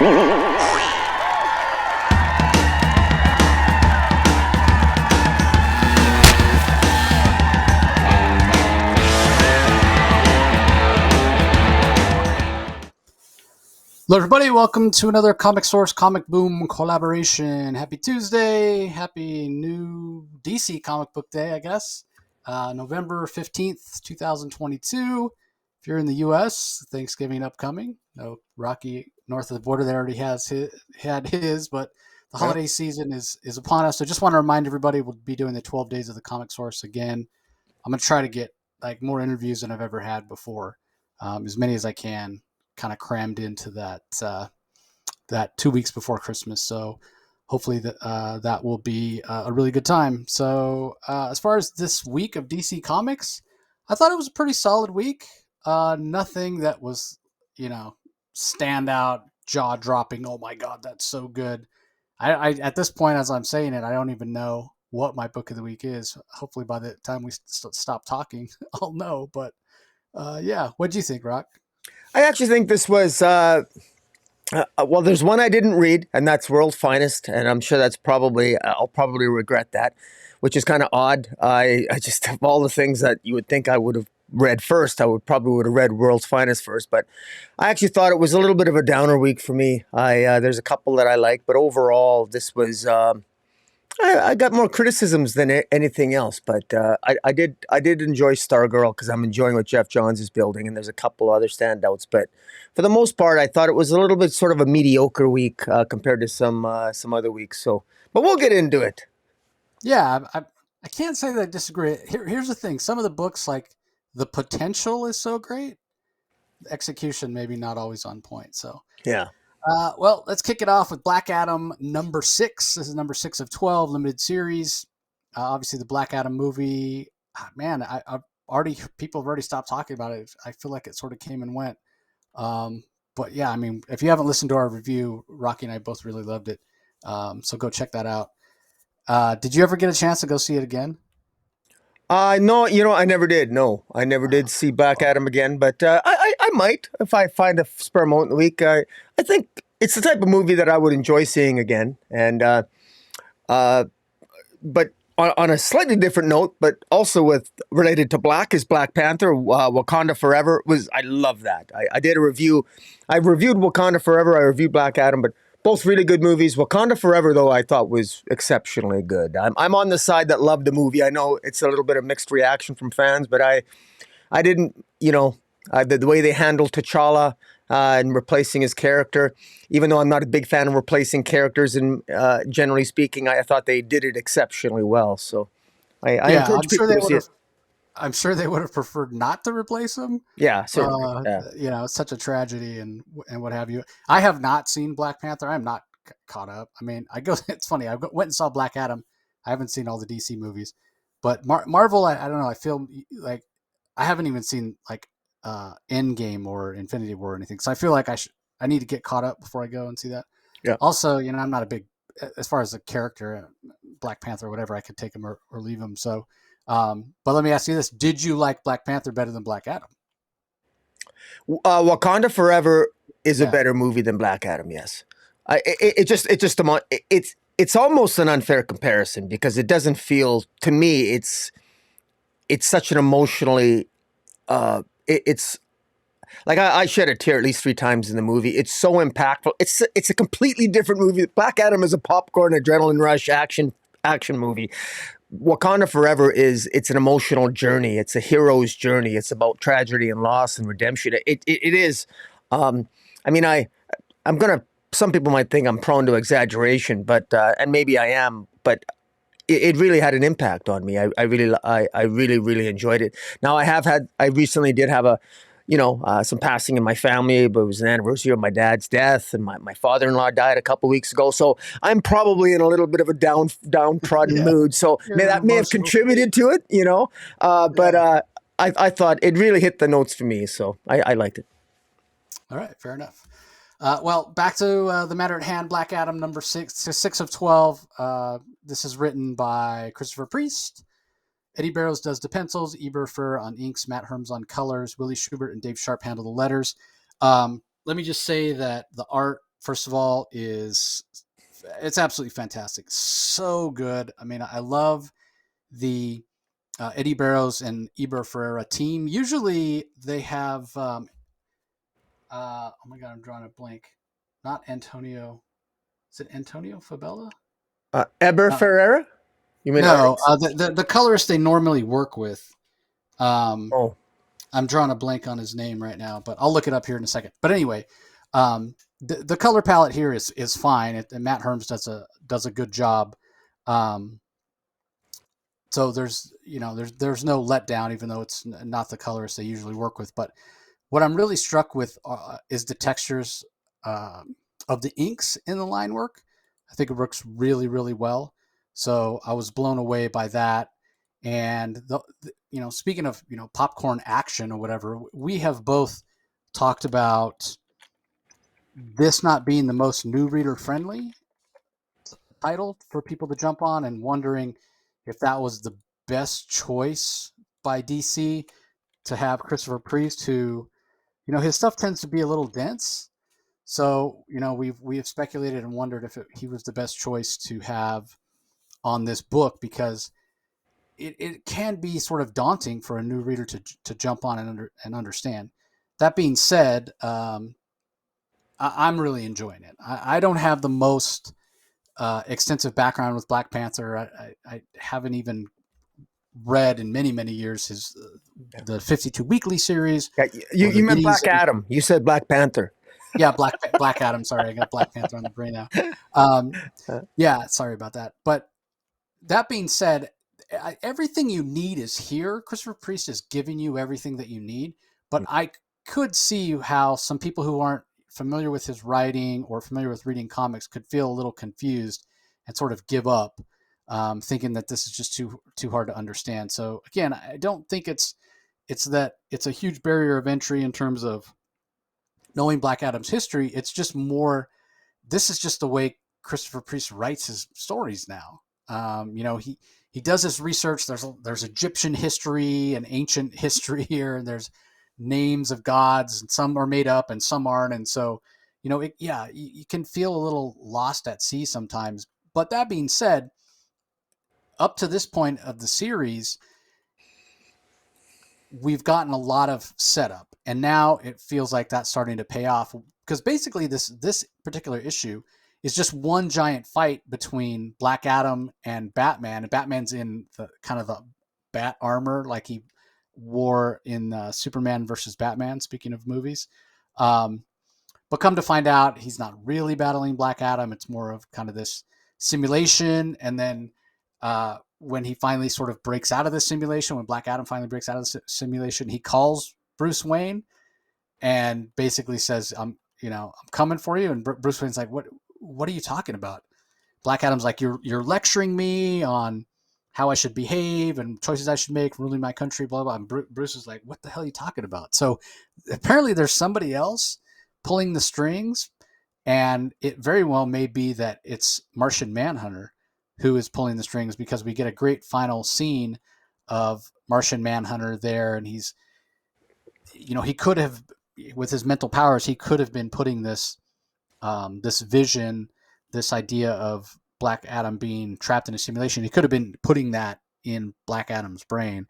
Hello, everybody. Welcome to another Comic Source Comic Boom collaboration. Happy Tuesday. Happy new DC comic book day, I guess. November 15th, 2022. If you're in the U.S., Thanksgiving upcoming. No, Rocky north of the border there already had his, but the holiday season is upon us. So just want to remind everybody we'll be doing the 12 days of the Comic Source again. I'm going to try to get more interviews than I've ever had before, as many as I can. Kind of crammed into that 2 weeks before Christmas, so hopefully that will be a really good time. So as far as this week of DC Comics, I thought it was a pretty solid week. Nothing that was stand out, jaw dropping. Oh my god, that's so good. I at this point, as I'm saying it, I don't even know what my book of the week is. Hopefully by the time we stop talking, I'll know. But yeah, what do you think, Rock? I actually think this was, well, there's one I didn't read, and that's World's Finest, and I'm sure that's I'll probably regret that, which is kind of odd. I just, of all the things that you would think I would have read first, I probably would have read World's Finest first, but I actually thought it was a little bit of a downer week for me. There's a couple that I like, but overall, this was... I got more criticisms than anything else, but I did enjoy Stargirl because I'm enjoying what Geoff Johns is building, and there's a couple other standouts. But for the most part, I thought it was a little bit sort of a mediocre week compared to some other weeks. So, but we'll get into it. Yeah, I can't say that I disagree. Here's the thing: some of the books, like the potential is so great, the execution maybe not always on point. So yeah. Well, let's kick it off with Black Adam number 6. This is number 6 of 12 limited series. Obviously, the Black Adam movie. Man, people have already stopped talking about it. I feel like it sort of came and went. But yeah, I mean, if you haven't listened to our review, Rocky and I both really loved it. So go check that out. Did you ever get a chance to go see it again? No, I never did. No, I never did see Black Adam again, but I might if I find a spare moment in the week. I think it's the type of movie that I would enjoy seeing again. And but on a slightly different note, but also related to Black Panther, Wakanda Forever I love that. I did a review. I reviewed Wakanda Forever. I reviewed Black Adam, but both really good movies. Wakanda Forever, though, I thought was exceptionally good. I'm on the side that loved the movie. I know it's a little bit of mixed reaction from fans, but I didn't, the way they handled T'Challa and replacing his character, even though I'm not a big fan of replacing characters, and generally speaking, I thought they did it exceptionally well. So I encourage people to see it. I'm sure they would have preferred not to replace him. Yeah, certainly. It's such a tragedy and what have you. I have not seen Black Panther. I'm not caught up. I mean, it's funny. I went and saw Black Adam. I haven't seen all the DC movies, but Marvel, I don't know. I feel like I haven't even seen Endgame or Infinity War or anything. So I feel like I need to get caught up before I go and see that. Yeah. Also, I'm not a big, as far as the character, Black Panther or whatever, I could take him or leave him. So, but let me ask you this: did you like Black Panther better than Black Adam? Wakanda Forever is a better movie than Black Adam. Yes, it's almost an unfair comparison because it doesn't feel to me it's such an emotionally it's like I shed a tear at least 3 times in the movie. It's so impactful. It's a completely different movie. Black Adam is a popcorn adrenaline rush action movie. Wakanda Forever it's an emotional journey. It's a hero's journey. It's about tragedy and loss and redemption. It is. I mean, some people might think I'm prone to exaggeration, but and maybe I am, but it really had an impact on me. I really enjoyed it. Now I recently did have some passing in my family, but it was an anniversary of my dad's death, and my father-in-law died a couple weeks ago. So I'm probably in a little bit of a downtrodden mood. So that may have contributed to it, but I thought it really hit the notes for me. So I liked it. All right, fair enough. Well, back to the matter at hand. Black Adam number 6 of 12. This is written by Christopher Priest. Eddie Barrows does the pencils, Eberfer on inks, Matt Herms on colors, Willie Schubert and Dave Sharp handle the letters. Let me just say that the art first of all, is it's absolutely fantastic. So good. I mean, I love the Eddie Barrows and Eber Ferreira team. Usually they have, oh my God, I'm drawing a blank. Not Antonio. Is it Antonio Fabella? Eber Uh, Ferreira? You mean no, Alex? the colorist they normally work with. Um, Oh, I'm drawing a blank on his name right now, but I'll look it up here in a second. But anyway, the color palette here is fine, and Matt Herms does a good job. Um, so there's no letdown, even though it's not the colorist they usually work with. But what I'm really struck with is the textures uh, of the inks in the line work. I think it works really, really well. So I was blown away by that. And speaking of popcorn action or whatever, we have both talked about this not being the most new reader friendly title for people to jump on, and wondering if that was the best choice by DC to have Christopher Priest, who his stuff tends to be a little dense. So we have speculated and wondered if he was the best choice to have on this book, because it can be sort of daunting for a new reader to jump on and understand. That being said, I'm really enjoying it. I don't have the most extensive background with Black Panther. I haven't even read in many, many years the 52 Weekly series yeah. You or the you meant minis. Black Adam. You said Black Panther. Yeah, Black Adam. Sorry, I got Black Panther on the brain now. Um, Uh, yeah, sorry about that. But that being said, everything you need is here. Christopher Priest is giving you everything that you need. But I could see how some people who aren't familiar with his writing or familiar with reading comics could feel a little confused and sort of give up, thinking that this is just too hard to understand. So again, I don't think it's a huge barrier of entry in terms of knowing Black Adam's history. It's just more, this is just the way Christopher Priest writes his stories now. He does his research. There's Egyptian history and ancient history here, and there's names of gods, and some are made up and some aren't. And so, you can feel a little lost at sea sometimes. But that being said, up to this point of the series, we've gotten a lot of setup, and now it feels like that's starting to pay off, because basically this particular issue is just one giant fight between Black Adam and Batman, and Batman's in the kind of the bat armor like he wore in Superman versus Batman. Speaking of movies, but come to find out, he's not really battling Black Adam. It's more of kind of this simulation. And then when he finally sort of breaks out of the simulation, when Black Adam finally breaks out of the simulation, he calls Bruce Wayne and basically says, I'm coming for you." And Bruce Wayne's like, what are you talking about? Black Adam's like, you're lecturing me on how I should behave and choices I should make, ruling my country, blah, blah. And Bruce is like, what the hell are you talking about? So apparently there's somebody else pulling the strings, and it very well may be that it's Martian Manhunter who is pulling the strings, because we get a great final scene of Martian Manhunter there, and he could have, with his mental powers, he could have been putting this vision, this idea of Black Adam being trapped in a simulation. He could have been putting that in Black Adam's brain,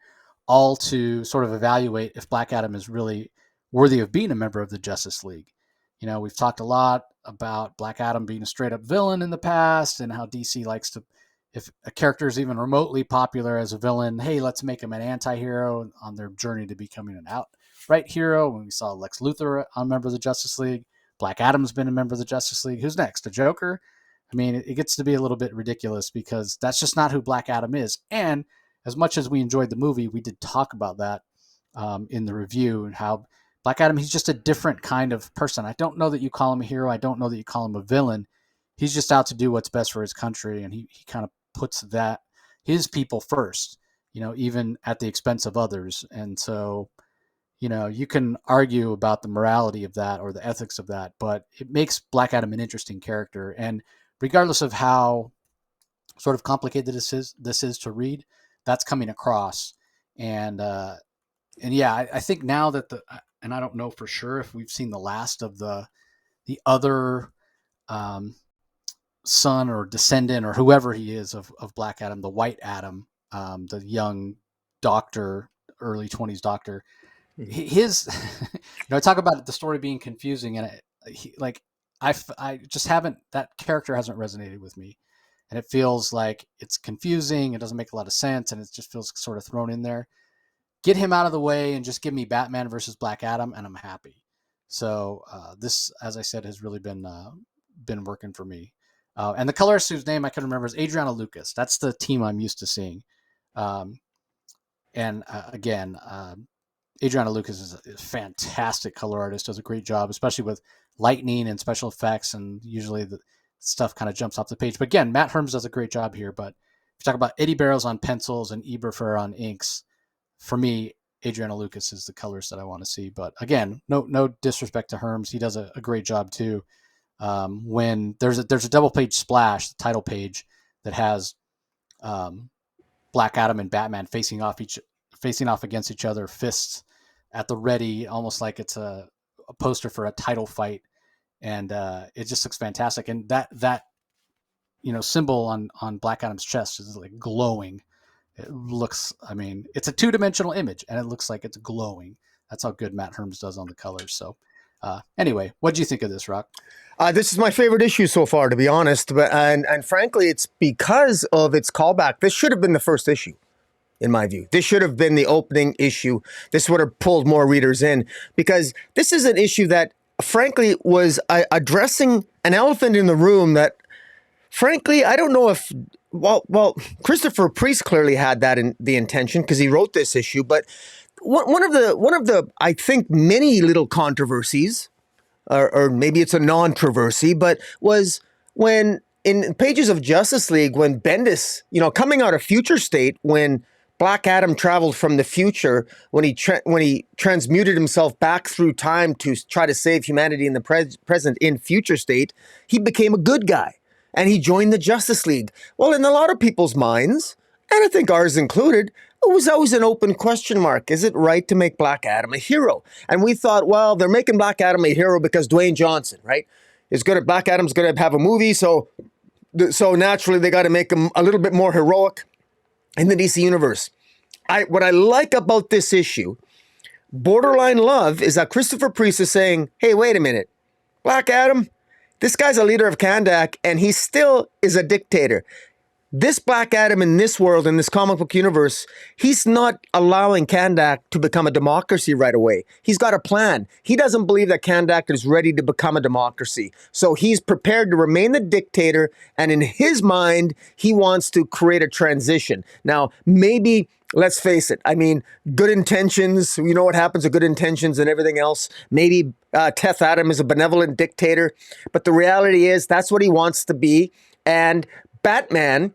all to sort of evaluate if Black Adam is really worthy of being a member of the Justice League. We've talked a lot about Black Adam being a straight up villain in the past, and how DC likes to, if a character is even remotely popular as a villain, hey, let's make him an anti-hero on their journey to becoming an outright hero. When we saw Lex Luthor a member of the Justice League, Black Adam's been a member of the Justice League. Who's next? The Joker? I mean, it gets to be a little bit ridiculous, because that's just not who Black Adam is. And as much as we enjoyed the movie, we did talk about that in the review, and how Black Adam, he's just a different kind of person. I don't know that you call him a hero. I don't know that you call him a villain. He's just out to do what's best for his country, and he kind of puts his people first, even at the expense of others. And so, you can argue about the morality of that or the ethics of that, but it makes Black Adam an interesting character. And regardless of how sort of complicated this is to read, that's coming across. And yeah, I think now that and I don't know for sure if we've seen the last of the other son or descendant or whoever he is of Black Adam, the White Adam, the young doctor, early 20s doctor. His, I talk about the story being confusing, and I just haven't, that character hasn't resonated with me, and it feels like it's confusing. It doesn't make a lot of sense, and it just feels sort of thrown in there. Get him out of the way and just give me Batman versus Black Adam, and I'm happy. So this, as I said, has really been working for me. And the colorist whose name I can remember is Adriana Lucas. That's the team I'm used to seeing. And again, Adriana Lucas is a fantastic color artist, does a great job, especially with lightning and special effects, and usually the stuff kind of jumps off the page. But again, Matt Herms does a great job here. But if you talk about Eddie Barrows on pencils and Eberfer on inks, for me, Adriana Lucas is the colors that I want to see. But again, no disrespect to Herms. He does a great job too. When there's a double page splash, the title page, that has Black Adam and Batman facing off against each other, fists at the ready, almost like it's a poster for a title fight, and it just looks fantastic. And that symbol on Black Adam's chest is like glowing. It looks, I mean, it's a 2-dimensional image, and it looks like it's glowing. That's how good Matt Herms does on the colors. So anyway, what do you think of this, Rock? This is my favorite issue so far, to be honest. But and frankly, it's because of its callback. This should have been the first issue, in my view. This should have been the opening issue. This would have pulled more readers in, because this is an issue that, frankly, was addressing an elephant in the room that, frankly, I don't know if, well, Christopher Priest clearly had that in the intention, because he wrote this issue. But one of the I think many little controversies, or maybe it's a non-controversy, but was when in Pages of Justice League, when Bendis, coming out of Future State, when Black Adam traveled from the future, when he transmuted himself back through time to try to save humanity in the present in Future State, he became a good guy, and he joined the Justice League. Well, in a lot of people's minds, and I think ours included, it was always an open question mark. Is it right to make Black Adam a hero? And we thought, well, they're making Black Adam a hero because Dwayne Johnson, right, Black Adam's going to have a movie, so naturally they got to make him a little bit more heroic in the DC universe. What I like about this issue, borderline love, is that Christopher Priest is saying, hey, wait a minute, Black Adam, this guy's a leader of Kandak, and he still is a dictator. This Black Adam in this world, in this comic book universe, he's not allowing Kandak to become a democracy right away. He's got a plan. He doesn't believe that Kandak is ready to become a democracy. So he's prepared to remain the dictator, and in his mind, he wants to create a transition. Now, maybe, let's face it, I mean, good intentions, you know what happens to good intentions and everything else. Maybe Teth Adam is a benevolent dictator, but the reality is that's what he wants to be. And Batman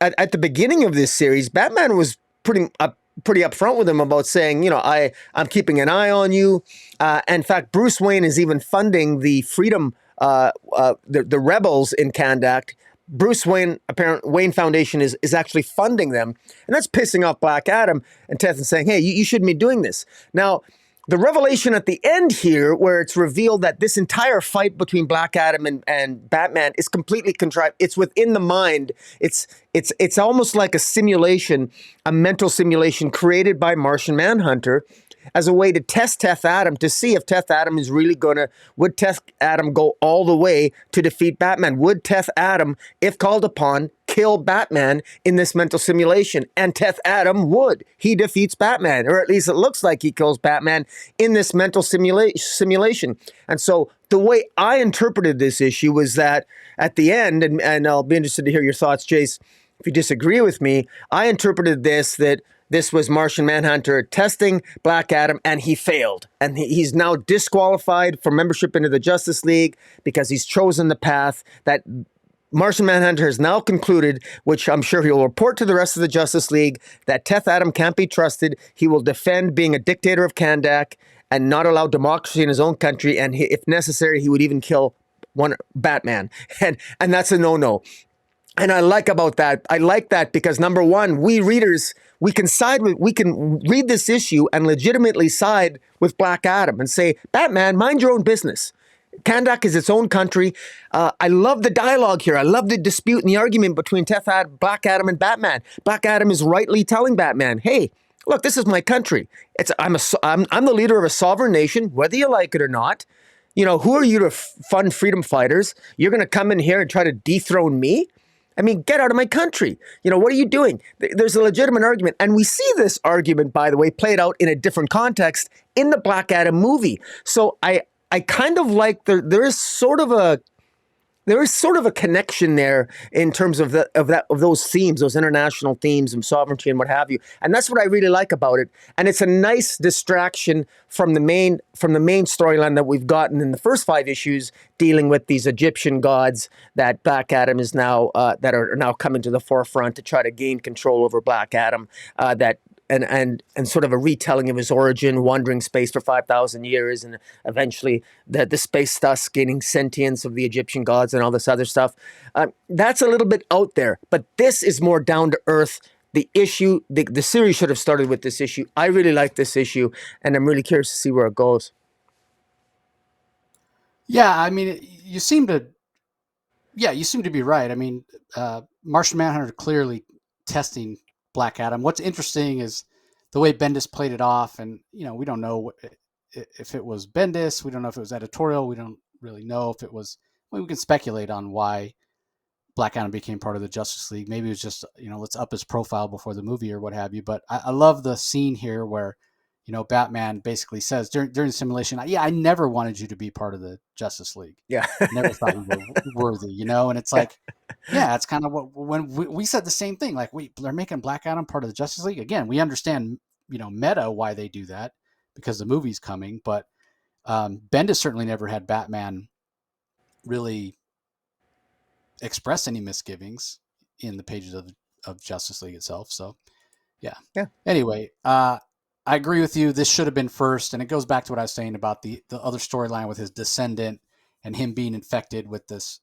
at the beginning of this series, Batman was pretty upfront with him about saying, I'm keeping an eye on you. In fact, Bruce Wayne is even funding the freedom, the rebels in Kandak. Bruce Wayne, Wayne Foundation is actually funding them. And that's pissing off Black Adam and Teth and saying, hey, you shouldn't be doing this. Now, the revelation at the end here, where it's revealed that this entire fight between Black Adam and Batman is completely contrived. It's within the mind. It's almost like a simulation, a mental simulation created by Martian Manhunter as a way to test Teth Adam, to see if Teth Adam is really would Teth Adam go all the way to defeat Batman? Would Teth Adam, if called upon, kill Batman in this mental simulation? And Teth Adam would. He defeats Batman, or at least it looks like he kills Batman in this mental simulation. And so the way I interpreted this issue was that at the end, and I'll be interested to hear your thoughts, Jace, if you disagree with me, I interpreted that this was Martian Manhunter testing Black Adam, and he failed. And he's now disqualified from membership into the Justice League because he's chosen the path that Martian Manhunter has now concluded, which I'm sure he will report to the rest of the Justice League, that Teth Adam can't be trusted. He will defend being a dictator of Kandak and not allow democracy in his own country. And if necessary, he would even kill Batman. And that's a no-no. And I like that because, number one, we readers, we can read this issue and legitimately side with Black Adam and say, Batman, mind your own business. Kandak is its own country. I love the dialogue here. I love the dispute and the argument between Black Adam and Batman. Black Adam is rightly telling Batman, hey, look, this is my country. I'm the leader of a sovereign nation, whether you like it or not. You know, who are you to fund freedom fighters? You're going to come in here and try to dethrone me? I mean, get out of my country. You know, what are you doing? There's a legitimate argument. And we see this argument, by the way, played out in a different context in the Black Adam movie. So I kind of like there is sort of a connection there in terms of those themes, those international themes of sovereignty and what have you. And that's what I really like about it. And it's a nice distraction from the main storyline that we've gotten in the first 5 issues, dealing with these Egyptian gods that Black Adam is now that are now coming to the forefront to try to gain control over Black Adam. And sort of a retelling of his origin, wandering space for 5,000 years, and eventually the space dust gaining sentience of the Egyptian gods and all this other stuff. That's a little bit out there, but this is more down to earth. The issue, the series should have started with this issue. I really like this issue, and I'm really curious to see where it goes. Yeah, I mean, you seem to be right. I mean, Martian Manhunter clearly testing Black Adam. What's interesting is the way Bendis played it off, and we don't know if it was Bendis. We don't know if it was editorial. We don't really know if it was. We can speculate on why Black Adam became part of the Justice League. Maybe it was just let's up his profile before the movie or what have you. But I love the scene here where Batman basically says during the simulation, I never wanted you to be part of the Justice League. Yeah, never thought you were worthy. And it's like. Yeah, it's kind of what when we said the same thing. Like, they're making Black Adam part of the Justice League again. We understand, meta why they do that because the movie's coming. But Bendis certainly never had Batman really express any misgivings in the pages of Justice League itself. So, yeah. Anyway, I agree with you. This should have been first, and it goes back to what I was saying about the other storyline with his descendant and him being infected with this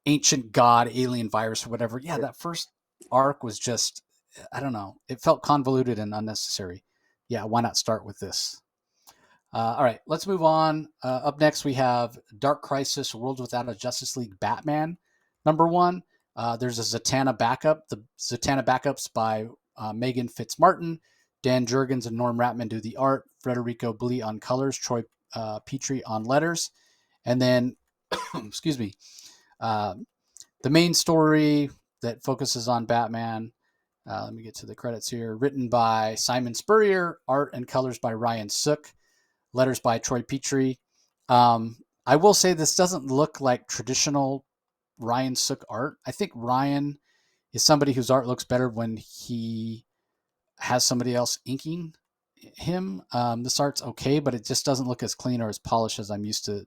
ancient god alien virus or whatever. Yeah, that first arc was just, I don't know, it felt convoluted and unnecessary. Yeah, why not start with this? All right, let's move on. Up next we have Dark Crisis Worlds Without a Justice League Batman #1. There's a Zatanna backup. The Zatanna backups by Megan Fitzmartin. Dan Jurgens and Norm Ratman do the art. Federico Blee on colors. Troy Petrie on letters. And then excuse me, the main story that focuses on Batman, let me get to the credits here, written by Simon Spurrier, art and colors by Ryan Sook, letters by Troy Petrie. I will say this doesn't look like traditional Ryan Sook art. I think Ryan is somebody whose art looks better when he has somebody else inking him. This art's okay, but it just doesn't look as clean or as polished as I'm used to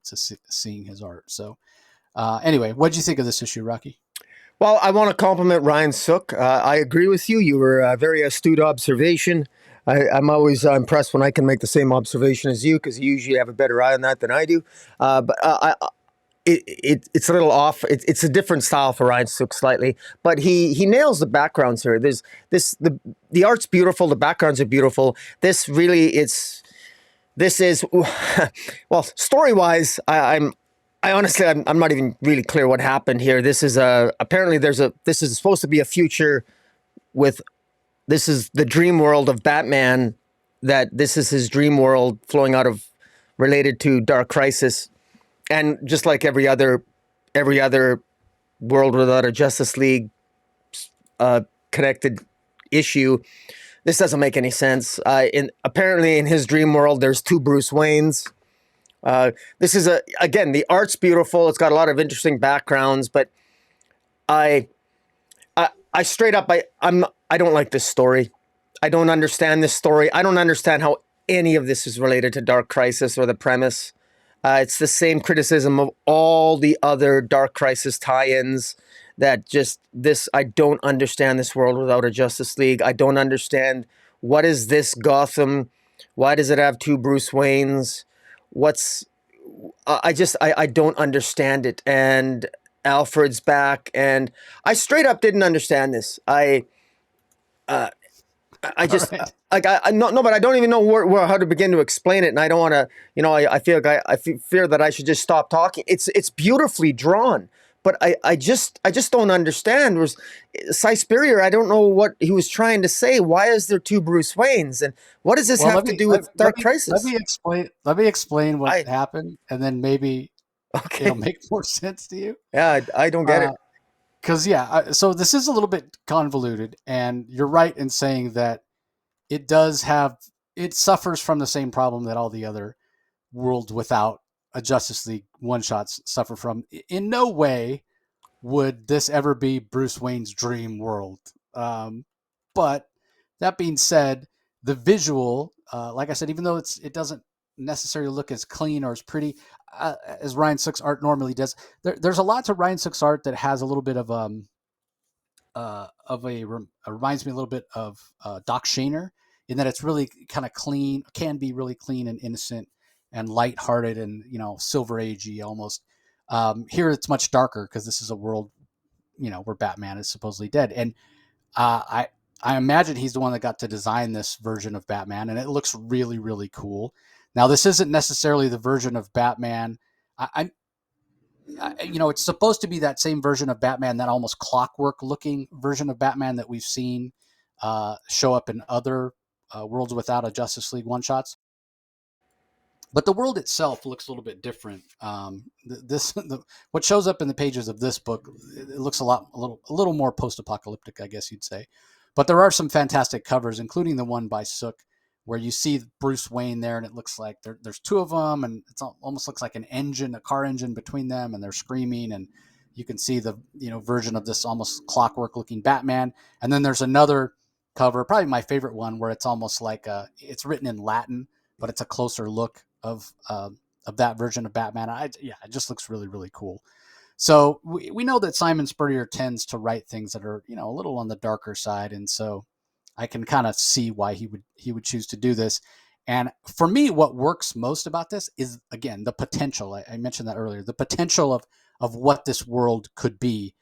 seeing his art. So anyway, what did you think of this issue, Rocky? Well, I want to compliment Ryan Sook. I agree with you. You were a very astute observation. I'm always impressed when I can make the same observation as you, because you usually have a better eye on that than I do. It's a little off. It's a different style for Ryan Sook slightly, but he nails the backgrounds here. The art's beautiful. The backgrounds are beautiful. This is well, story-wise, I honestly, I'm not even really clear what happened here. This is apparently this is supposed to be a future this is the dream world of Batman, that this is his dream world flowing out of, related to Dark Crisis. And just like every other world without a Justice League connected issue, this doesn't make any sense. Apparently in his dream world, there's 2 Bruce Waynes. This is again, the art's beautiful. It's got a lot of interesting backgrounds, but I straight up, I don't like this story. I don't understand this story. I don't understand how any of this is related to Dark Crisis or the premise. It's the same criticism of all the other Dark Crisis tie-ins, that just this, I don't understand this world without a Justice League. I don't understand, what is this Gotham? Why does it have 2 Bruce Waynes? I don't understand it. And Alfred's back, and I straight up didn't understand this. I All just right. like I no, but I don't even know how to begin to explain it, and I don't want to. I feel like fear that I should just stop talking. It's beautifully drawn, but I just don't understand. Was Cy Spurrier? I don't know what he was trying to say. Why is there two Bruce Waynes, and what does this Well, have to do with Dark let Crisis? me explain. Let me explain what I happened, and then maybe it'll okay, make more sense to you. yeah, I don't get it. Because so this is a little bit convoluted, and you're right in saying that it does have it suffers from the same problem that all the other worlds without a Justice League one shots suffer from. In no way would this ever be Bruce Wayne's dream world. But that being said, the visual, like I said, even though it doesn't necessarily look as clean or as pretty as Ryan Sook's art normally does, there's a lot to Ryan Sook's art that has a little bit of reminds me a little bit of Doc Shaner in that it's really kind of clean, can be really clean and innocent and lighthearted and Silver Agey almost. Here it's much darker because this is a world where Batman is supposedly dead, and I imagine he's the one that got to design this version of Batman, and it looks really really cool. Now this isn't necessarily the version of Batman. I, it's supposed to be that same version of Batman, that almost clockwork looking version of Batman that we've seen show up in other worlds without a Justice League one shots. But the world itself looks a little bit different. What shows up in the pages of this book, it looks a little more post-apocalyptic, I guess you'd say. But there are some fantastic covers, including the one by Sook, where you see Bruce Wayne there, and it looks like there's two of them, and it almost looks like a car engine between them, and they're screaming, and you can see the version of this almost clockwork-looking Batman. And then there's another cover, probably my favorite one, where it's almost like it's written in Latin, but it's a closer look of that version of Batman. It just looks really really cool. So we know that Simon Spurrier tends to write things that are a little on the darker side, and so I can kind of see why he would choose to do this. And for me, what works most about this is again the potential. I mentioned that earlier. The potential of what this world could be.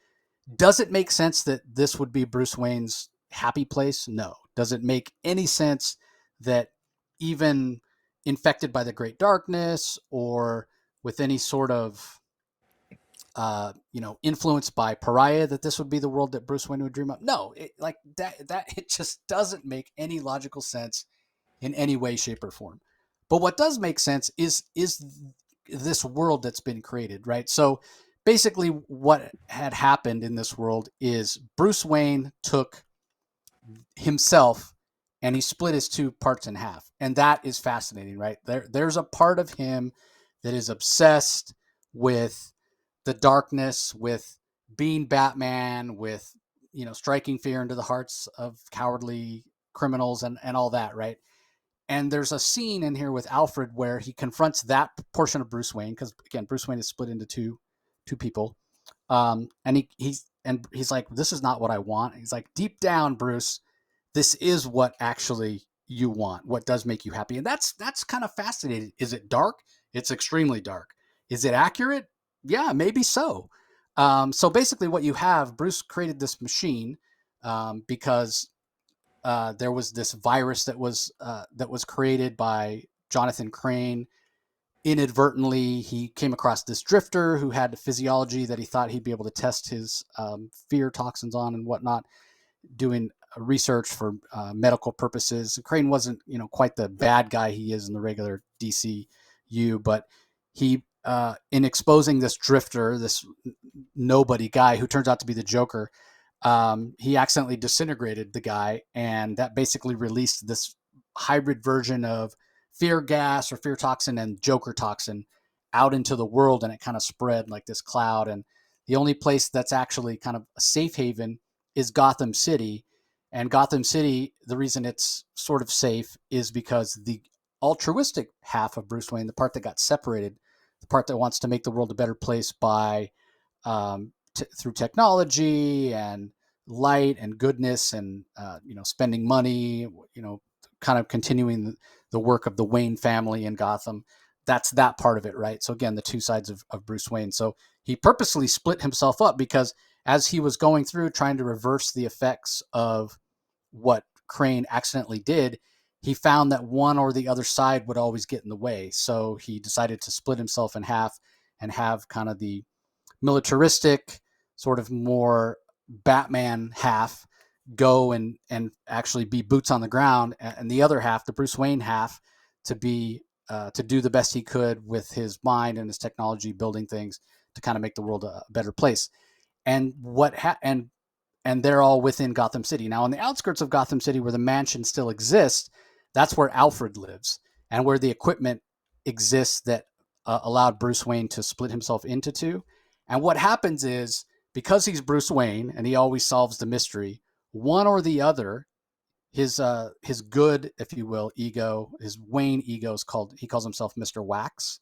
Does it make sense that this would be Bruce Wayne's happy place? No. Does it make any sense that even infected by the Great Darkness or with any sort of influenced by Pariah, that this would be the world that Bruce Wayne would dream of? No, like that it just doesn't make any logical sense in any way, shape, or form. But what does make sense is this world that's been created, right? So basically, what had happened in this world is Bruce Wayne took himself and he split his two parts in half, and that is fascinating, right? There's a part of him that is obsessed with the darkness, with being Batman, with striking fear into the hearts of cowardly criminals and all that, right? And there's a scene in here with Alfred where he confronts that portion of Bruce Wayne, because again, Bruce Wayne is split into two people. And he's like, "This is not what I want." He's like, "Deep down, Bruce, this is what actually you want. What does make you happy?" And that's kind of fascinating. Is it dark? It's extremely dark. Is it accurate? Yeah, maybe so. So basically, what you have, Bruce created this machine because there was this virus that was created by Jonathan Crane. Inadvertently, he came across this drifter who had a physiology that he thought he'd be able to test his fear toxins on and whatnot, doing research for medical purposes. Crane wasn't, quite the bad guy he is in the regular DCU, but he, in exposing this drifter, this nobody guy who turns out to be the Joker, he accidentally disintegrated the guy, and that basically released this hybrid version of fear gas or fear toxin and Joker toxin out into the world, and it kind of spread like this cloud. And the only place that's actually kind of a safe haven is Gotham City. And Gotham City, the reason it's sort of safe is because the altruistic half of Bruce Wayne, the part that got separated, the part that wants to make the world a better place by through technology and light and goodness and spending money, kind of continuing the work of the Wayne family in Gotham. That's that part of it, right? So again, the two sides of Bruce Wayne. So he purposely split himself up because as he was going through trying to reverse the effects of what Crane accidentally did, he found that one or the other side would always get in the way. So he decided to split himself in half and have kind of the militaristic, sort of more Batman half, go and actually be boots on the ground, and the other half, the Bruce Wayne half, to be to do the best he could with his mind and his technology, building things to kind of make the world a better place. And and they're all within Gotham City. Now, on the outskirts of Gotham City, where the mansion still exists, that's where Alfred lives, and where the equipment exists that allowed Bruce Wayne to split himself into two. And what happens is, because he's Bruce Wayne and he always solves the mystery, one or the other, his good, if you will, ego, his Wayne ego is called, he calls himself Mr. Wax.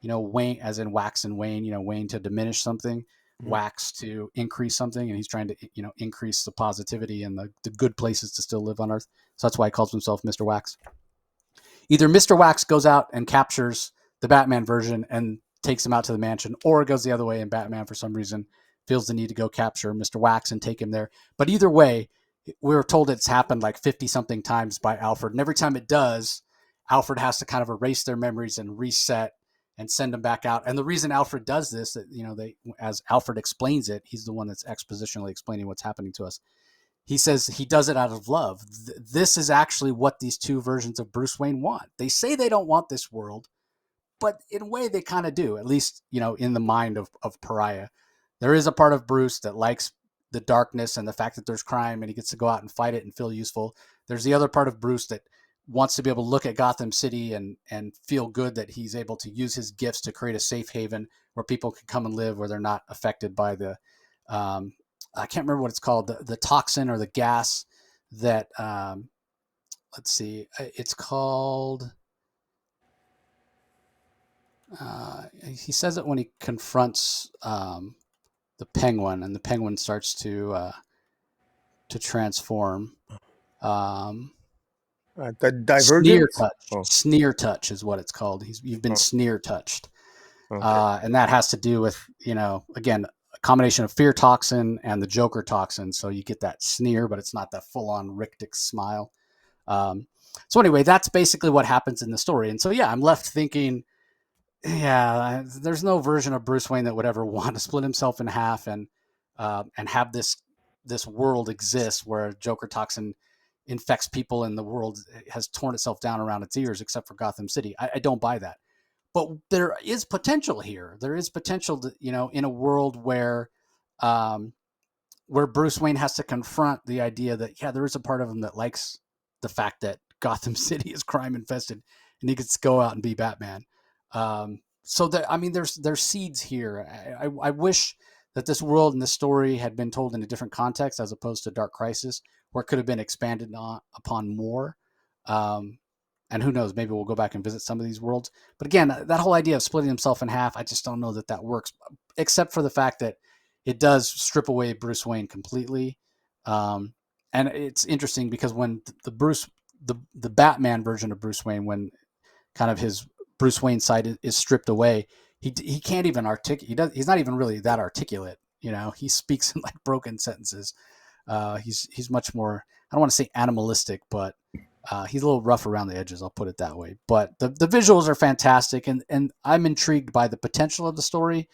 Wayne as in wax and Wayne, Wayne to diminish something, wax to increase something, and he's trying to increase the positivity and the good places to still live on Earth. So that's why he calls himself Mr. Wax. Either Mr. Wax goes out and captures the Batman version and takes him out to the mansion, or it goes the other way and Batman, for some reason, feels the need to go capture Mr. Wax and take him there. But either way, we were told it's happened like 50 something times by Alfred. And every time it does, Alfred has to kind of erase their memories and reset and send them back out. And the reason Alfred does this, that, as Alfred explains it, he's the one that's expositionally explaining what's happening to us. He says he does it out of love. This is actually what these two versions of Bruce Wayne want. They say they don't want this world, but in a way they kind of do, at least, in the mind of Pariah. There is a part of Bruce that likes the darkness and the fact that there's crime and he gets to go out and fight it and feel useful. There's the other part of Bruce that wants to be able to look at Gotham City and feel good that he's able to use his gifts to create a safe haven where people can come and live, where they're not affected by the, I can't remember what it's called, the toxin or the gas that, let's see, it's called, he says it when he confronts the Penguin, and the Penguin starts to transform. The divergence? Sneer touch is what it's called. You've been sneer touched. Okay. And that has to do with, again, a combination of fear toxin and the Joker toxin. So you get that sneer, but it's not that full on Richtix smile. So anyway, that's basically what happens in the story. And so, yeah, I'm left thinking, yeah, there's no version of Bruce Wayne that would ever want to split himself in half and have this world exist where Joker toxin infects people and the world has torn itself down around its ears, except for Gotham City. I don't buy that. But there is potential here. There is potential to, in a world where Bruce Wayne has to confront the idea that, yeah, there is a part of him that likes the fact that Gotham City is crime infested and he gets to go out and be Batman. So that, there's seeds here. I wish that this world and this story had been told in a different context as opposed to Dark Crisis, where it could have been expanded upon more. And who knows, maybe we'll go back and visit some of these worlds. But again, that whole idea of splitting himself in half, I just don't know that works, except for the fact that it does strip away Bruce Wayne completely. And it's interesting because when the Batman version of Bruce Wayne, when kind of his Bruce Wayne side is stripped away, he can't even articulate. He's not even really that articulate. He speaks in like broken sentences. He's much more, I don't want to say animalistic, but he's a little rough around the edges. I'll put it that way. But the visuals are fantastic, and I'm intrigued by the potential of the story.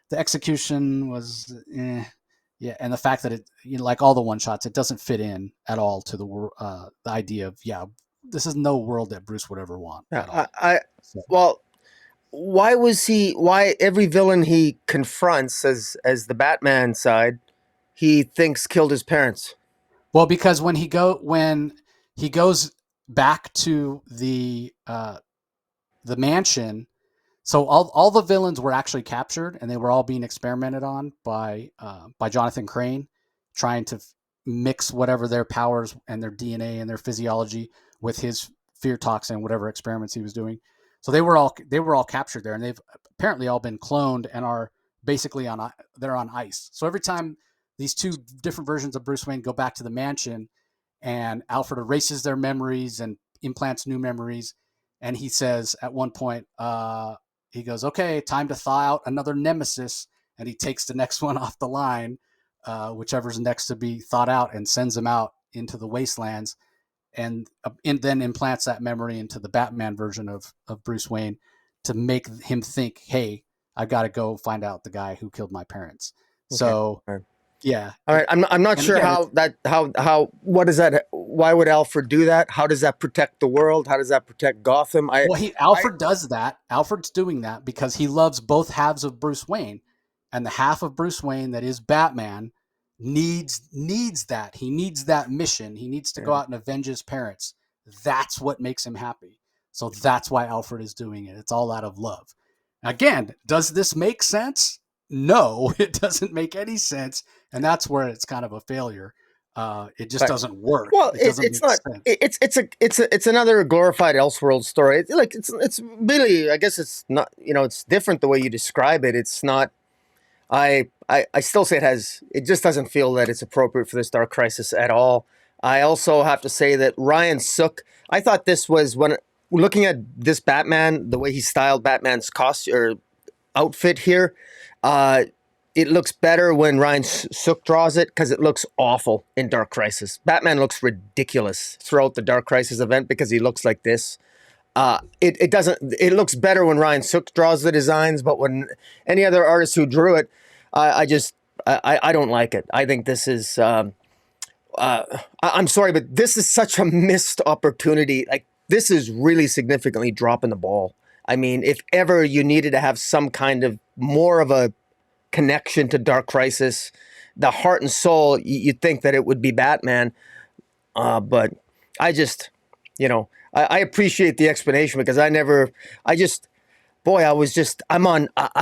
The execution was, yeah, and the fact that it, like all the one shots, it doesn't fit in at all to the idea of, yeah, this is no world that Bruce would ever want. Well, why every villain he confronts as the Batman side, he thinks killed his parents? Well, because when he goes back to the mansion, so all the villains were actually captured and they were all being experimented on by Jonathan Crane, trying to mix whatever their powers and their DNA and their physiology with his fear toxin, whatever experiments he was doing. So they were all captured there, and they've apparently all been cloned and are basically they're on ice. So every time these two different versions of Bruce Wayne go back to the mansion, and Alfred erases their memories and implants new memories, and he says at one point, he goes, "Okay, time to thaw out another nemesis," and he takes the next one off the line, whichever's next to be thawed out, and sends him out into the wastelands. and then implants that memory into the Batman version of Bruce Wayne to make him think, hey, I've got to go find out the guy who killed my parents. Okay. So All right. yeah. All right. I'm not sure again, what is that? Why would Alfred do that? How does that protect the world? How does that protect Gotham? Alfred does that. Alfred's doing that because he loves both halves of Bruce Wayne, and the half of Bruce Wayne that is Batman needs that. He needs that mission. He needs to go out and avenge his parents. That's what makes him happy. So that's why Alfred is doing it. It's all out of love. Again, does this make sense? No, it doesn't make any sense, and that's where it's kind of a failure. It just doesn't work. Well, it doesn't it's make not. sense. It's another glorified Elseworld story. It's really. I guess it's not. It's different the way you describe it. It's not. I still say it just doesn't feel that it's appropriate for this Dark Crisis at all. I also have to say that Ryan Sook, I thought this was, when looking at this Batman, the way he styled Batman's costume or outfit here, it looks better when Ryan Sook draws it because it looks awful in Dark Crisis. Batman looks ridiculous throughout the Dark Crisis event because he looks like this. It doesn't. It looks better when Ryan Sook draws the designs, but when any other artist who drew it, I don't like it. I think this is. I'm sorry, but this is such a missed opportunity. Like, this is really significantly dropping the ball. I mean, if ever you needed to have some kind of more of a connection to Dark Crisis, the heart and soul, you'd think that it would be Batman. But I just, I appreciate the explanation because I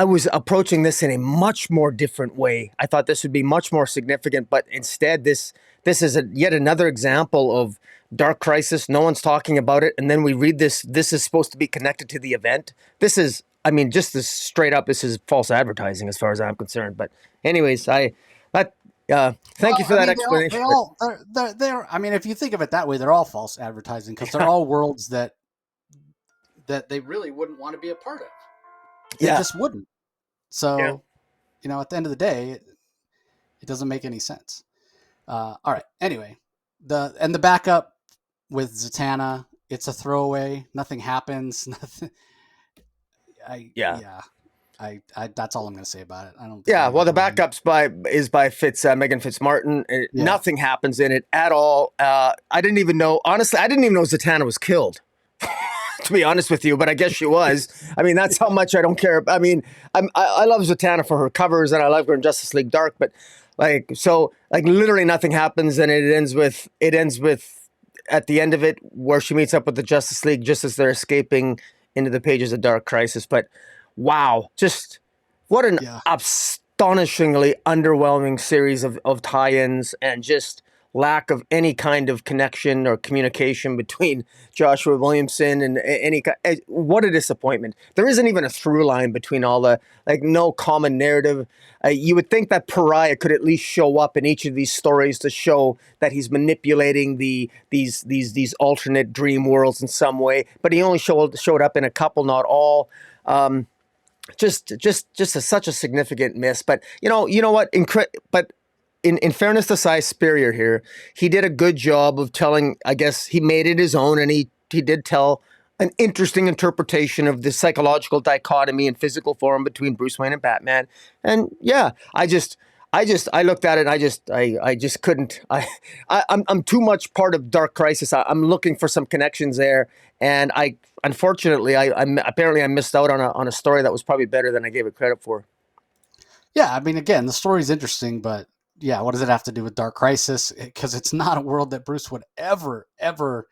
was approaching this in a much more different way. I thought this would be much more significant, but instead this is yet another example of Dark Crisis. No one's talking about it. And then we read this. This is supposed to be connected to the event. This is, just as straight up, this is false advertising as far as I'm concerned. But anyways, thank you for that explanation. They're if you think of it that way, they're all false advertising because they're all worlds that they really wouldn't want to be a part of. They just wouldn't. So, at the end of the day, it doesn't make any sense. All right. Anyway, the backup with Zatanna, it's a throwaway. Nothing happens. Nothing. That's all I'm going to say about it. I don't. Yeah. Well, the backup's by Megan Fitzmartin. Nothing happens in it at all. I didn't even know. Honestly, I didn't even know Zatanna was killed. To be honest with you, but I guess she was. That's how much I don't care. I love Zatanna for her covers, and I love her in Justice League Dark. But literally nothing happens, and it ends with at the end of it where she meets up with the Justice League just as they're escaping into the pages of Dark Crisis. But wow, just what an astonishingly underwhelming series of tie-ins, and just lack of any kind of connection or communication between Joshua Williamson and what a disappointment. There isn't even a through line between all the, no common narrative. You would think that Pariah could at least show up in each of these stories to show that he's manipulating these alternate dream worlds in some way, but he only showed up in a couple, not all. Just such a significant miss. But you know what? In fairness to Cy Spurrier here, he did a good job of telling, I guess he made it his own, and he did tell an interesting interpretation of the psychological dichotomy in physical form between Bruce Wayne and Batman. And yeah, I looked at it and I just couldn't. I'm too much part of Dark Crisis. I'm looking for some connections there, and unfortunately I missed out on a story that was probably better than I gave it credit for. Yeah, again, the story's interesting, but yeah, what does it have to do with Dark Crisis? Because it's not a world that Bruce would ever, it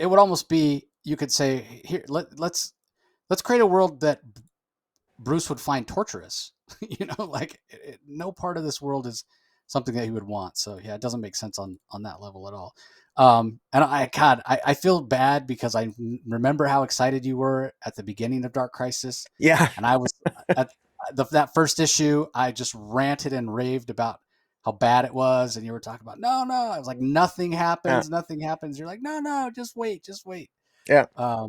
would almost be, you could say, here, let's create a world that Bruce would find torturous. No part of this world is something that he would want. So yeah, it doesn't make sense on that level at all. And I feel bad because I remember how excited you were at the beginning of Dark Crisis. Yeah. And I was at that first issue, I just ranted and raved about how bad it was. And you were talking about, no. I was like, nothing happens. You're like, no, just wait. Yeah. I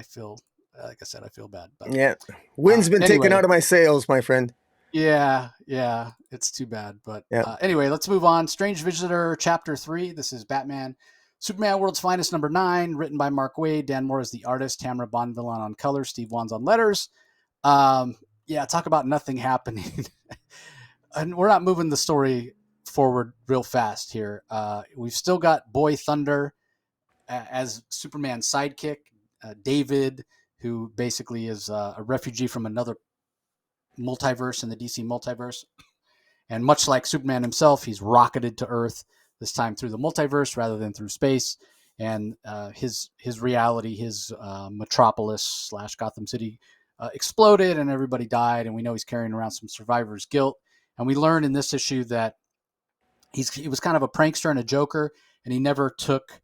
feel, like I said, I feel bad. But yeah. Wind's been taken out of my sails, my friend. Yeah, it's too bad. But Yeah. anyway, let's move on. Strange Visitor, Chapter 3. This is Batman, Superman World's Finest, number 9, written by Mark Waid. Dan Moore is the artist, Tamara Bonvillain on colors, Steve Wands on letters. Yeah, talk about nothing happening. And we're not moving the story forward real fast here. We've still got Boy Thunder as Superman's sidekick, David, who basically is a refugee from another multiverse in the DC multiverse. And much like Superman himself, he's rocketed to Earth, this time through the multiverse rather than through space. And his reality, his metropolis slash Gotham City, exploded, and everybody died. And we know he's carrying around some survivor's guilt. And we learn in this issue that he was kind of a prankster and a joker, and he never took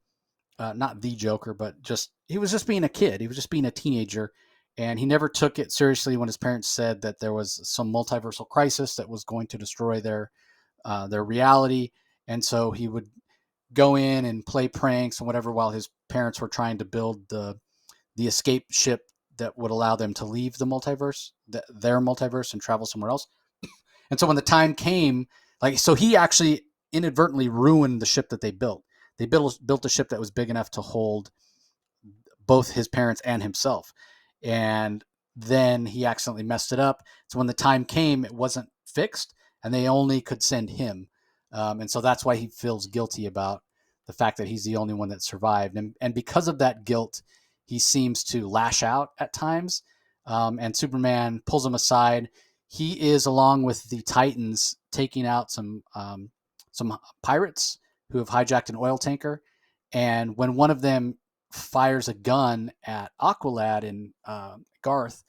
not the Joker, but just he was just being a kid. He was just being a teenager, and he never took it seriously when his parents said that there was some multiversal crisis that was going to destroy their reality. And so he would go in and play pranks and whatever while his parents were trying to build the escape ship that would allow them to leave the multiverse, their multiverse, and travel somewhere else. And so when the time came, so he actually inadvertently ruined the ship that they built. They built a ship that was big enough to hold both his parents and himself. And then he accidentally messed it up. So when the time came, it wasn't fixed, and they only could send him. And so that's why he feels guilty about the fact that he's the only one that survived. And because of that guilt, he seems to lash out at times. And Superman pulls him aside. He is, along with the Titans, taking out some pirates who have hijacked an oil tanker. And when one of them fires a gun at Aqualad and Garth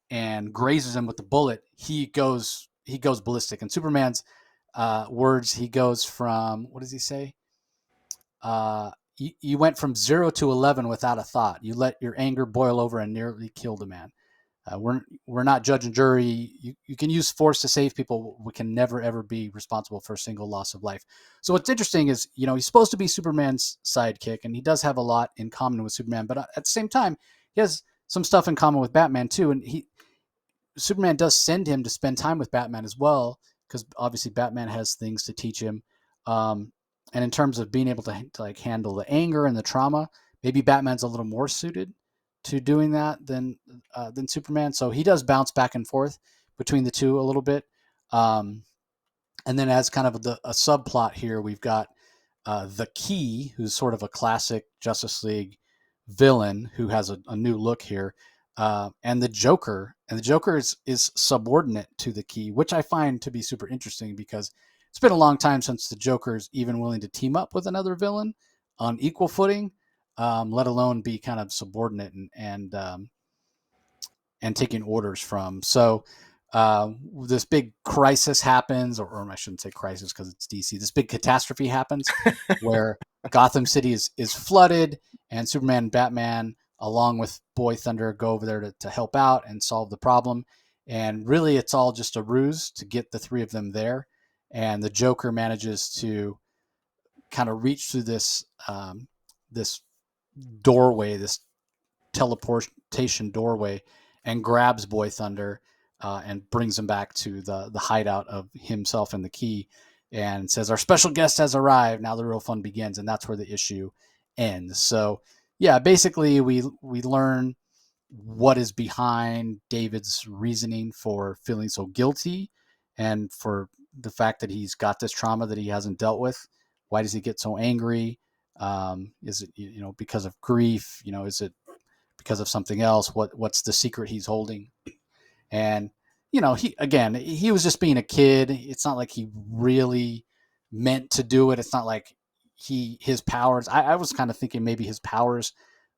and grazes him with the bullet, he goes ballistic. And Superman's words, he goes from, what does he say? You went from 0 to 11 without a thought. You let your anger boil over and nearly killed a man. We're not judge and jury. You can use force to save people. We can never ever be responsible for a single loss of life. So what's interesting is, he's supposed to be Superman's sidekick, and he does have a lot in common with Superman. But at the same time, he has some stuff in common with Batman too. And Superman does send him to spend time with Batman as well, because obviously Batman has things to teach him. And in terms of being able to like handle the anger and the trauma, maybe Batman's a little more suited to doing that than Superman. So he does bounce back and forth between the two a little bit. And then as kind of a subplot here, we've got the Key, who's sort of a classic Justice League villain who has a new look here, and the Joker. And the Joker is subordinate to the Key, which I find to be super interesting because it's been a long time since the Joker's even willing to team up with another villain on equal footing, let alone be kind of subordinate and taking orders from. So this big crisis happens, or I shouldn't say crisis because it's DC. This big catastrophe happens where Gotham City is flooded, and Superman and Batman, along with Boy Thunder, go over there to help out and solve the problem. And really, it's all just a ruse to get the three of them there. And the Joker manages to kind of reach through this doorway, this teleportation doorway, and grabs Boy Thunder and brings him back to the hideout of himself and the Key, and says, "Our special guest has arrived. Now the real fun begins." And that's where the issue ends. So yeah, basically we learn what is behind David's reasoning for feeling so guilty, and for the fact that he's got this trauma that he hasn't dealt with. Why does he get so angry? Is it because of grief? Is it because of something else? What's the secret he's holding? And he was just being a kid. It's not like he really meant to do it. It's not like his powers. I was kind of thinking maybe his powers,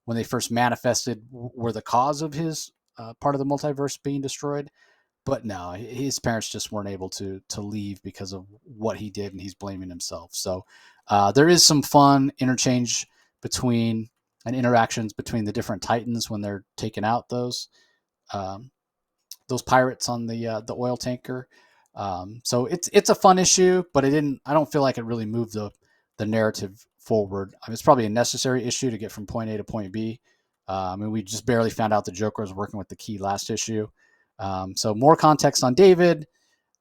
when they first manifested, were the cause of his part of the multiverse being destroyed. But no, his parents just weren't able to leave because of what he did, and he's blaming himself. So there is some fun interchange between and interactions between the different Titans when they're taking out um, those pirates on the oil tanker. So it's a fun issue, but I don't feel like it really moved the narrative forward. I mean, it's probably a necessary issue to get from point A to point B. I mean, we just barely found out the Joker was working with the Key last issue. So more context on David.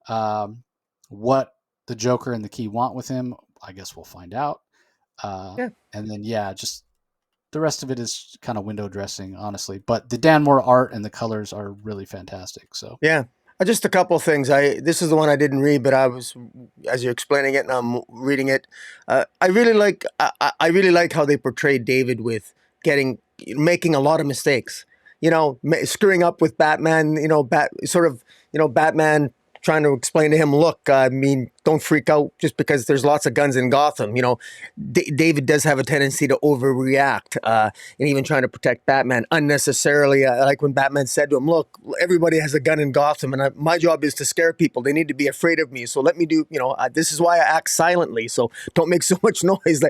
What the Joker and the Key want with him, I guess we'll find out. Yeah. And then, yeah, just the rest of it is kind of window dressing, honestly. But the Dan Moore art and the colors are really fantastic. So Yeah. Just a couple of things. This is the one I didn't read, but I was, as you're explaining it and I'm reading it. I really like how they portrayed David with making a lot of mistakes. Screwing up with Batman. Batman trying to explain to him, look, I mean, don't freak out just because there's lots of guns in Gotham. David does have a tendency to overreact, and even trying to protect Batman unnecessarily. Like when Batman said to him, look, everybody has a gun in Gotham, and my job is to scare people. They need to be afraid of me. So let me do, this is why I act silently. So don't make so much noise.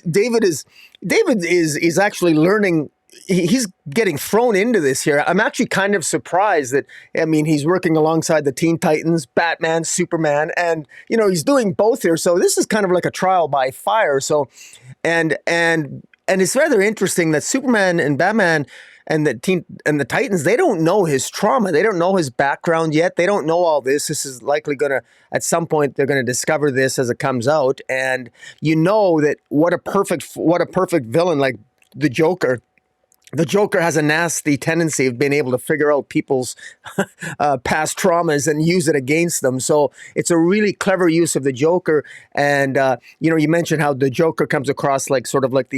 David is actually learning. He's getting thrown into this here. I'm actually kind of surprised that, I mean, he's working alongside the Teen Titans, Batman, Superman, and, he's doing both here. So this is kind of like a trial by fire. So, and it's rather interesting that Superman and Batman and the Titans, they don't know his trauma. They don't know his background yet. They don't know all this. This is likely at some point, they're going to discover this as it comes out. And that what a perfect villain, like the Joker. The Joker has a nasty tendency of being able to figure out people's past traumas and use it against them. So it's a really clever use of the Joker. And, you mentioned how the Joker comes across like sort of like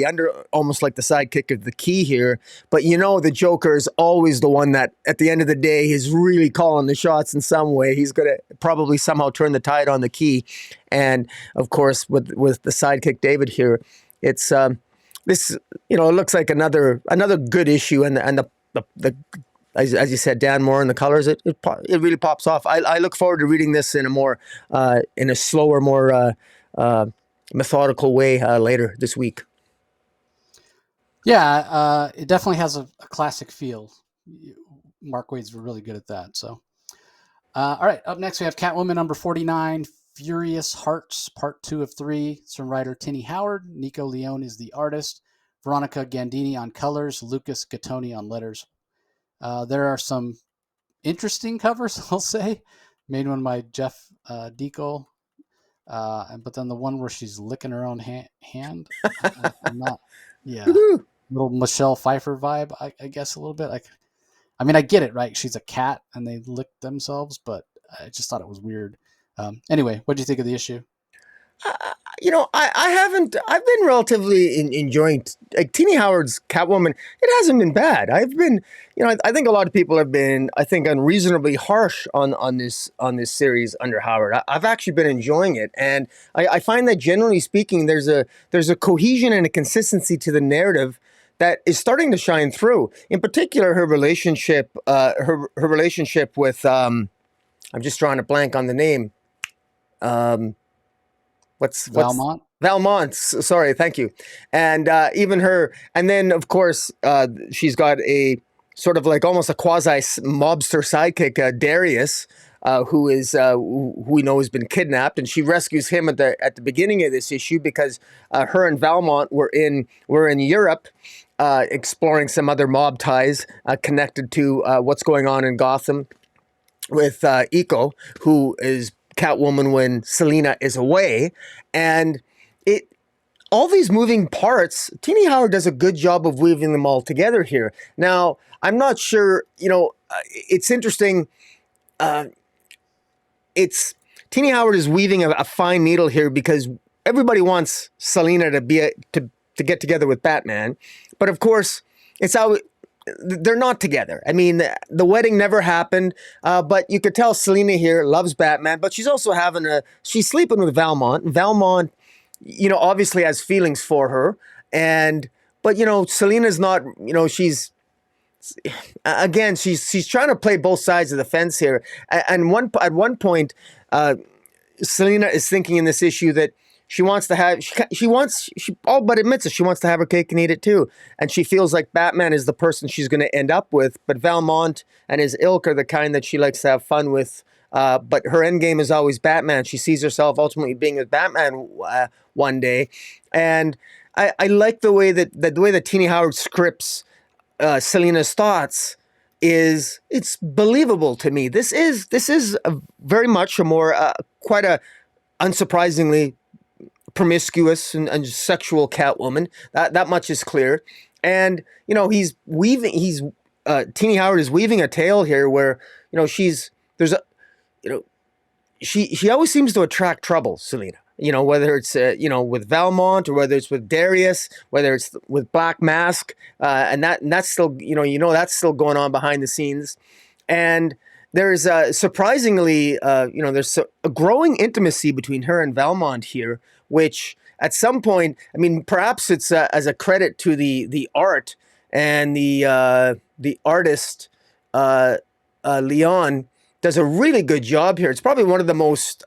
almost like the sidekick of the Key here. But, the Joker is always the one that at the end of the day is really calling the shots in some way. He's going to probably somehow turn the tide on the Key. And, of course, with the sidekick David here, it's... This, it looks like another good issue, and the as you said, Dan Moore and the colors, it really pops off. I look forward to reading this in a slower, more methodical way later this week. Yeah, it definitely has a classic feel. Mark Waid's really good at that. So, all right, up next we have Catwoman number 49. Furious Hearts, Part 2 of 3. It's from writer Tini Howard. Nico Leone is the artist. Veronica Gandini on colors. Lucas Gattoni on letters. There are some interesting covers, I'll say. Made one by Geoff Deco. But then the one where she's licking her own hand. I'm not... Yeah. Little Michelle Pfeiffer vibe, I guess, a little bit. I get it, right? She's a cat and they lick themselves, but I just thought it was weird. Anyway, what do you think of the issue? I've been relatively enjoying Tini Howard's Catwoman. It hasn't been bad. I've been, I think a lot of people have been, I think, unreasonably harsh on this series under Howard. I've actually been enjoying it. And I find that generally speaking, there's a cohesion and a consistency to the narrative that is starting to shine through. In particular, her relationship with, I'm just drawing a blank on the name. What's Valmont? Valmont. Sorry, thank you. And even her, and then of course she's got a sort of like almost a quasi mobster sidekick, Darius, who we know has been kidnapped, and she rescues him at the beginning of this issue because her and Valmont were in Europe. Exploring some other mob ties connected to what's going on in Gotham with Eco, who is Catwoman when Selina is away. And all these moving parts, Tini Howard does a good job of weaving them all together here. Now, I'm not sure, it's interesting. Tini Howard is weaving a fine needle here because everybody wants Selina to get together with Batman. But of course, they're not together. I mean, the wedding never happened, but you could tell Selina here loves Batman, but she's also she's sleeping with Valmont. Valmont, obviously has feelings for her. But Selina's not, she's trying to play both sides of the fence here. And at one point, Selina is thinking in this issue that she wants to have, she all but admits it, she wants to have her cake and eat it too. And she feels like Batman is the person she's going to end up with, but Valmont and his ilk are the kind that she likes to have fun with. But her end game is always Batman. She sees herself ultimately being with Batman one day. And I like the way that Tini Howard scripts Selina's thoughts it's believable to me. This is very much a more quite a unsurprisingly promiscuous and sexual Catwoman. That much is clear. And Tini Howard is weaving a tale here where there's a you know she always seems to attract trouble, Selina. Whether it's with Valmont or whether it's with Darius, whether it's with Black Mask, and that's still that's still going on behind the scenes, and there's surprisingly there's a growing intimacy between her and Valmont here, which at some point, I mean, perhaps it's as a credit to the art and the artist Leon does a really good job here. It's probably one of the most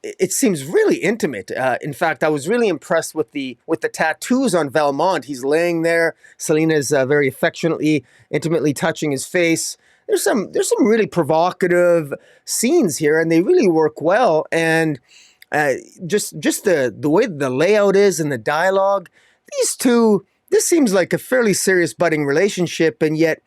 it seems really intimate. In fact, I was really impressed with the tattoos on Valmont. He's laying there. Selina's very affectionately, intimately touching his face. There's some really provocative scenes here, and they really work well. And just the way the layout is and the dialogue, these two, this seems like a fairly serious budding relationship, and yet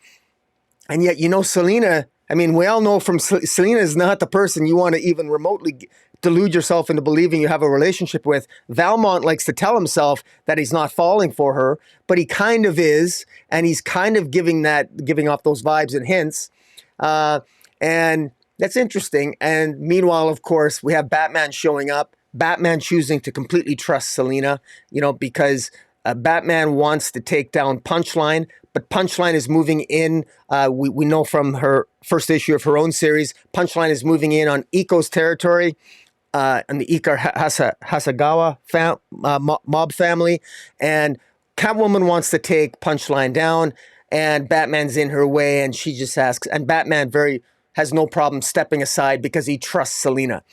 Selina. I mean, we all know from Selina is not the person you want to even remotely delude yourself into believing you have a relationship with. Valmont likes to tell himself that he's not falling for her, but he kind of is, and he's kind of giving off those vibes and hints, and that's interesting. And meanwhile, of course, we have Batman showing up. Batman choosing to completely trust Selina, because Batman wants to take down Punchline, but Punchline is moving in. We know from her first issue of her own series, Punchline is moving in on Iko's territory, and the Ika Hasagawa mob family. And Catwoman wants to take Punchline down, and Batman's in her way, and she just asks, and Batman has no problem stepping aside because he trusts Selina.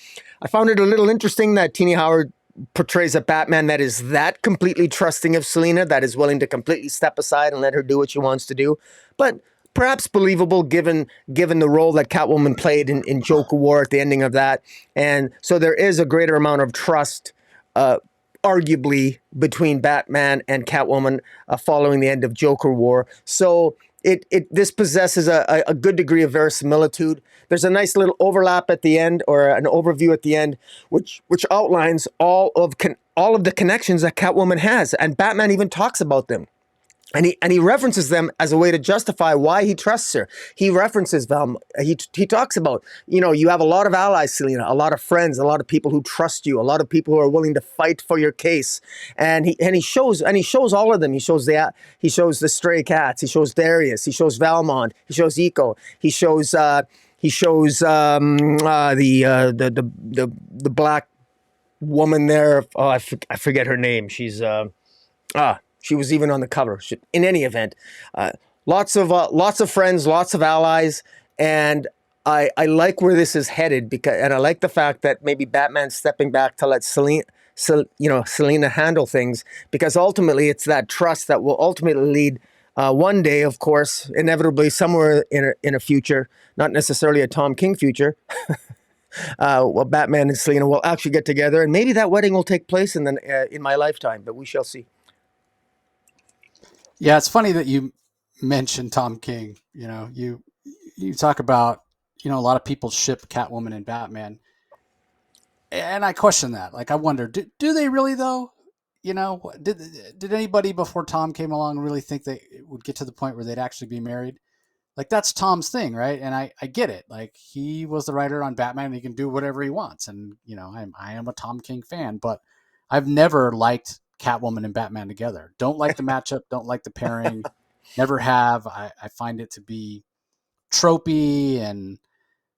I found it a little interesting that Tini Howard portrays a Batman that is that completely trusting of Selina, that is willing to completely step aside and let her do what she wants to do. But perhaps believable given the role that Catwoman played in Joker War at the ending of that. And so there is a greater amount of trust, arguably, between Batman and Catwoman following the end of Joker War. So this possesses a good degree of verisimilitude. There's a nice little overlap at the end, or an overview at the end, which outlines all of the connections that Catwoman has, and Batman even talks about them. And he references them as a way to justify why he trusts her. He references them. He talks about, you have a lot of allies, Selina, a lot of friends, a lot of people who trust you, a lot of people who are willing to fight for your case. And he shows all of them. He shows the stray cats. He shows Darius. He shows Valmont. He shows Iko. He shows the black woman there. Oh, I forget her name. She's she was even on the cover. In any event, lots of friends, lots of allies, and I like where this is headed, and I like the fact that maybe Batman's stepping back to let Selina handle things, because ultimately it's that trust that will ultimately lead one day, of course, inevitably somewhere in a future, not necessarily a Tom King future. Well, Batman and Selina will actually get together, and maybe that wedding will take place in my lifetime, but we shall see. Yeah, it's funny that you mentioned Tom King. You talk about, a lot of people ship Catwoman and Batman, and I question that. Like, I wonder, do they really though? Did anybody before Tom came along really think they would get to the point where they'd actually be married? Like, that's Tom's thing, right? And I get it. Like, he was the writer on Batman, and he can do whatever he wants. And I am a Tom King fan, but I've never liked Catwoman and Batman together. Don't like the matchup. Don't like the pairing. Never have. I find it to be tropey, and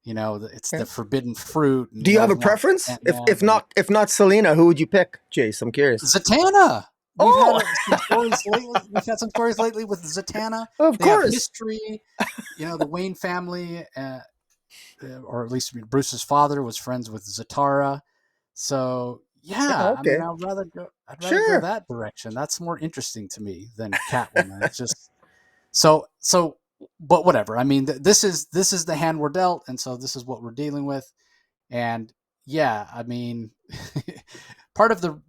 it's the forbidden fruit. Do you have a preference? If not Selina, who would you pick, Jace? I'm curious. Zatanna. We've had some stories lately with Zatanna. Of course. Have history. The Wayne family, or at least Bruce's father, was friends with Zatara. So yeah, okay. I'd rather go that direction. That's more interesting to me than Catwoman. It's just so. But whatever. I mean, this is the hand we're dealt, and so this is what we're dealing with. And yeah, I mean, part of the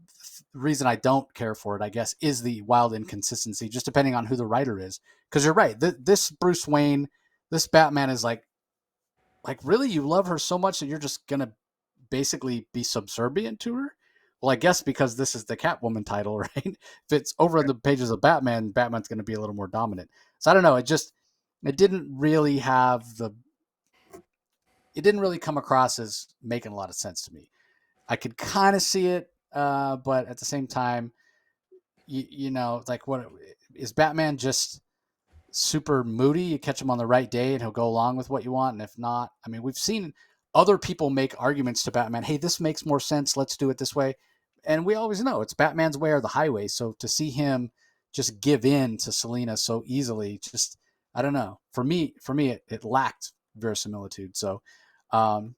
reason I don't care for it, I guess, is the wild inconsistency, just depending on who the writer is. Because you're right, this Bruce Wayne, this Batman is like really, you love her so much that you're just gonna basically be subservient to her. Well, I guess because this is the Catwoman title, right? If it's over in the pages of Batman, Batman's going to be a little more dominant. So I don't know. It didn't really it didn't really come across as making a lot of sense to me. I could kind of see it, but at the same time, you know, like what is Batman just super moody? You catch him on the right day and he'll go along with what you want. And if not, I mean, we've seen other people make arguments to Batman. Hey, this makes more sense. Let's do it this way. And we always know it's Batman's way or the highway. So to see him just give in to Selina so easily, just, I don't know. It lacked verisimilitude. So, um,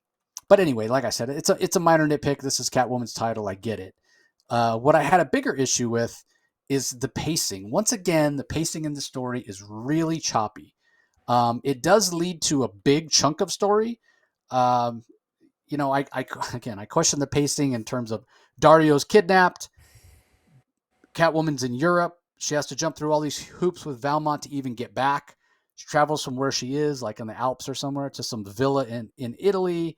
but anyway, like I said, it's a minor nitpick. This is Catwoman's title. I get it. What I had a bigger issue with is the pacing. Once again, the pacing in the story is really choppy. It does lead to a big chunk of story. Um, you know, I question the pacing in terms of Dario's kidnapped, Catwoman's in Europe. She has to jump through all these hoops with Valmont to even get back. She travels from where she is, like in the Alps or somewhere, to some villa in Italy,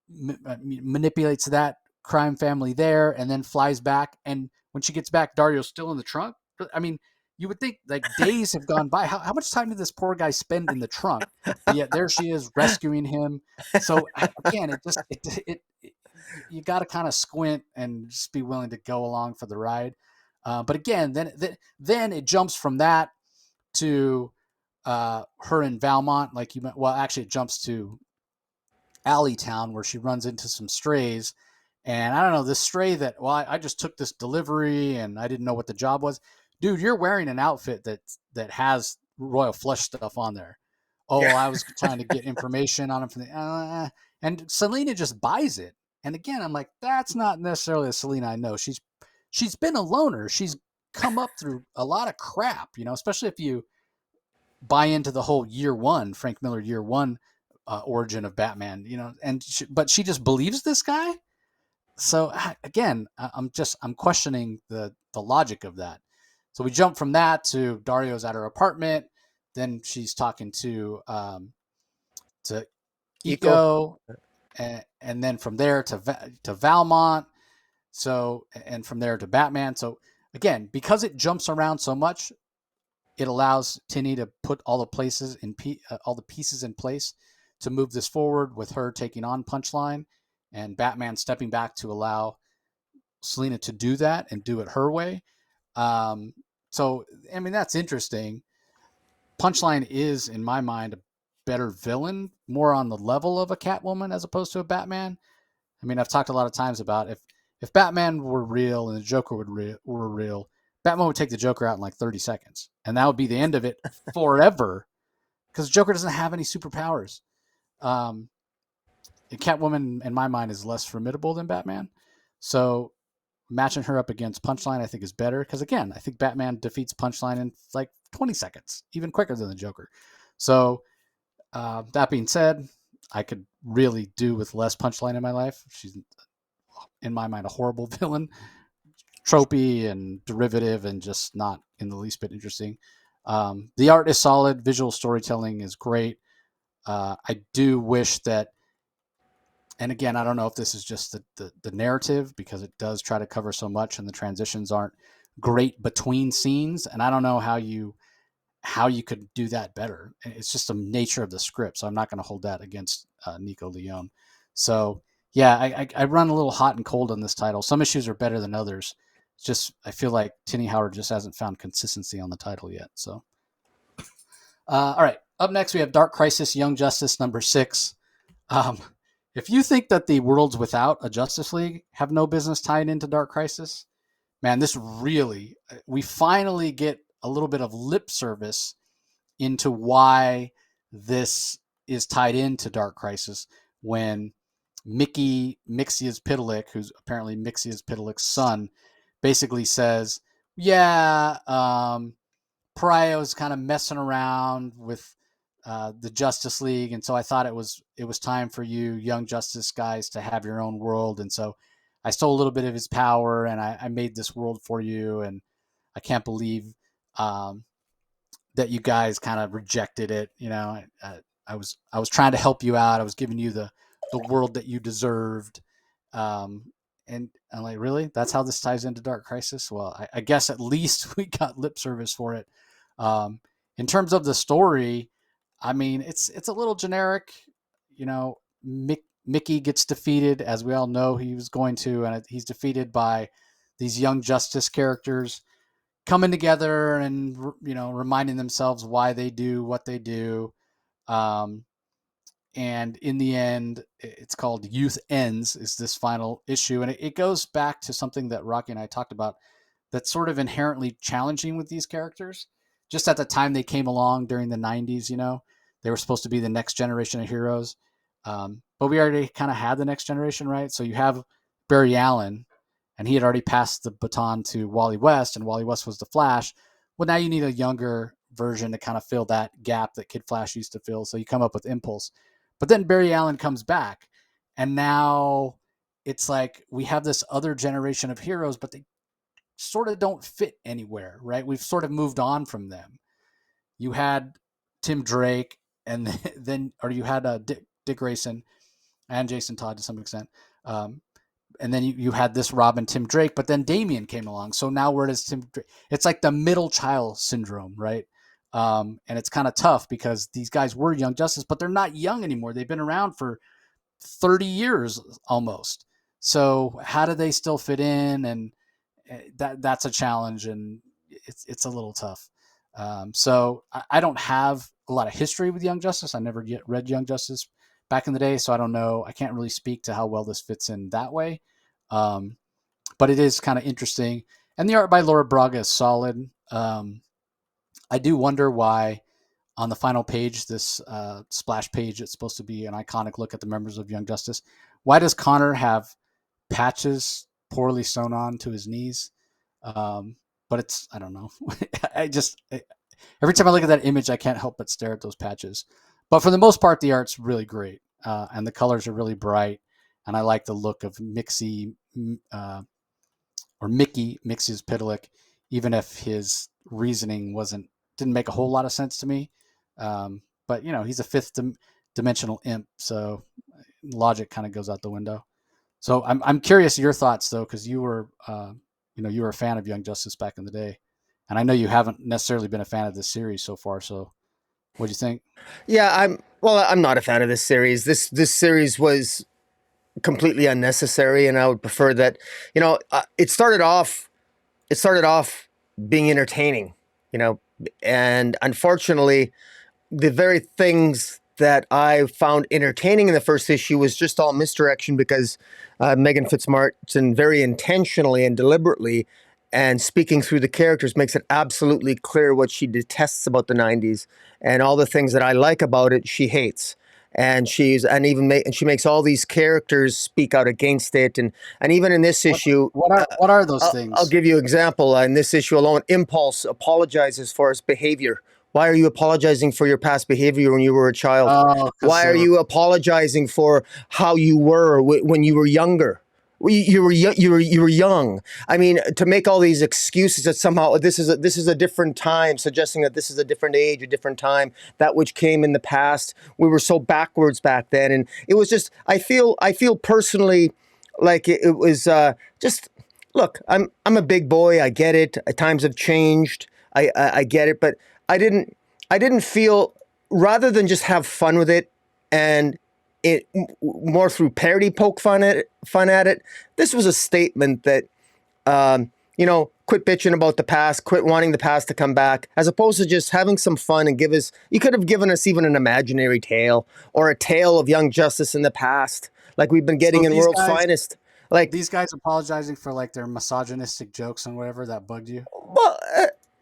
manipulates that crime family there, and then flies back. And when she gets back, Dario's still in the trunk. I mean, you would think like days have gone by. How much time did this poor guy spend in the trunk? But yet there she is rescuing him. So again, it you got to kind of squint and just be willing to go along for the ride. But again, then it jumps from that to her in Valmont, like you. Well, actually, it jumps to Alley Town where she runs into some strays. And I don't know, this stray that, well, I just took this delivery and I didn't know what the job was. Dude, you're wearing an outfit that has Royal Flush stuff on there. Oh, Yeah. well, I was trying to get information on him from and Selina just buys it. And again, I'm like, that's not necessarily a Selina I know. She's been a loner. She's come up through a lot of crap, you know, especially if you buy into the whole year one, Frank Miller year one origin of Batman, you know, but she just believes this guy. So again, I'm questioning the logic of that. So we jump from that to Dario's at her apartment. Then she's talking to Eco. Eco, and then from there to Valmont. So and from there to Batman. So again, because it jumps around so much, it allows Tini to put all the pieces in place to move this forward with her taking on Punchline and Batman stepping back to allow Selina to do that and do it her way. Um, so I mean that's interesting. Punchline is, in my mind, a better villain, more on the level of a Catwoman as opposed to a Batman. I mean, I've talked a lot of times about if Batman were real and the Joker were real, Batman would take the Joker out in like 30 seconds, and that would be the end of it forever. Because Joker doesn't have any superpowers. Um, Catwoman, in my mind, is less formidable than Batman. So matching her up against Punchline, I think, is better. Because again, I think Batman defeats Punchline in like 20 seconds, even quicker than the Joker. So that being said, I could really do with less Punchline in my life. She's, in my mind, a horrible villain, tropey and derivative, and just not in the least bit interesting. The art is solid. Visual storytelling is great. I do wish that, and again, I don't know if this is just the narrative because it does try to cover so much and the transitions aren't great between scenes. And I don't know how you could do that better. It's just the nature of the script. So I'm not going to hold that against Nico Leone. So yeah, I run a little hot and cold on this title. Some issues are better than others. It's just, I feel like Tini Howard just hasn't found consistency on the title yet. So, all right. Up next, we have Dark Crisis Young Justice #6. Um, if you think that the worlds without a Justice League have no business tied into Dark Crisis, man, this really, we finally get a little bit of lip service into why this is tied into Dark Crisis when Mixius Pitalik, who's apparently Mixius Pitalik's son, basically says, yeah, Pariah's kind of messing around with the Justice League, and so I thought it was time for you Young Justice guys to have your own world, and so I stole a little bit of his power, and I made this world for you, and I can't believe um, that you guys kind of rejected it. I was trying to help you out. I was giving you the world that you deserved. Um, and I'm like, really? That's how this ties into Dark Crisis? Well, I guess at least we got lip service for it. Um, in terms of the story, I mean, it's a little generic. Mickey gets defeated, as we all know he was going to, and he's defeated by these Young Justice characters coming together and reminding themselves why they do what they do. Um, and in the end, it's called Youth Ends is this final issue, and it goes back to something that Rocky and I talked about that's sort of inherently challenging with these characters. Just at the time they came along during the 90s, they were supposed to be the next generation of heroes. But we already kind of had the next generation, right? So you have Barry Allen, and he had already passed the baton to Wally West, and Wally West was the Flash. Well, now you need a younger version to kind of fill that gap that Kid Flash used to fill. So you come up with Impulse. But then Barry Allen comes back, and now it's like we have this other generation of heroes, but they sort of don't fit anywhere, right? We've sort of moved on from them. You had Tim Drake, and or you had Dick Grayson and Jason Todd to some extent. And then you had this Robin, Tim Drake, but then Damian came along. So now where does Tim Drake? It's like the middle child syndrome, right? And it's kind of tough because these guys were Young Justice, but they're not young anymore. They've been around for 30 years almost. So how do they still fit in? And that's a challenge, and it's a little tough. So I don't have a lot of history with Young Justice. I never yet read Young Justice back in the day, so I don't know. I can't really speak to how well this fits in that way. But it is kind of interesting, and the art by Laura Braga is solid. I do wonder why on the final page, this splash page, it's supposed to be an iconic look at the members of Young Justice. Why does Connor have patches poorly sewn on to his knees? But I don't know. Every time I look at that image, I can't help but stare at those patches. But for the most part, the art's really great, and the colors are really bright, and I like the look of Mixie or Mixie's Pitalik, even if his reasoning didn't make a whole lot of sense to me. But he's a fifth dimensional imp, so logic kind of goes out the window. So I'm curious your thoughts though, because you were you were a fan of Young Justice back in the day, and I know you haven't necessarily been a fan of this series so far. So what do you think? Yeah, I'm not a fan of this series. This series was completely unnecessary, and I would prefer that. It started off being entertaining, and unfortunately, the very things that I found entertaining in the first issue was just all misdirection because Megan Fitzmartin very intentionally and deliberately and speaking through the characters makes it absolutely clear what she detests about the 90s, and all the things that I like about it she hates. And she makes all these characters speak out against it, and even in this issue, what are those things? I'll give you an example. In this issue alone, Impulse apologizes for his behavior. Why are you apologizing for your past behavior when you were a child? Oh, Why are you apologizing for how you were when you were younger? You were young. I mean, to make all these excuses that somehow this is a different time, suggesting that this is a different age, a different time, that which came in the past. We were so backwards back then, and it was just. I feel personally like it was just. Look, I'm a big boy. I get it. Times have changed. I get it, but I didn't feel, rather than just have fun with it and it more through parody poke fun at it. This was a statement that quit bitching about the past, quit wanting the past to come back, as opposed to just having some fun and you could have given us even an imaginary tale or a tale of Young Justice in the past, like we've been getting in World's Finest. Like these guys apologizing for like their misogynistic jokes and whatever that bugged you.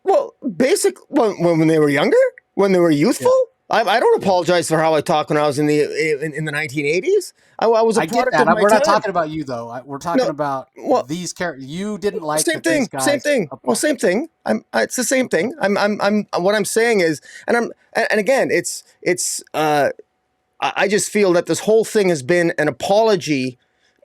Well, when they were younger, when they were youthful. Yeah. I don't apologize for how I talked when I was in the 1980s. I was a product of my time. We're not talking about you though. We're talking about these characters. You didn't like same thing. Same thing. Well, same thing. It's the same thing. I'm. What I'm saying is, and again, it's. I just feel that this whole thing has been an apology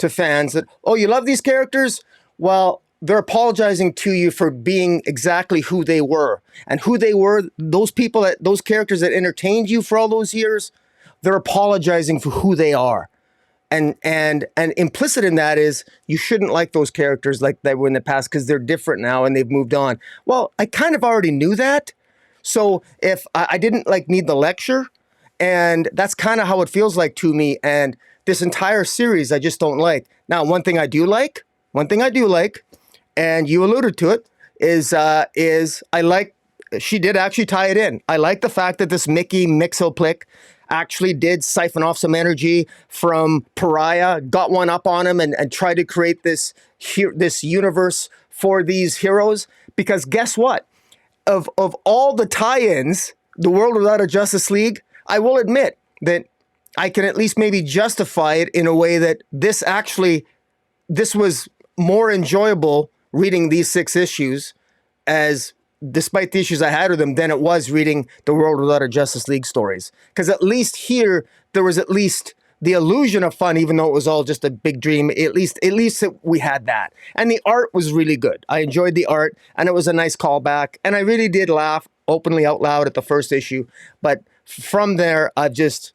to fans that, oh, you love these characters? Well, they're apologizing to you for being exactly who they were. And who they were, those characters that entertained you for all those years, they're apologizing for who they are. And implicit in that is you shouldn't like those characters like they were in the past because they're different now and they've moved on. Well, I kind of already knew that. So if I didn't need the lecture, and that's kind of how it feels like to me. And this entire series, I just don't like. Now, one thing I do like, and you alluded to it, is I like, she did actually tie it in. I like the fact that this Mickey Mixoplick actually did siphon off some energy from Pariah, got one up on him, and tried to create this universe for these heroes. Because guess what? Of all the tie-ins, the World Without a Justice League, I will admit that I can at least maybe justify it in a way that this was more enjoyable reading these 6 issues, as despite the issues I had with them, than it was reading the World Without a Justice League stories. Because at least here, there was at least the illusion of fun, even though it was all just a big dream. At least we had that. And the art was really good. I enjoyed the art, and it was a nice callback. And I really did laugh openly out loud at the first issue. But from there, I think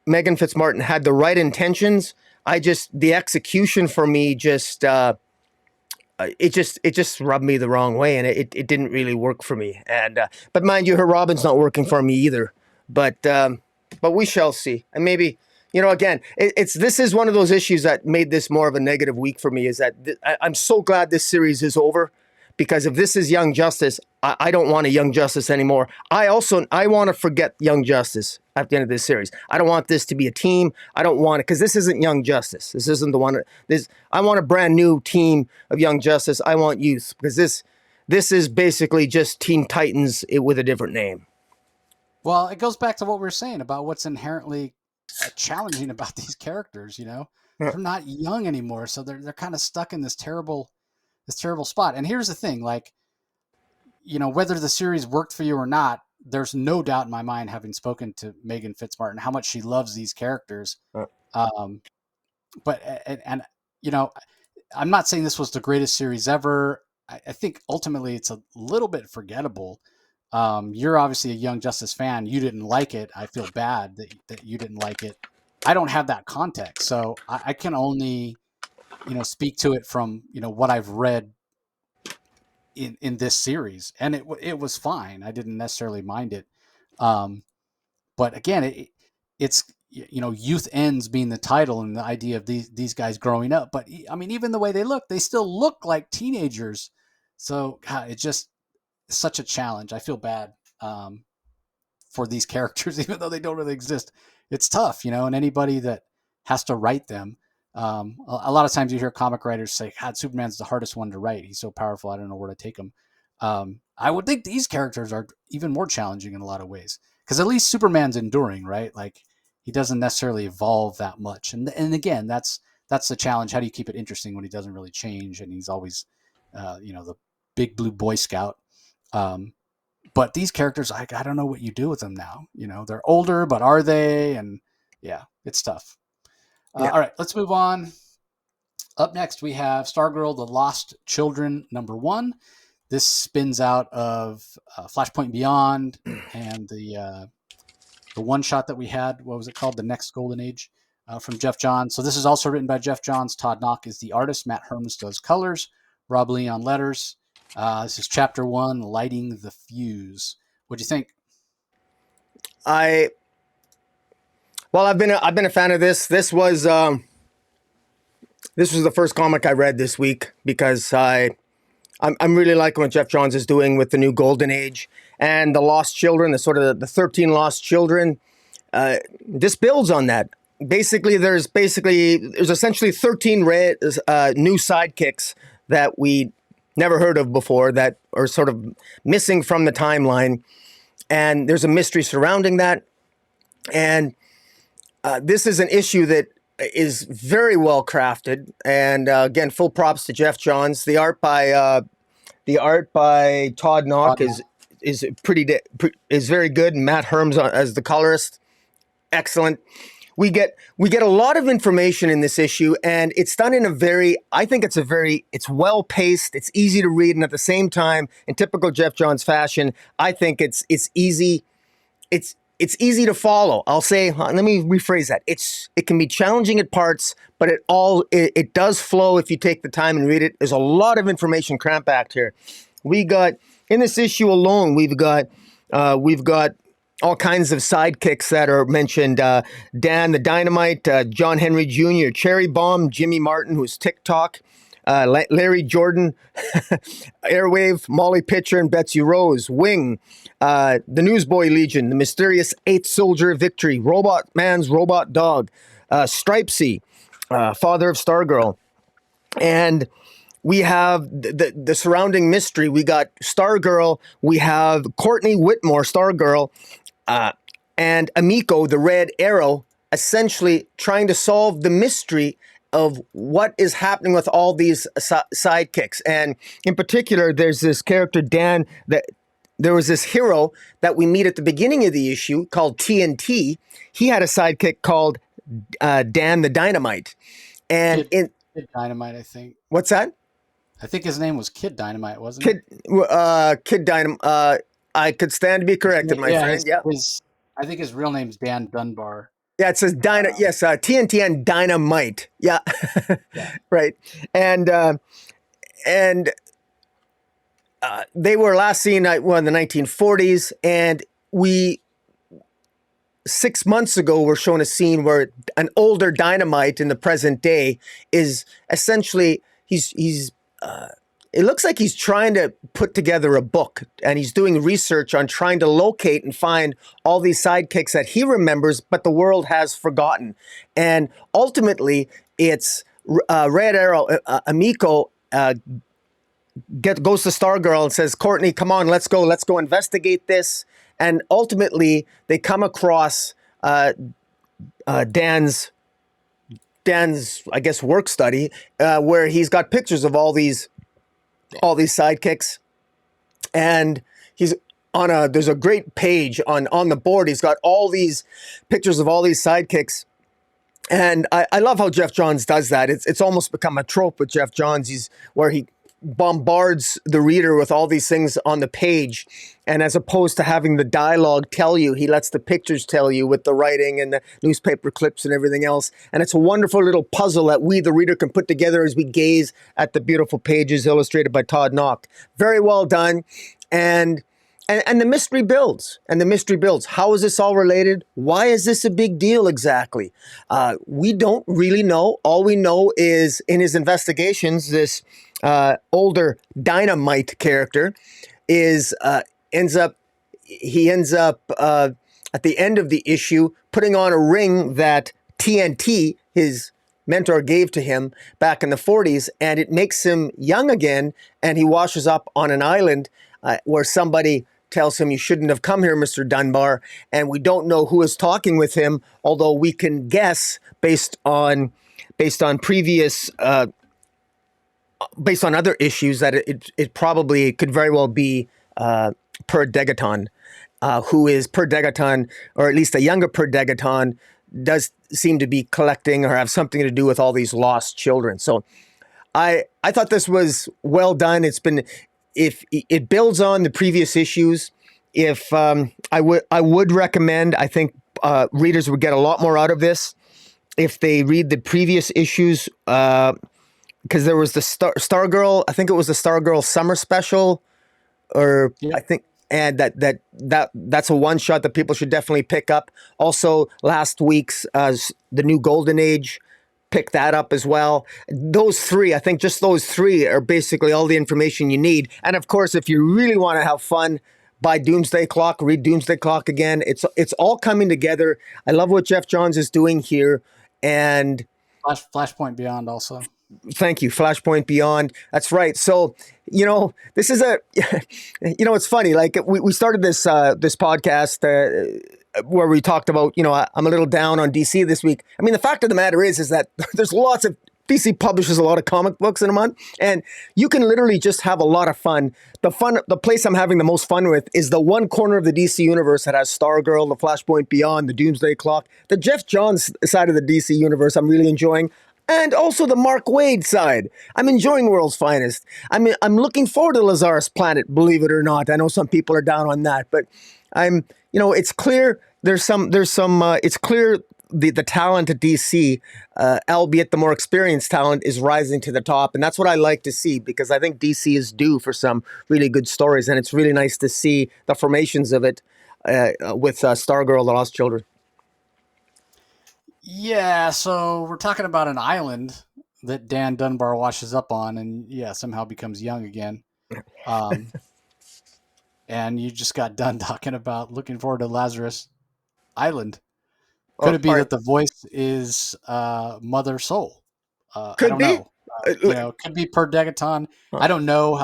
Megan Fitzmartin had the right intentions. The execution for me it just rubbed me the wrong way, and it didn't really work for me. And but mind you, her Robin's not working for me either. But we shall see. And maybe, again, this is one of those issues that made this more of a negative week for me. Is that I'm so glad this series is over, because if this is Young Justice, I don't want a Young Justice anymore. I want to forget Young Justice at the end of this series. I don't want this to be a team. I don't want it, because this isn't Young Justice. This isn't the one. I want a brand new team of Young Justice. I want youth, because this is basically just Teen Titans with a different name. Well, it goes back to what we were saying about what's inherently challenging about these characters. They're not young anymore, so they're kind of stuck in this terrible spot. And here's the thing, whether the series worked for you or not, there's no doubt in my mind, having spoken to Megan Fitzmartin, how much she loves these characters. I'm not saying this was the greatest series ever. I think ultimately it's a little bit forgettable. You're obviously a Young Justice fan. You didn't like it. I feel bad that you didn't like it. I don't have that context, so I can only, speak to it from, what I've read in this series, and it was fine. I didn't necessarily mind it. But again, it's, youth ends being the title, and the idea of these guys growing up. But I mean, even the way they still look like teenagers. So God, it's just such a challenge. I feel bad for these characters, even though they don't really exist. It's tough, and anybody that has to write them. A lot of times you hear comic writers say, God, Superman's the hardest one to write. He's so powerful. I don't know where to take him. I would think these characters are even more challenging in a lot of ways, because at least Superman's enduring, right? Like, he doesn't necessarily evolve that much. And again, that's the challenge. How do you keep it interesting when he doesn't really change? And he's always, the big blue Boy Scout. But these characters, I don't know what you do with them now. They're older, but are they? And yeah, it's tough. Yeah. All right, let's move on. Up next, we have Stargirl, The Lost Children, #1. This spins out of Flashpoint Beyond and the one shot that we had. What was it called? The Next Golden Age, from Geoff Johns. So this is also written by Geoff Johns. Todd Knock is the artist. Matt Herms does colors. Rob Lee on letters. This is Chapter 1, Lighting the Fuse. What'd you think? I've been a fan of this. This was the first comic I read this week, because I'm really liking what Geoff Johns is doing with the new Golden Age and the Lost Children, the 13 Lost Children. This builds on that. Basically, there's essentially 13 new sidekicks that we never heard of before, that are sort of missing from the timeline, and there's a mystery surrounding that. And this is an issue that is very well crafted, and again, full props to Geoff Johns. The art by Todd Knock is very good. Matt Herms as the colorist, excellent. We get a lot of information in this issue, and it's done in a very, I think it's well paced, it's easy to read, and at the same time, in typical Geoff Johns fashion, I think it's easy, it's easy to follow. I'll say, let me rephrase that. It can be challenging at parts, but it does flow if you take the time and read it. There's a lot of information crammed packed here. We got, in this issue alone, we've got all kinds of sidekicks that are mentioned. Dan the Dynamite, John Henry Jr., Cherry Bomb, Jimmy Martin, who's TikTok, Larry Jordan, Airwave, Molly Pitcher, and Betsy Rose, Wing, the Newsboy Legion, the mysterious Eighth Soldier of Victory, Robot Man's Robot Dog, Stripesy, father of Stargirl, and we have the surrounding mystery. We got Stargirl, we have Courtney Whitmore, Stargirl, and Amico, the Red Arrow, essentially trying to solve the mystery of what is happening with all these sidekicks. And in particular, there's this character, Dan, that there was this hero that we meet at the beginning of the issue called TNT. He had a sidekick called Dan the Dynamite. And Kid Dynamite, I think. What's that? I think his name was Kid Dynamite, wasn't it? Kid Dynamite. I could stand to be corrected, my friend. I think his real name's Dan Dunbar. Yeah, it says yes, TNT and Dynamite. Yeah, right. And they were last seen in the 1940s, and 6 months ago we're shown a scene where an older Dynamite in the present day is essentially it looks like he's trying to put together a book, and he's doing research on trying to locate and find all these sidekicks that he remembers, but the world has forgotten. And ultimately, it's Red Arrow, Amico, goes to Stargirl and says, Courtney, come on, let's go investigate this. And ultimately, they come across Dan's, I guess, work study, where he's got pictures of all these sidekicks, and there's a great page on the board. He's got all these pictures of all these sidekicks, and I love how Geoff Johns does that. It's almost become a trope with Geoff Johns. Where he bombards the reader with all these things on the page, and as opposed to having the dialogue tell you, he lets the pictures tell you with the writing and the newspaper clips and everything else. And it's a wonderful little puzzle that we, the reader, can put together as we gaze at the beautiful pages illustrated by Todd Knock. Very well done. And the mystery builds. How is this all related? Why is this a big deal exactly? We don't really know. All we know is in his investigations, this older Dynamite character ends up at the end of the issue putting on a ring that TNT, his mentor, gave to him back in the 40s, and it makes him young again, and he washes up on an island where somebody tells him, you shouldn't have come here, Mr. Dunbar, and we don't know who is talking with him, although we can guess based on previous based on other issues that it probably could very well be Per Degaton, who is Per Degaton, or at least a younger Per Degaton, does seem to be collecting or have something to do with all these lost children. So I thought this was well done. If it builds on the previous issues, I would recommend, I think readers would get a lot more out of this if they read the previous issues, because there was the Stargirl, I think it was the Stargirl summer special, or I think, and that's a one shot that people should definitely pick up. Also, last week's the new Golden Age, pick that up as well. Those three, I think just those three are basically all the information you need. And of course, if you really want to have fun, buy Doomsday Clock, read Doomsday Clock again. It's all coming together. I love what Geoff Johns is doing here. And Flashpoint Beyond also. Thank you. Flashpoint Beyond. That's right. So, this is it's funny. Like we started this podcast where we talked about, I'm a little down on DC this week. I mean, the fact of the matter is that there's lots of DC publishes a lot of comic books in a month, and you can literally just have a lot of fun. The place I'm having the most fun with is the one corner of the DC universe that has Stargirl, the Flashpoint Beyond, the Doomsday Clock. The Geoff Johns side of the DC universe I'm really enjoying, and also the Mark Waid side. I'm enjoying World's Finest. I'm looking forward to Lazarus Planet, believe it or not. I know some people are down on that, but it's clear it's clear the talent at DC, albeit the more experienced talent, is rising to the top. And that's what I like to see, because I think DC is due for some really good stories. And it's really nice to see the formations of it with Stargirl, The Lost Children. Yeah, so we're talking about an island that Dan Dunbar washes up on and, yeah, somehow becomes young again. Um, and you just got done talking about looking forward to Lazarus Island. Could Oh, it be all right. that the voice is Mother Soul? I Could don't be. know. Could be per Degaton. I don't know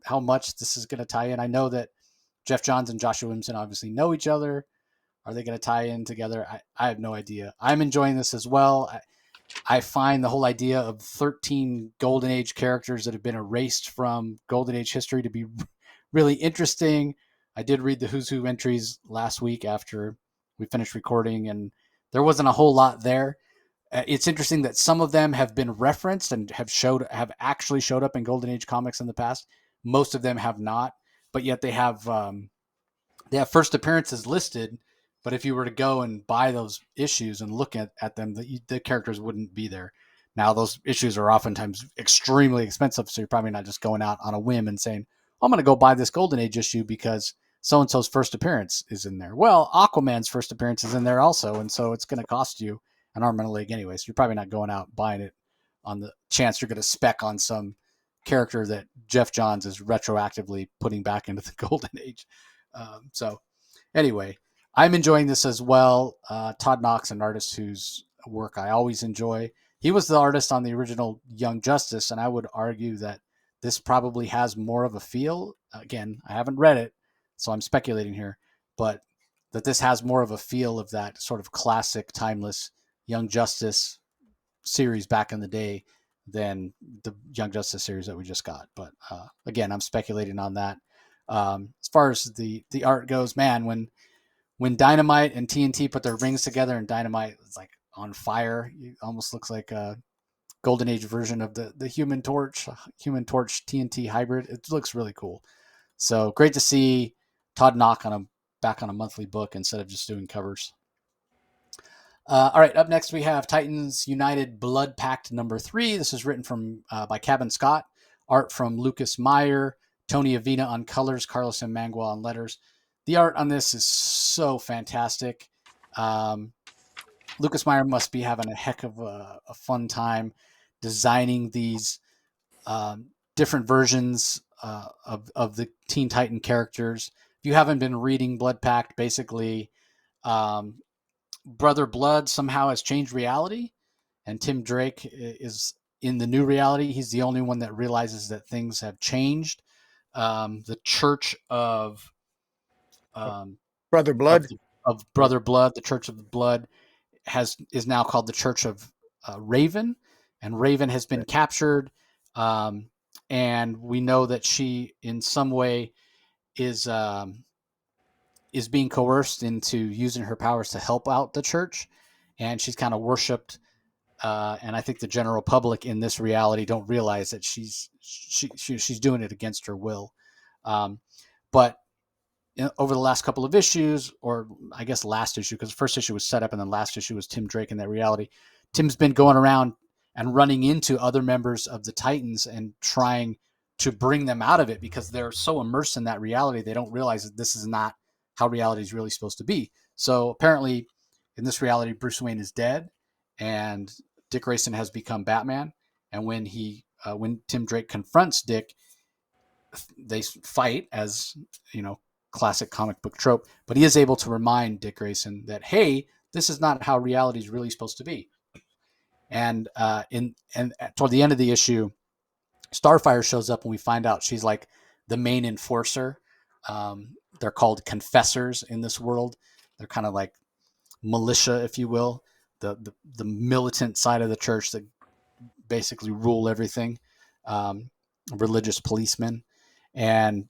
how much this is going to tie in. I know that Geoff Johns and Joshua Williamson obviously know each other. Are they going to tie in together? I have no idea. I'm enjoying this as well. I find the whole idea of 13 Golden Age characters that have been erased from Golden Age history to be really interesting. I did read the Who's Who entries last week after we finished recording, and there wasn't a whole lot there. It's interesting that some of them have been referenced and have actually showed up in Golden Age comics in the past. Most of them have not, but yet they have first appearances listed. But if you were to go and buy those issues and look at them, the characters wouldn't be there. Now, those issues are oftentimes extremely expensive, so you're probably not just going out on a whim and saying, I'm going to go buy this Golden Age issue because so-and-so's first appearance is in there. Well, Aquaman's first appearance is in there also, and so it's going to cost you an arm and a leg anyway. So you're probably not going out buying it on the chance you're going to spec on some character that Geoff Johns is retroactively putting back into the Golden Age. So anyway, I'm enjoying this as well. Todd Knox, an artist whose work I always enjoy. He was the artist on the original Young Justice, and I would argue that this probably has more of a feel. Again, I haven't read it, so I'm speculating here, but that this has more of a feel of that sort of classic, timeless Young Justice series back in the day than the Young Justice series that we just got. But again, I'm speculating on that. As far as the art goes, man, when Dynamite and TNT put their rings together and Dynamite is like on fire, it almost looks like a Golden Age version of the Human Torch TNT hybrid. It looks really cool. So great to see Todd Knock back on a monthly book instead of just doing covers. All right, up next we have Titans United Bloodpact #3. This is written by Cavan Scott, art from Lucas Meyer, Tony Avina on colors, Carlos and Mangual on letters. The art on this is so fantastic. Lucas Meyer must be having a heck of a fun time designing these different versions of the Teen Titan characters. If you haven't been reading Bloodpact, basically, Brother Blood somehow has changed reality, and Tim Drake is in the new reality. He's the only one that realizes that things have changed. The Church of Brother Blood. of Brother Blood, the Church of the Blood, is now called the Church of Raven, and Raven has been captured, and we know that she, in some way, is being coerced into using her powers to help out the church, and she's kind of worshipped. And I think the general public in this reality don't realize that she's doing it against her will. But over the last couple of issues, or I guess last issue, because the first issue was set up and then last issue was Tim Drake in that reality. Tim's been going around and running into other members of the Titans and trying to bring them out of it because they're so immersed in that reality. They don't realize that this is not how reality is really supposed to be. So apparently in this reality, Bruce Wayne is dead and Dick Grayson has become Batman. And when Tim Drake confronts Dick, they fight, as classic comic book trope, but he is able to remind Dick Grayson that, hey, this is not how reality is really supposed to be. And toward the end of the issue, Starfire shows up and we find out she's like the main enforcer. They're called confessors in this world. They're kind of like militia, if you will, the militant side of the church that basically rule everything, religious policemen. And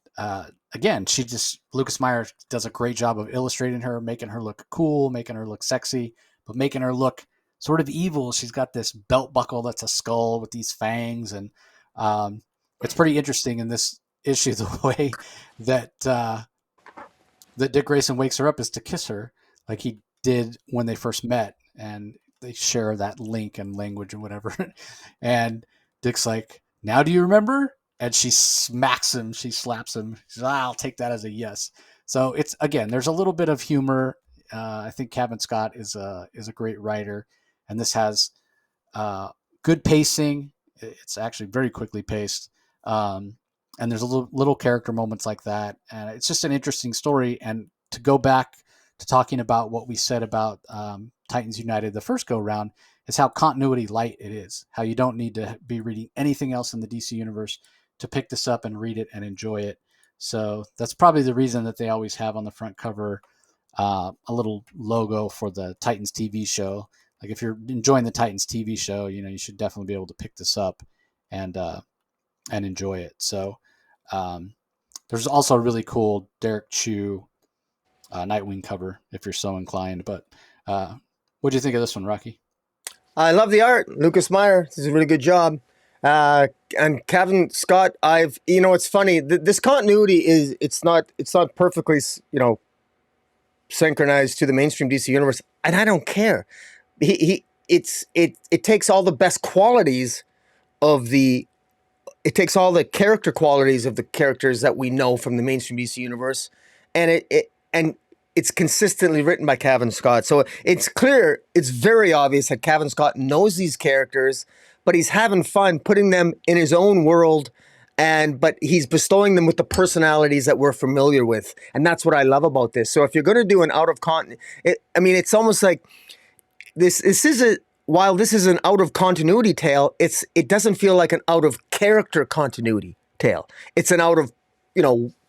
again, Lucas Meyer does a great job of illustrating her, making her look cool, making her look sexy, but making her look sort of evil. She's got this belt buckle that's a skull with these fangs, and it's pretty interesting in this issue the way that that Dick Grayson wakes her up is to kiss her, like he did when they first met, and they share that link and language and whatever. And Dick's like, "Now do you remember?" And she smacks him. She slaps him. She's like, "I'll take that as a yes." So it's, again, there's a little bit of humor. I think Cavan Scott is a great writer, and this has good pacing. It's actually very quickly paced, and there's a little character moments like that, and it's just an interesting story. And to go back to talking about what we said about Titans United the first go round, is how continuity light it is. How you don't need to be reading anything else in the DC universe to pick this up and read it and enjoy it. So that's probably the reason that they always have on the front cover a little logo for the Titans TV show. Like, if you're enjoying the Titans TV show, you should definitely be able to pick this up and enjoy it. So there's also a really cool Derek Chew Nightwing cover if you're so inclined. But what do you think of this one, Rocky? I love the art. Lucas Meyer does a really good job. And Cavan Scott, it's funny. This continuity it's not perfectly, synchronized to the mainstream DC universe, and I don't care. It takes all the best qualities of it takes all the character qualities of the characters that we know from the mainstream DC universe, and it's consistently written by Cavan Scott. So it's clear, it's very obvious that Cavan Scott knows these characters, but he's having fun putting them in his own world, but he's bestowing them with the personalities that we're familiar with. And that's what I love about this. So if you're going to do an out of it's almost like while this is an out of continuity tale, it doesn't feel like an out of character continuity tale. It's an out of,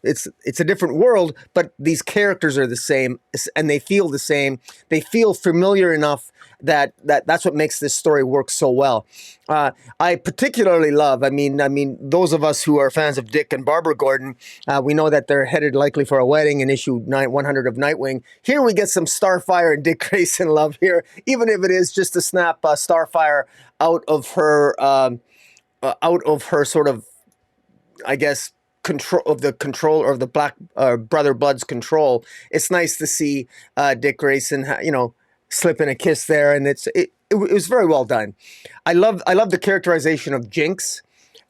it's a different world, but these characters are the same, and they feel the same. They feel familiar enough that's what makes this story work so well. I particularly love, those of us who are fans of Dick and Barbara Gordon, we know that they're headed likely for a wedding in issue 100 of Nightwing. Here we get some Starfire and Dick Grayson love here, even if it is just to snap Starfire out of her sort of, I guess, control of the Black Brother Blood's control. It's nice to see Dick Grayson, slip in a kiss there, and it was very well done. I love the characterization of Jinx.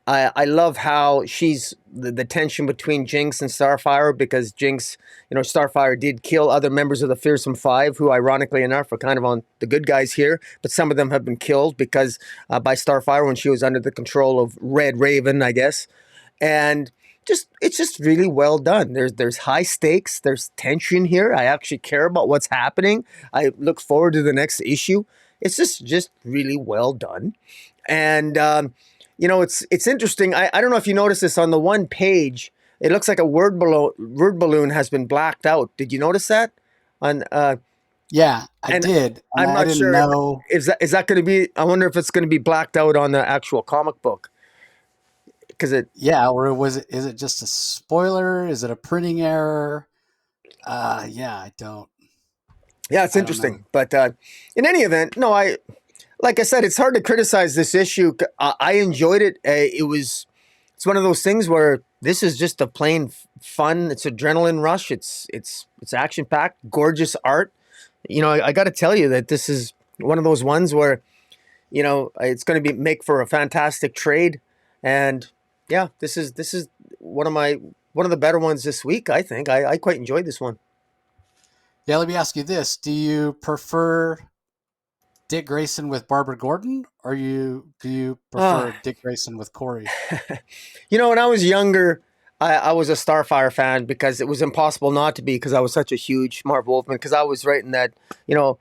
I love how she's the tension between Jinx and Starfire, because Jinx, Starfire did kill other members of the Fearsome Five, who ironically enough are kind of on the good guys here, but some of them have been killed because by Starfire when she was under the control of Red Raven, I guess. And it's just really well done. There's high stakes. There's tension here. I actually care about what's happening. I look forward to the next issue. It's just really well done. And it's interesting. I don't know if you noticed this on the one page. It looks like a word balloon has been blacked out. Did you notice that? Yeah, I did. I'm not sure. Know. Is that going to be? I wonder if it's going to be blacked out on the actual comic book. Or is it just a spoiler? Is it a printing error? I don't. Yeah, it's interesting. But in any event, no, like I said, it's hard to criticize this issue. I enjoyed it. It's one of those things where this is just a plain fun. It's adrenaline rush. It's action packed, gorgeous art. I got to tell you that this is one of those ones where, it's going to make for a fantastic trade. And yeah, this is one of the better ones this week, I think. I quite enjoyed this one. Yeah, let me ask you this. Do you prefer Dick Grayson with Barbara Gordon, or do you prefer Dick Grayson with Corey? When I was younger, I was a Starfire fan because it was impossible not to be, because I was such a huge Marv Wolfman, because I was right in that,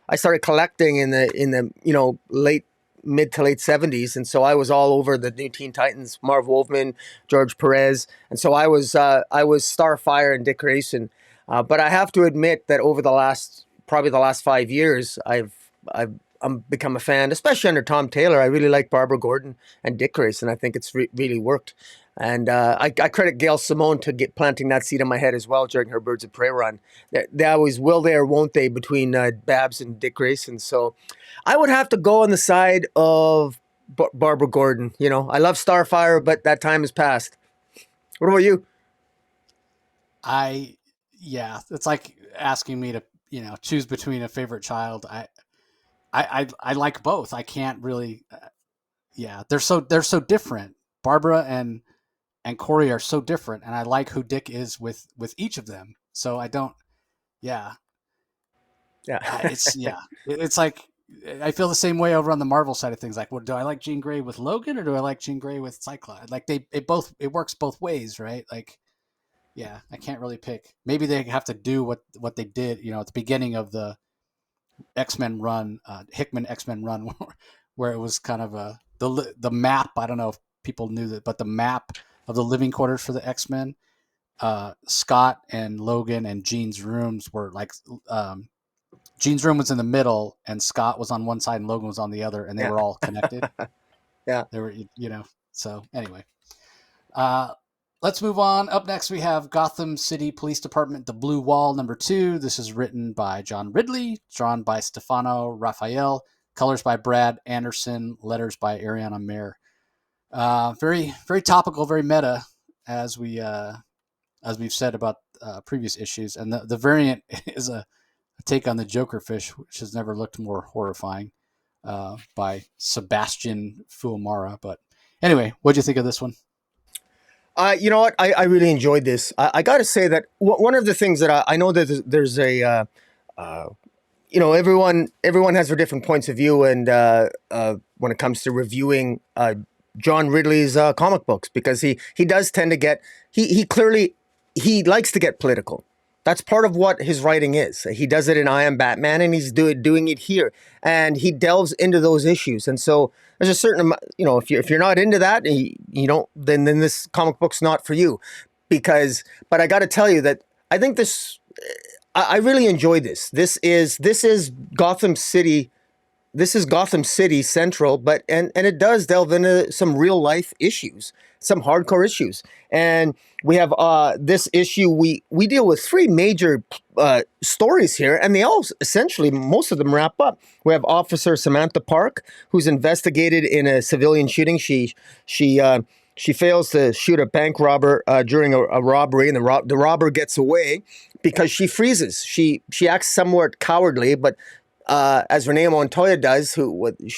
I started collecting in the mid to late 70s, and so I was all over the New Teen Titans, Marv Wolfman, George Perez, and so I was Starfire and Dick Grayson. But I have to admit that over probably the last 5 years, I've become a fan, especially under Tom Taylor. I really like Barbara Gordon and Dick Grayson. I think it's really worked. And I credit Gail Simone to planting that seed in my head as well during her Birds of Prey run. They always will they or won't they between Babs and Dick Grayson. So I would have to go on the side of Barbara Gordon. You know, I love Starfire, but that time has passed. What about you? Yeah, it's like asking me to, choose between a favorite child. I like both. I can't really. Yeah, they're so different. Barbara and Corey are so different, and I like who Dick is with each of them. So I don't. Yeah, Yeah. it's like I feel the same way over on the Marvel side of things. Like, what do I like Jean Grey with Logan, or do I like Jean Grey with Cyclops? Like it works both ways, right? Like, yeah, I can't really pick. Maybe they have to do what they did, at the beginning of the X-Men run, Hickman X-Men run, where it was kind of the map. I don't know if people knew that, but the map of the living quarters for the X-Men, Scott and Logan and Jean's rooms were like, Jean's room was in the middle and Scott was on one side and Logan was on the other, and they Yeah. were all connected. Yeah. They were, so anyway, uh, let's move on. Up next, we have Gotham City Police Department, The Blue Wall, #2. This is written by John Ridley, drawn by Stefano Raphael, colors by Brad Anderson, letters by Ariana Mayer. Very, very topical, very meta, as we've said about previous issues. And the variant is a take on the Joker fish, which has never looked more horrifying, by Sebastian Fuamara. But anyway, what'd you think of this one? You know what? I really enjoyed this. I got to say that one of the things that I know that there's a, everyone has their different points of view, and when it comes to reviewing John Ridley's comic books, because he does tend to get he clearly he likes to get political. That's part of what his writing is. He does it in I Am Batman, and he's doing it here, and he delves into those issues. And so there's a certain, if you're not into that, you don't, then this comic book's not for you. But I got to tell you that I think this, I really enjoy this. This is Gotham City. This is Gotham City Central, but and it does delve into some real life issues, some hardcore issues. And we have this issue. We deal with three major stories here, and they all essentially, most of them wrap up. We have Officer Samantha Park, who's investigated in a civilian shooting. She fails to shoot a bank robber during a robbery, and the robber gets away because she freezes. She acts somewhat cowardly, but as Renee Montoya does,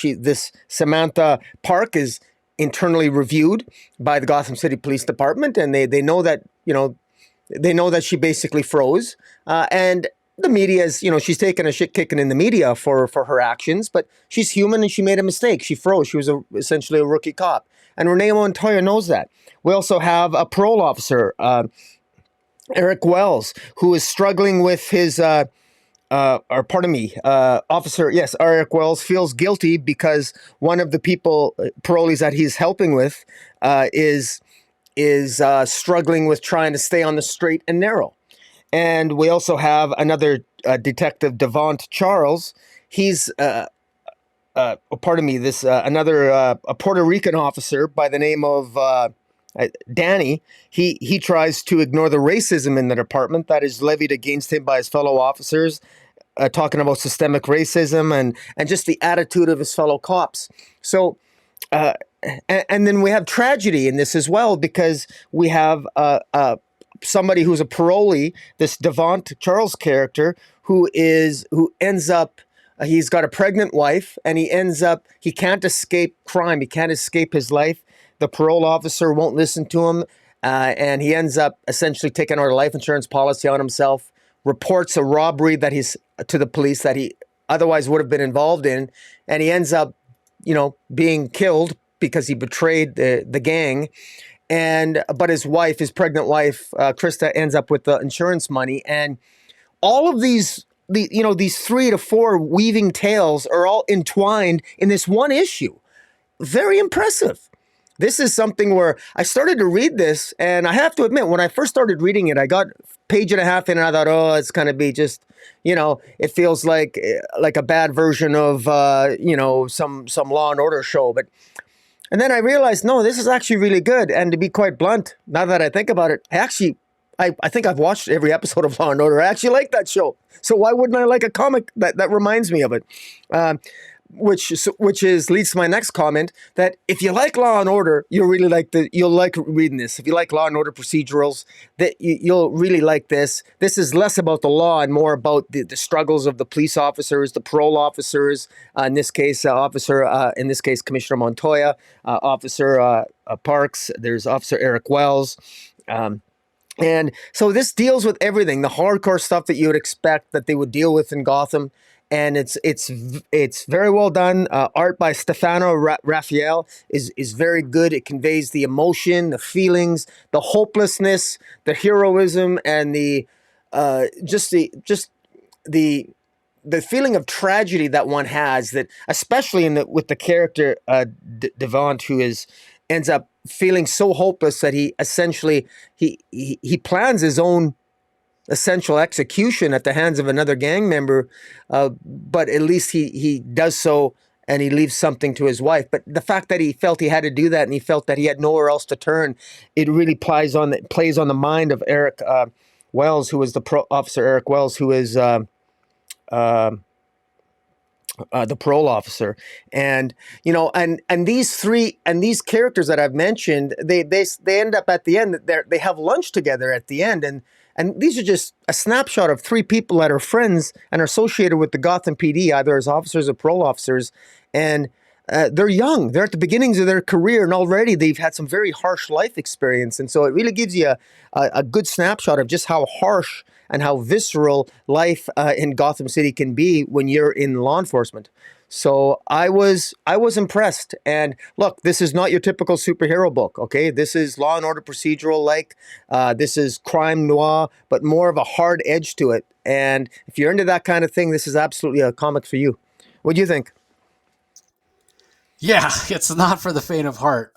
this Samantha Park is internally reviewed by the Gotham City Police Department, and they know that she basically froze, and the media is, she's taken a shit kicking in the media for her actions, but she's human and she made a mistake. She froze. She was essentially a rookie cop, and Renee Montoya knows that. We also have a parole officer, Eric Wells, who is struggling with his. Officer, yes, Eric Wells feels guilty because one of the parolees that he's helping with is struggling with trying to stay on the straight and narrow. And we also have another detective, Devont Charles. He's a Puerto Rican officer by the name of Danny. He tries to ignore the racism in the department that is levied against him by his fellow officers, talking about systemic racism and just the attitude of his fellow cops. So, and then we have tragedy in this as well, because we have somebody who's a parolee, this Devont Charles character, who ends up, he's got a pregnant wife, and he can't escape crime. He can't escape his life. The parole officer won't listen to him, and he ends up essentially taking out a life insurance policy on himself, reports a robbery to the police that he otherwise would have been involved in, and he ends up, being killed because he betrayed the gang. But his pregnant wife, Krista, ends up with the insurance money, and all of these 3 to 4 weaving tales are all entwined in this one issue. Very impressive. this is something where I started to read this, and I have to admit, when I first started reading it, I got page and a half in, and I thought, oh, it's gonna be just, it feels like a bad version of some Law and Order show. But and then I realized, no, this is actually really good. And to be quite blunt, now that I think about it, I think I've watched every episode of Law and Order. I actually like that show. So why wouldn't I like a comic that reminds me of it? Which leads to my next comment, that if you like Law and Order, you'll like reading this. If you like Law and Order procedurals, you'll really like this. This is less about the law and more about the struggles of the police officers, the parole officers. In this case, Commissioner Montoya, Officer Parks. There's Officer Eric Wells. And so this deals with everything, the hardcore stuff that you would expect that they would deal with in Gotham. And it's very well done. Art by Stefano Raphael is very good. It conveys the emotion, the feelings, the hopelessness, the heroism, and the feeling of tragedy that one has. That especially with the character Devant, who ends up feeling so hopeless that he essentially he plans his own essential execution at the hands of another gang member, but at least he does so, and he leaves something to his wife. But the fact that he felt he had to do that, and he felt that he had nowhere else to turn, it really plays on the mind of Eric Wells, who was Officer Eric Wells, who is the parole officer. And these characters that I've mentioned, they end up at the end, they have lunch together at the end, and these are just a snapshot of three people that are friends and are associated with the Gotham PD, either as officers or parole officers. And they're young. They're at the beginnings of their career, and already they've had some very harsh life experience. And so it really gives you a good snapshot of just how harsh and how visceral life in Gotham City can be when you're in law enforcement. So I was impressed. And look, this is not your typical superhero book, okay? This is Law and Order procedural, this is crime noir, but more of a hard edge to it. And if you're into that kind of thing, this is absolutely a comic for you. What do you think? Yeah, it's not for the faint of heart.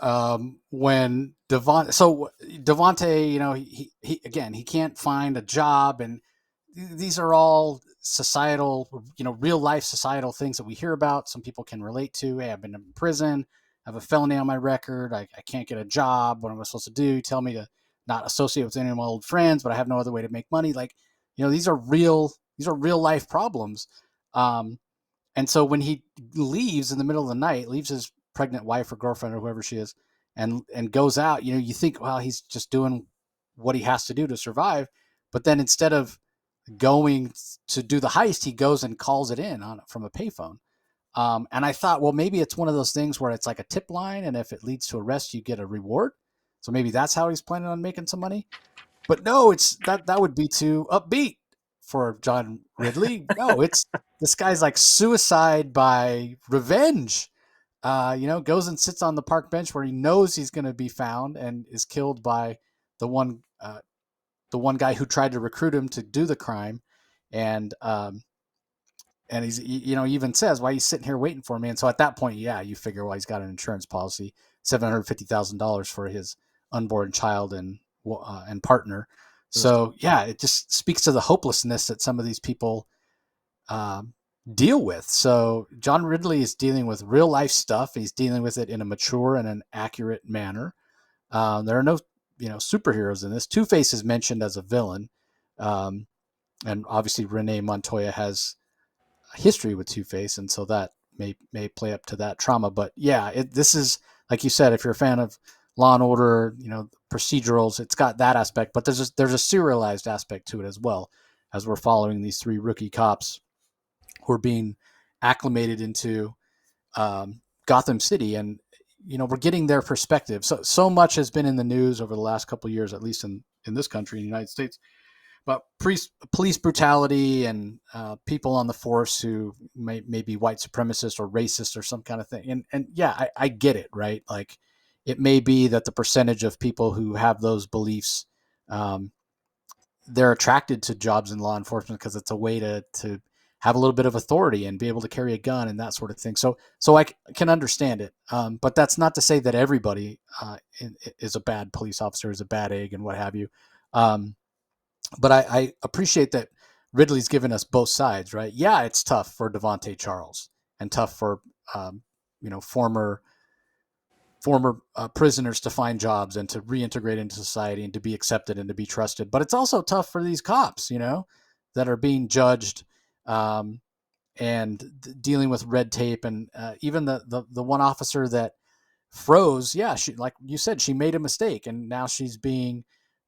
When Devante, he can't find a job, and these are all societal, real life societal things that we hear about. Some people can relate to. Hey, I've been in prison. I have a felony on my record. I can't get a job. What am I supposed to do? Tell me to not associate with any of my old friends, but I have no other way to make money. These are real life problems. And so when he leaves in the middle of the night, leaves his pregnant wife or girlfriend or whoever she is, and goes out, you think, well, he's just doing what he has to do to survive. But then instead of going to do the heist, he goes and calls it in from a payphone. And I thought, well, maybe it's one of those things where it's like a tip line, and if it leads to arrest, you get a reward. So maybe that's how he's planning on making some money. But no, it's that would be too upbeat for John Ridley. No, it's this guy's like suicide by revenge. Goes and sits on the park bench where he knows he's going to be found, and is killed by the one guy who tried to recruit him to do the crime. And he's, he even says, why are you sitting here waiting for me? And so at that point, yeah, you figure, well, he's got an insurance policy, $750,000 for his unborn child and partner. So yeah, it just speaks to the hopelessness that some of these people deal with. So John Ridley is dealing with real life stuff. He's dealing with it in a mature and an accurate manner. There are no, superheroes in this. Two-Face is mentioned as a villain. And obviously Renee Montoya has a history with Two-Face, and so that may play up to that trauma. But yeah, this is, like you said, if you're a fan of Law and Order, procedurals, it's got that aspect, but there's a serialized aspect to it as well, as we're following these three rookie cops who are being acclimated into Gotham City, and we're getting their perspective. So much has been in the news over the last couple of years, at least in this country, in the United States, about police brutality and people on the force who may be white supremacist or racist or some kind of thing. And yeah, I get it, right? Like, it may be that the percentage of people who have those beliefs, they're attracted to jobs in law enforcement because it's a way to have a little bit of authority and be able to carry a gun and that sort of thing. So I can understand it, but that's not to say that everybody is a bad police officer, is a bad egg, and what have you. Um, but I appreciate that Ridley's given us both sides, right? Yeah, it's tough for Devontae Charles and tough for former prisoners to find jobs and to reintegrate into society and to be accepted and to be trusted. But it's also tough for these cops, that are being judged, and dealing with red tape. And even the one officer that froze, yeah, she, like you said, she made a mistake, and now she's being,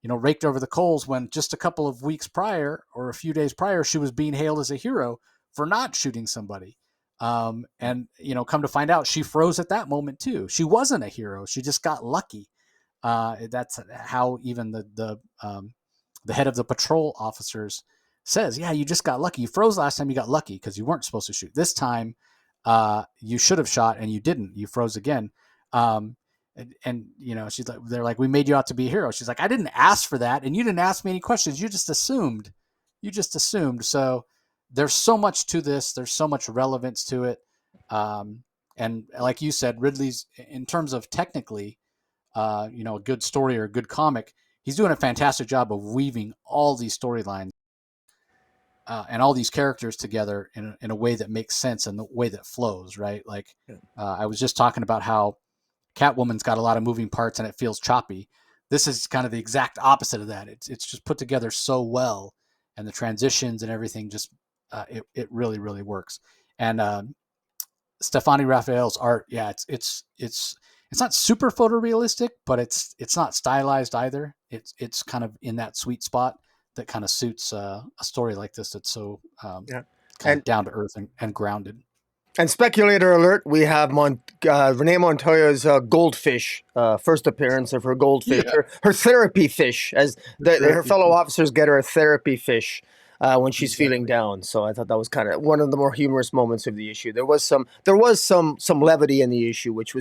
raked over the coals, when just a couple of weeks prior or a few days prior, she was being hailed as a hero for not shooting somebody. And come to find out, she froze at that moment too. She wasn't a hero. She just got lucky. That's how even the head of the patrol officers says, yeah, you just got lucky. You froze last time, you got lucky because you weren't supposed to shoot. This time, you should have shot and you didn't. You froze again. And she's like, they're like, we made you out to be a hero. She's like, I didn't ask for that, and you didn't ask me any questions. You just assumed. So there's so much to this. There's so much relevance to it. And like you said, Ridley's, in terms of technically, a good story or a good comic, he's doing a fantastic job of weaving all these storylines and all these characters together in a way that makes sense and the way that flows, right? Like, I was just talking about how Catwoman's got a lot of moving parts and it feels choppy. This is kind of the exact opposite of that. It's just put together so well, and the transitions and everything just it really, really works. And Stefani Raphael's art, yeah, it's not super photorealistic, but it's not stylized either. It's kind of in that sweet spot that kind of suits a story like this that's so kind And of down to earth and grounded. and speculator alert, we have Renee Montoya's goldfish, first appearance of her goldfish, Yeah. her therapy fish, as her Therapy fellow fish. officers get her a therapy fish when she's feeling Exactly. down. So I thought that was kind of one of the more humorous moments of the issue. There was some levity in the issue, which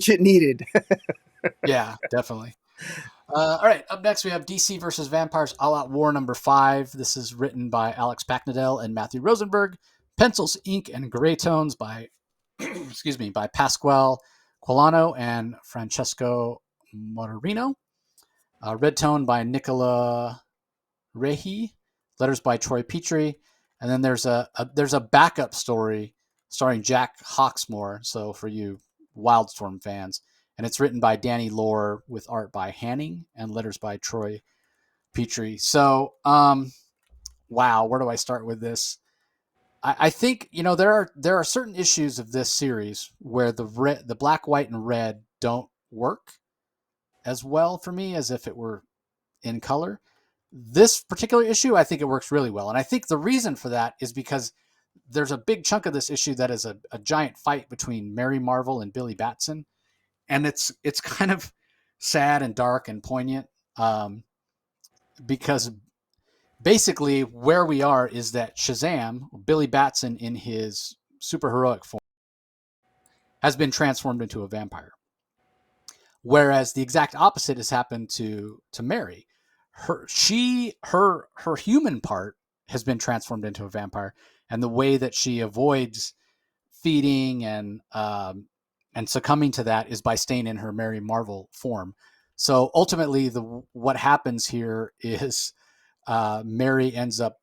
it needed. Yeah, definitely. All right, up next we have DC versus Vampires All Out War #5. This is written by Alex Packnadel and Matthew Rosenberg. Pencils, ink, and gray tones by excuse me, by Pasquale Quilano and Francesco Motorino. Red tone by Nicola Rehi. Letters by Troy Petrie. And then there's a backup story starring Jack Hawksmoor. So for you Wildstorm fans, and it's written by Danny Lohr with art by Hanning and letters by Troy Petrie. So, wow, where do I start with this? I think there are certain issues of this series where the black, white, and red don't work as well for me as if it were in color. This particular issue, I think it works really well, and I think the reason for that is because there's a big chunk of this issue that is a giant fight between Mary Marvel and Billy Batson, and it's kind of sad and dark and poignant, because basically where we are is that Shazam, Billy Batson in his superheroic form, has been transformed into a vampire, whereas the exact opposite has happened to Mary. Her human part has been transformed into a vampire, and the way that she avoids feeding and succumbing to that is by staying in her Mary Marvel form. So ultimately, what happens here is Mary ends up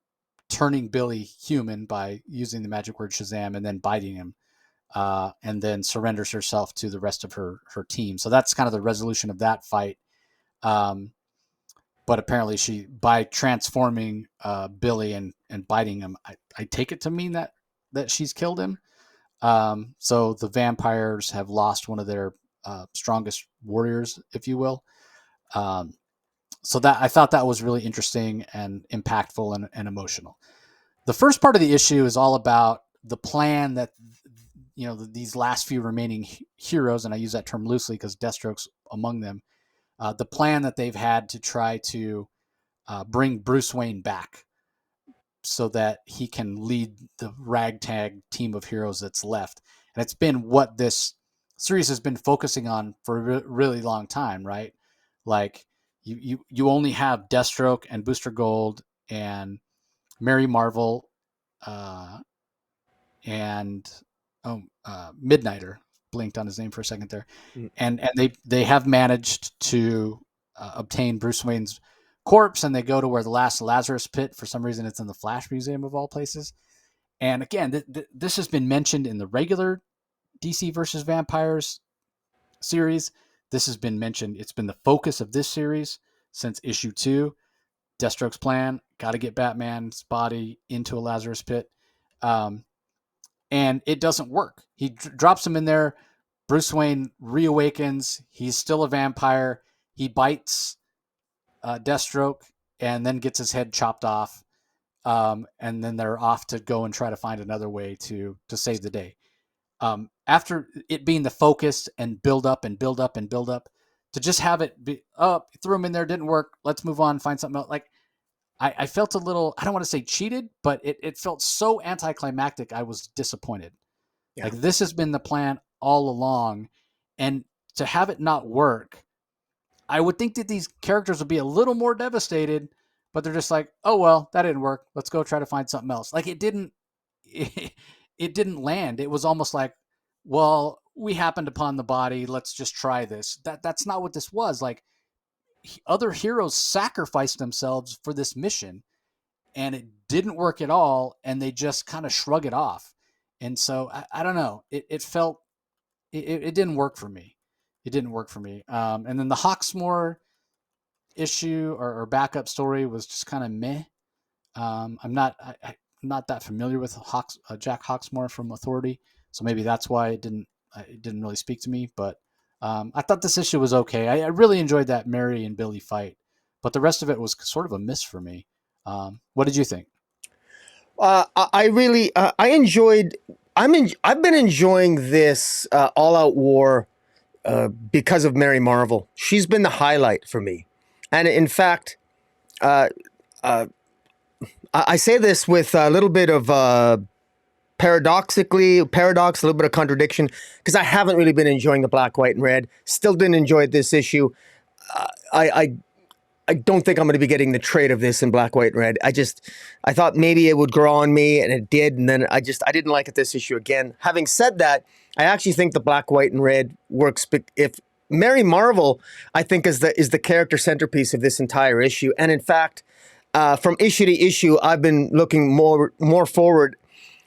turning Billy human by using the magic word Shazam and then biting him, and then surrenders herself to the rest of her team. So that's kind of the resolution of that fight. But apparently, she, by transforming Billy and biting him, I take it to mean that she's killed him. So the vampires have lost one of their strongest warriors, if you will. So that, I thought that was really interesting and impactful and emotional. The first part of the issue is all about the plan that these last few remaining heroes, and I use that term loosely because Deathstroke's among them. The plan that they've had to try to bring Bruce Wayne back so that he can lead the ragtag team of heroes that's left. And it's been what this series has been focusing on for a really long time, right? Like you only have Deathstroke and Booster Gold and Mary Marvel and Midnighter, blinked on his name for a second there, Mm. and they have managed to obtain Bruce Wayne's corpse, and they go to where the last Lazarus Pit. For some reason, it's in the Flash Museum of all places. And again, this has been mentioned in the regular DC versus Vampires series. This has been mentioned. It's been the focus of this series since issue 2. Deathstroke's plan: got to get Batman's body into a Lazarus Pit. And it doesn't work. He drops him in there. Bruce Wayne reawakens. He's still a vampire. He bites Deathstroke and then gets his head chopped off. And then they're off to go and try to find another way to save the day. After it being the focus and build up and build up and build up, to just have it be, threw him in there, didn't work. Let's move on, find something else. Like, I felt a little, I don't want to say cheated, but it felt so anticlimactic. I was disappointed. Yeah. Like, this has been the plan all along. And to have it not work, I would think that these characters would be a little more devastated, but they're just like, oh, well, that didn't work. Let's go try to find something else. Like, it didn't land. It was almost like, well, we happened upon the body. Let's just try this. That's not what this was. Like, other heroes sacrificed themselves for this mission, and it didn't work at all, and they just kind of shrug it off. And so I don't know. It felt it didn't work for me. It didn't work for me. And then the Hawksmoor issue or backup story was just kind of meh. I'm not that familiar with Jack Hawksmoor from Authority, so maybe that's why it didn't really speak to me. But I thought this issue was okay. I really enjoyed that Mary and Billy fight, but the rest of it was sort of a miss for me. What did you think? I really I enjoyed. I've been enjoying this All Out War because of Mary Marvel. She's been the highlight for me, and in fact, I say this with a little bit of paradox, a little bit of contradiction, because I haven't really been enjoying the Black, White, and Red. Still didn't enjoy this issue. I don't think I'm going to be getting the trade of this in Black, White, and Red. I thought maybe it would grow on me, and it did, and then I didn't like it this issue again. Having said that, I actually think the Black, White, and Red works. If Mary Marvel, I think, is the character centerpiece of this entire issue, and in fact, from issue to issue, I've been looking more forward.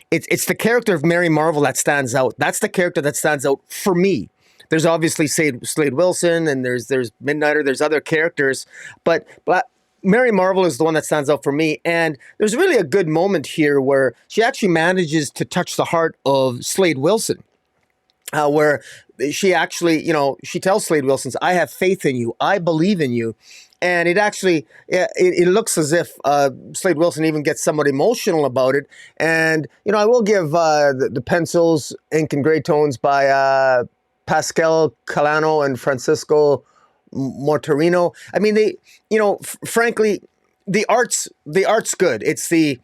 It's the character of Mary Marvel that stands out. That's the character that stands out for me. There's obviously Slade Wilson, and there's Midnighter, there's other characters, but Mary Marvel is the one that stands out for me. And there's really a good moment here where she actually manages to touch the heart of Slade Wilson, where she actually, she tells Slade Wilson, "I have faith in you. I believe in you." And it actually, it looks as if Slade Wilson even gets somewhat emotional about it. And, I will give the pencils, ink and gray tones by Pascal Calano and Francisco Mortarino. I mean, they, frankly, the art's good. It's the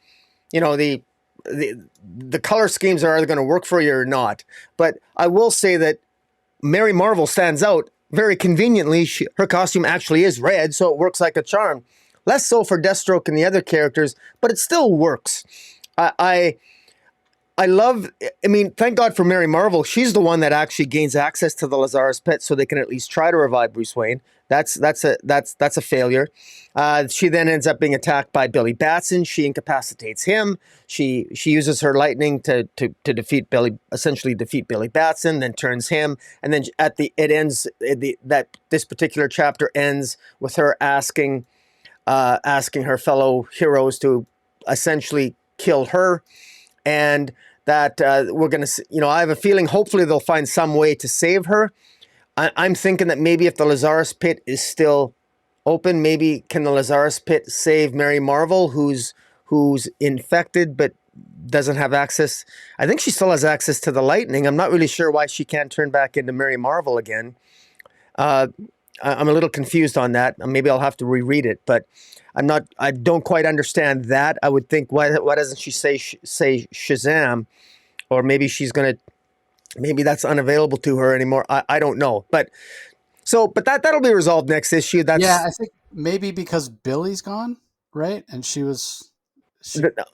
color schemes are either going to work for you or not. But I will say that Mary Marvel stands out very conveniently. Her costume actually is red, so it works like a charm. Less so for Deathstroke and the other characters, but it still works. I love, thank God for Mary Marvel. She's the one that actually gains access to the Lazarus Pit, so they can at least try to revive Bruce Wayne. That's a failure. She then ends up being attacked by Billy Batson. She incapacitates him. She uses her lightning to defeat essentially defeat Billy Batson, then turns him, and then this particular chapter ends with her asking her fellow heroes to essentially kill her, and that we're going to, I have a feeling hopefully they'll find some way to save her. I'm thinking that maybe if the Lazarus Pit is still open, maybe can the Lazarus Pit save Mary Marvel, who's infected but doesn't have access. I think she still has access to the lightning. I'm not really sure why she can't turn back into Mary Marvel again. I'm a little confused on that. Maybe I'll have to reread it, but I don't quite understand that. I would think, why doesn't she say Shazam? Or maybe maybe that's unavailable to her anymore. I don't know. But that'll be resolved next issue. I think maybe because Billy's gone, right? And she was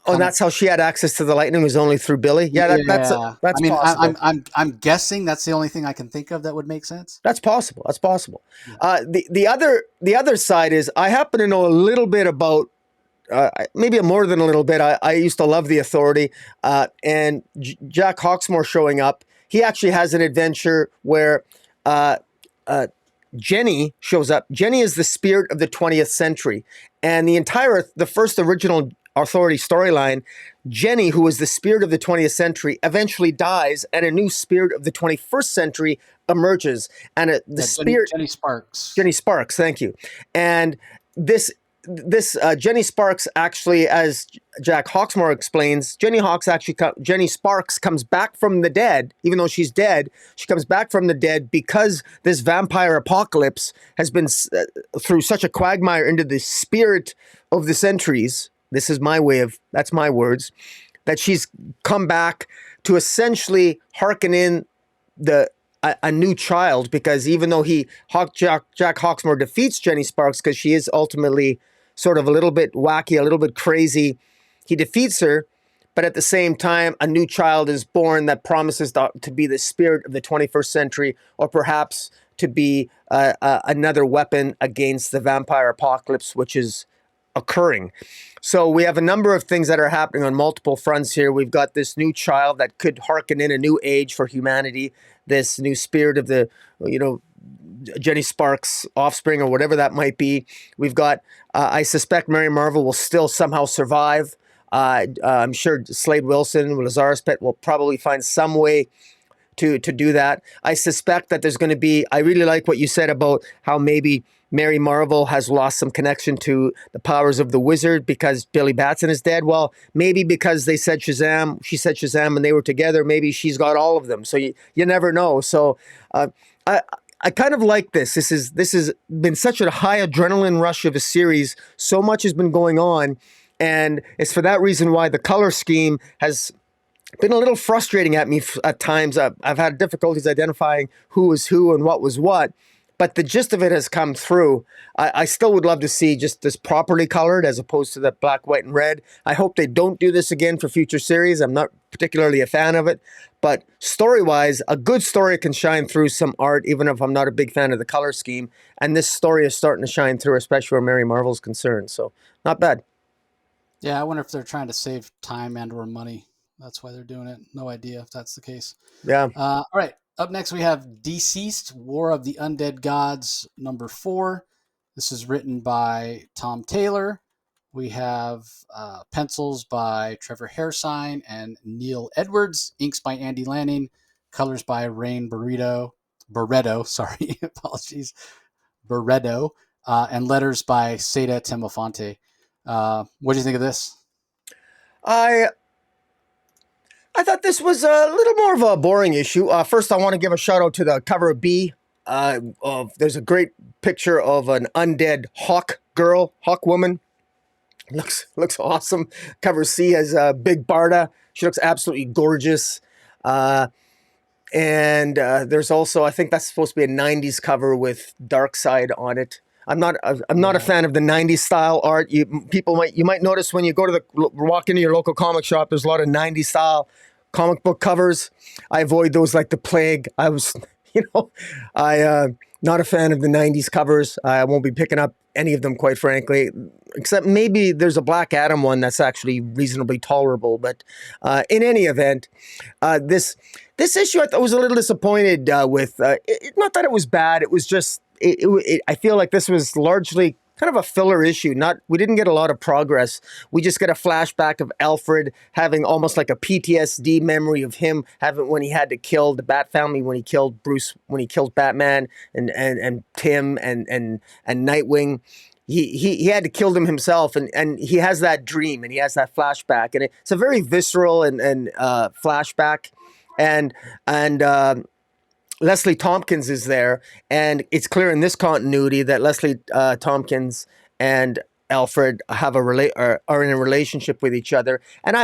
Oh, that's how she had access to the lightning, was only through Billy. Yeah, that's Yeah, I that's mean, possible. I'm guessing that's the only thing I can think of that would make sense. That's possible. That's possible. Yeah. The other side is I happen to know a little bit about maybe more than a little bit. I used to love the Authority, and Jack Hawksmoor showing up. He actually has an adventure where Jenny shows up. Jenny is the spirit of the 20th century, and the first original Authority storyline, Jenny, who is the spirit of the 20th century, eventually dies, and a new spirit of the 21st century emerges. And Jenny Sparks. Jenny Sparks, thank you. And this Jenny Sparks actually, as Jack Hawksmoor explains, Jenny Sparks comes back from the dead, even though she's dead. She comes back from the dead because this vampire apocalypse has been through such a quagmire into the spirit of the centuries. This is that's my words, that she's come back to essentially hearken in a new child, because even though Jack Hawksmoor defeats Jenny Sparks, because she is ultimately sort of a little bit wacky, a little bit crazy, he defeats her, but at the same time, a new child is born that promises to be the spirit of the 21st century, or perhaps to be another weapon against the vampire apocalypse, which is occurring. So we have a number of things that are happening on multiple fronts here. We've got this new child that could hearken in a new age for humanity, this new spirit of the, Jenny Sparks' offspring, or whatever that might be. We've got, I suspect Mary Marvel will still somehow survive. I'm sure Slade Wilson, Lazarus Pet will probably find some way to do that. I suspect that there's going to be, I really like what you said about how maybe Mary Marvel has lost some connection to the powers of the wizard because Billy Batson is dead. Well, maybe because she said Shazam and they were together, maybe she's got all of them. So you never know. So I kind of like this. This has been such a high adrenaline rush of a series. So much has been going on. And it's for that reason why the color scheme has been a little frustrating at me at times. I've had difficulties identifying who was who and what was what. But the gist of it has come through. I still would love to see just this properly colored as opposed to the black, white, and red. I hope they don't do this again for future series. I'm not particularly a fan of it. But story-wise, a good story can shine through some art, even if I'm not a big fan of the color scheme. And this story is starting to shine through, especially where Mary Marvel's concerned. So, not bad. Yeah, I wonder if they're trying to save time and/or money. That's why they're doing it. No idea if that's the case. Yeah. All right. Up next, we have Deceased, War of the Undead Gods, number 4. This is written by Tom Taylor. We have pencils by Trevor Hairsine and Neil Edwards, inks by Andy Lanning, colors by Rain Barreto, sorry, apologies, Barreto, and letters by Seda Temofonte. What do you think of this? I thought this was a little more of a boring issue. First, I want to give a shout out to the cover of B. There's a great picture of an undead hawk woman. Looks awesome. Cover C has Big Barda. She looks absolutely gorgeous. And there's also, I think that's supposed to be a 90s cover with Darkseid on it. I'm not a fan of the 90s style art. You might notice when you walk into your local comic shop, there's a lot of 90s style comic book covers. I avoid those like the plague. I was, not a fan of the 90s covers. I won't be picking up any of them, quite frankly, except maybe there's a Black Adam one that's actually reasonably tolerable. But in any event, this issue I thought was a little disappointed with. Not that it was bad. It was just, I feel like this was largely kind of a filler issue. We didn't get a lot of progress. We just get a flashback of Alfred having almost like a PTSD memory of him having when he had to kill the Bat family, when he killed Bruce, when he killed Batman and Tim and Nightwing. He had to kill them himself, and he has that dream and he has that flashback, and it's a very visceral and flashback, and Leslie Tompkins is there, and it's clear in this continuity that Leslie Tompkins and Alfred are in a relationship with each other. And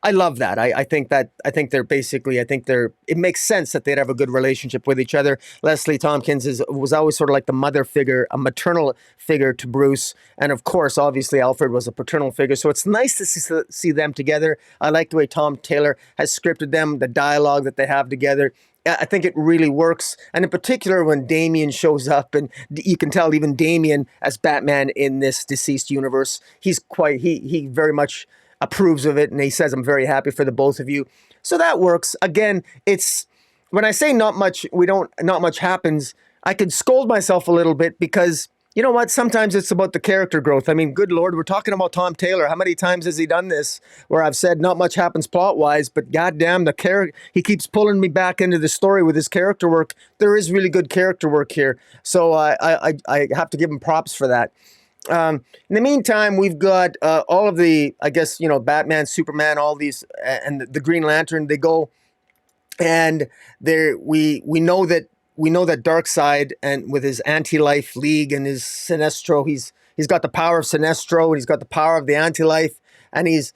I love that. I think it makes sense that they'd have a good relationship with each other. Leslie Tompkins was always sort of like the mother figure, a maternal figure to Bruce. And of course, obviously, Alfred was a paternal figure. So it's nice to see them together. I like the way Tom Taylor has scripted them, the dialogue that they have together. I think it really works. And in particular, when Damian shows up, and you can tell even Damian as Batman in this deceased universe, he very much approves of it. And he says, I'm very happy for the both of you. So that works. Again, it's when I say not much happens, I could scold myself a little bit because you know what? Sometimes it's about the character growth. I mean, good Lord, we're talking about Tom Taylor. How many times has he done this where I've said not much happens plot-wise, but goddamn, he keeps pulling me back into the story with his character work. There is really good character work here. So I have to give him props for that. In the meantime, we've got all of the, I guess, Batman, Superman, all these, and the Green Lantern, they go, and we know that Darkseid, and with his Anti-Life League and his Sinestro, he's got the power of Sinestro, and he's got the power of the Anti-Life, and he's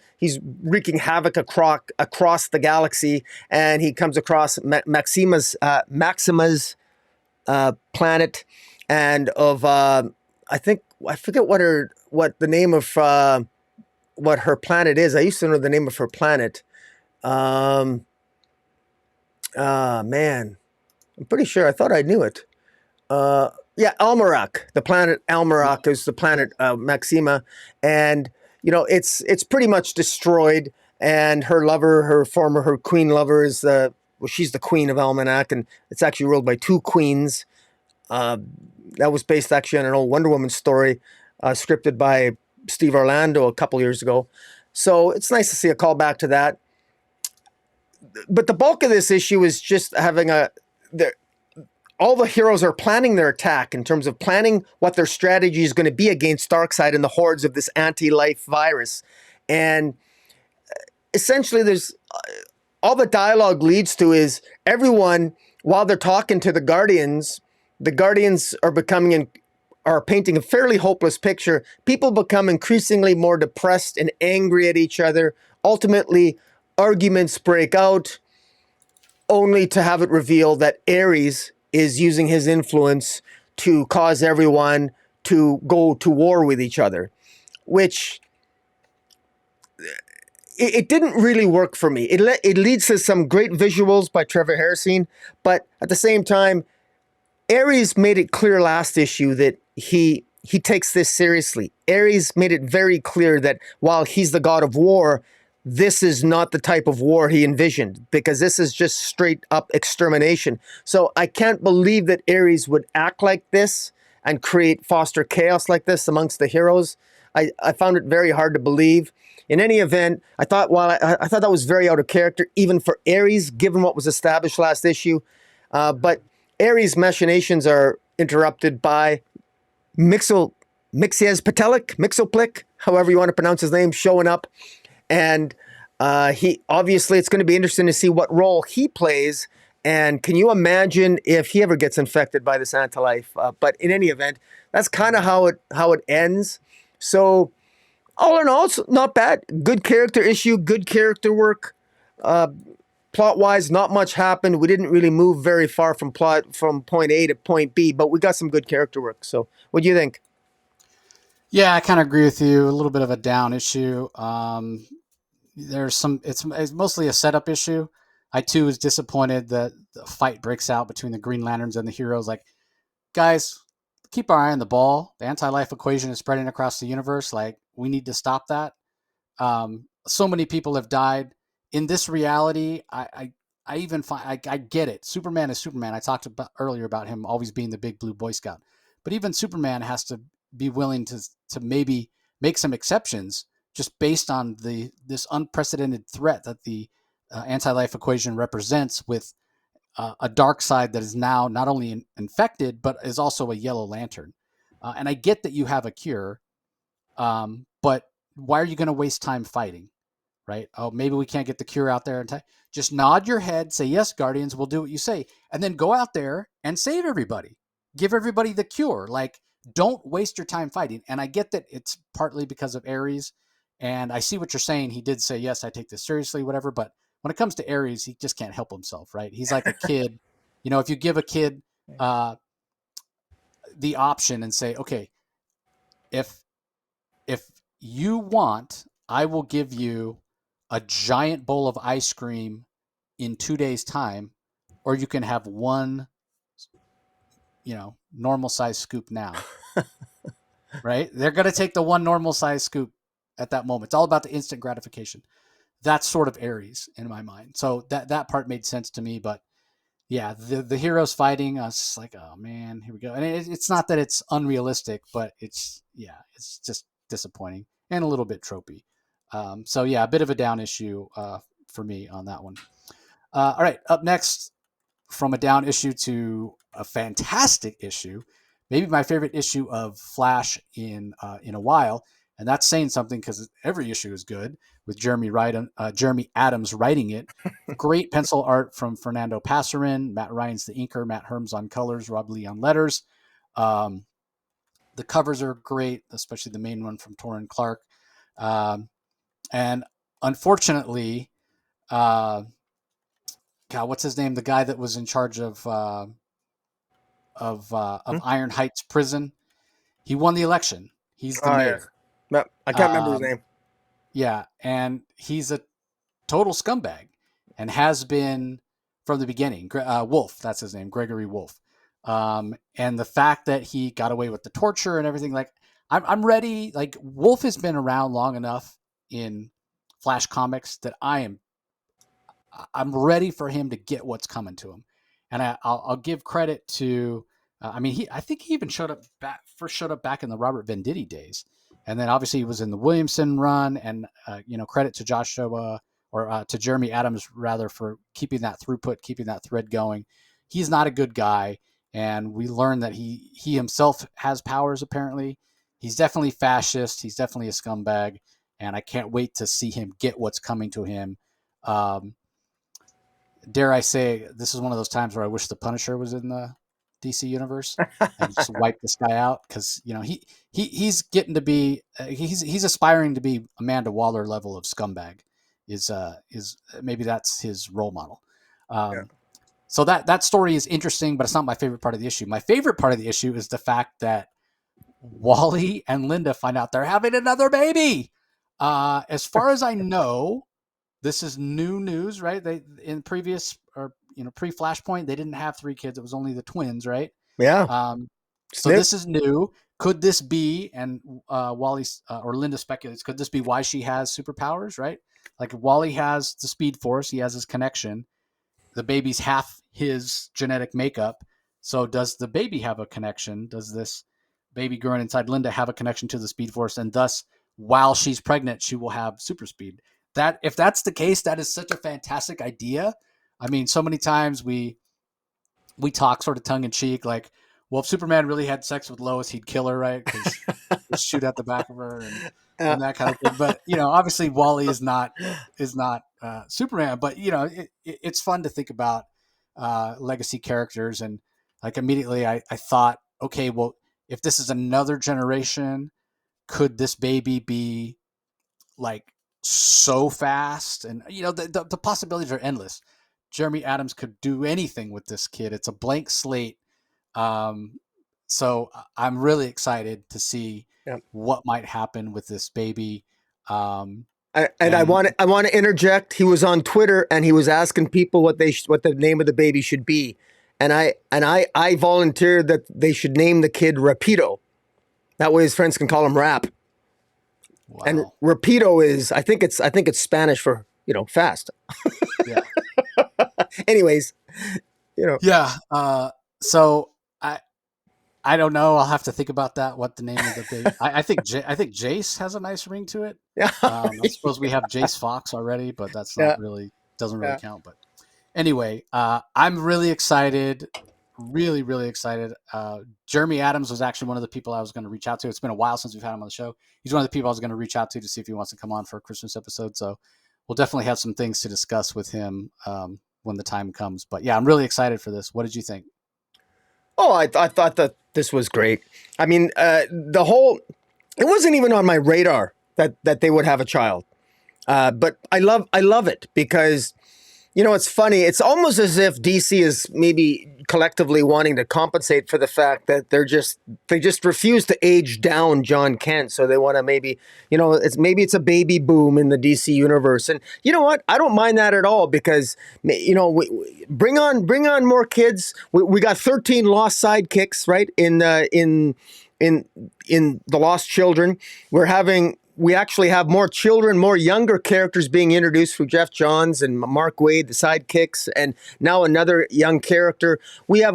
wreaking havoc across the galaxy, and he comes across Maxima's planet, and of I forget what the name of what her planet is. I used to know the name of her planet. Man, I'm pretty sure. I thought I knew it. Yeah, Almerac. The planet Almerac is the planet Maxima, and it's pretty much destroyed. And her lover, her queen lover, she's the queen of Almanac, and it's actually ruled by two queens. That was based actually on an old Wonder Woman story, scripted by Steve Orlando a couple years ago. So it's nice to see a callback to that. But the bulk of this issue is just having all the heroes are planning their attack in terms of planning what their strategy is going to be against Darkseid and the hordes of this anti-life virus. And essentially there's all the dialogue leads to is everyone, while they're talking to the Guardians are painting a fairly hopeless picture. People become increasingly more depressed and angry at each other. Ultimately, arguments break out, only to have it revealed that Ares is using his influence to cause everyone to go to war with each other, which it didn't really work for me. It leads to some great visuals by Trevor Hairsine, but at the same time, Ares made it clear last issue that he takes this seriously. Ares made it very clear that while he's the god of war, this is not the type of war he envisioned, because this is just straight up extermination. So I can't believe that Ares would act like this and foster chaos like this amongst the heroes. I found it very hard to believe. In any event, I thought that was very out of character, even for Ares, given what was established last issue. But Ares' machinations are interrupted by Mixoplick, however you want to pronounce his name, showing up. And he obviously, it's going to be interesting to see what role he plays. And can you imagine if he ever gets infected by this anti-life? But in any event, that's kind of how it ends. So all in all, it's not bad. Good character issue, good character work. Plot-wise, not much happened. We didn't really move very far from point A to point B, but we got some good character work. So what do you think? Yeah, I kind of agree with you. A little bit of a down issue. It's mostly a setup issue. I too was disappointed that the fight breaks out between the Green Lanterns and the heroes. Like, guys, keep our eye on the ball. The anti-life equation is spreading across the universe. Like, we need to stop that. So many people have died in this reality. I even find I get it. Superman is Superman. I talked earlier about him always being the big blue Boy Scout, but even Superman has to be willing to maybe make some exceptions just based on this unprecedented threat that the anti-life equation represents, with a dark side that is now not only infected but is also a Yellow Lantern. And I get that you have a cure, but why are you going to waste time fighting? Right? Oh, maybe we can't get the cure out there in time. Just nod your head, say, yes, Guardians, we'll do what you say. And then go out there and save everybody. Give everybody the cure. Like, don't waste your time fighting. And I get that it's partly because of Ares. And I see what you're saying. He did say, yes, I take this seriously, whatever. But when it comes to Ares, he just can't help himself, right? He's like a kid. If you give a kid the option and say, okay, if you want, I will give you a giant bowl of ice cream in 2 days' time, or you can have one, normal size scoop now. Right? They're going to take the one normal size scoop at that moment. It's all about the instant gratification. That's sort of Ares in my mind. So that part made sense to me. But yeah, the heroes fighting, I was just like, oh man, here we go. And it's not that it's unrealistic, but it's just disappointing and a little bit tropey. So yeah, a bit of a down issue for me on that one. All right, up next, from a down issue to a fantastic issue, maybe my favorite issue of Flash in a while, and that's saying something because every issue is good with Jeremy Adams writing it. Great pencil art from Fernando Passarin, Matt Ryan's the inker, Matt Herms on colors, Rob Lee on letters. The covers are great, especially the main one from Torrin Clark. And unfortunately, God, what's his name? The guy that was in charge of Iron Heights Prison. He won the election. He's the mayor. Yeah. I can't remember his name. Yeah, and he's a total scumbag and has been from the beginning. Wolf, that's his name, Gregory Wolf. And the fact that he got away with the torture and everything, like, I'm ready. Like, Wolf has been around long enough in Flash Comics that I'm ready for him to get what's coming to him. And I'll give credit to, I think he even first showed up back in the Robert Venditti days. And then obviously he was in the Williamson run, and, credit to Joshua to Jeremy Adams rather for keeping that throughput, keeping that thread going. He's not a good guy. And we learned that he himself has powers. Apparently he's definitely fascist. He's definitely a scumbag. And I can't wait to see him get what's coming to him. Dare I say, this is one of those times where I wish the Punisher was in the DC universe and just wipe this guy out, because he's getting to be he's aspiring to be Amanda Waller level of scumbag. Is maybe that's his role model. So that story is interesting, but it's not my favorite part of the issue. My favorite part of the issue is the fact that Wally and Linda find out they're having another baby. As far as I know, this is new news, right? They in previous or pre-Flashpoint, they didn't have 3 kids. It was only the twins, right? Yeah. So this is new. Could this be, and Wally or Linda speculates, could this be why she has superpowers, right? Like, Wally has the Speed Force, he has his connection. The baby's half his genetic makeup. So does the baby have a connection? Does this baby growing inside Linda have a connection to the Speed Force? And thus, while she's pregnant, she will have super speed. That, if that's the case, that is such a fantastic idea. I mean, so many times we talk sort of tongue in cheek, like, well, if Superman really had sex with Lois, he'd kill her, right? Because he'd shoot out the back of her and that kind of thing. But obviously, Wally is not Superman. But it's fun to think about legacy characters, and like immediately I thought, okay, well, if this is another generation, could this baby be like so fast? And the possibilities are endless. Jeremy Adams could do anything with this kid. It's a blank slate. So I'm really excited to see what might happen with this baby. I want to interject. He was on Twitter and he was asking people what the name of the baby should be, and I volunteered that they should name the kid Rapido. That way his friends can call him Rap. Wow. And Rapido is, I think it's Spanish for fast. Yeah. Anyways, Yeah. So I don't know. I'll have to think about that. What the name of the baby? I think Jace has a nice ring to it. Yeah. I suppose we have Jace Fox already, but that's not really doesn't really count. But anyway, I'm really excited. Really, really excited. Jeremy Adams was actually one of the people I was going to reach out to. It's been a while since we've had him on the show. He's one of the people I was going to reach out to see if he wants to come on for a Christmas episode. So we'll definitely have some things to discuss with him when the time comes. But yeah, I'm really excited for this. What did you think? Oh, I thought that this was great. I mean, it wasn't even on my radar that they would have a child. But I love it because, it's funny. It's almost as if DC is maybe collectively wanting to compensate for the fact that they just refuse to age down John Kent. So they want to maybe, it's a baby boom in the DC universe. And you know what? I don't mind that at all because, bring on more kids. We got 13 lost sidekicks, right? In the Lost Children. We actually have more children, more younger characters being introduced through Geoff Johns and Mark Waid, the sidekicks, and now another young character. We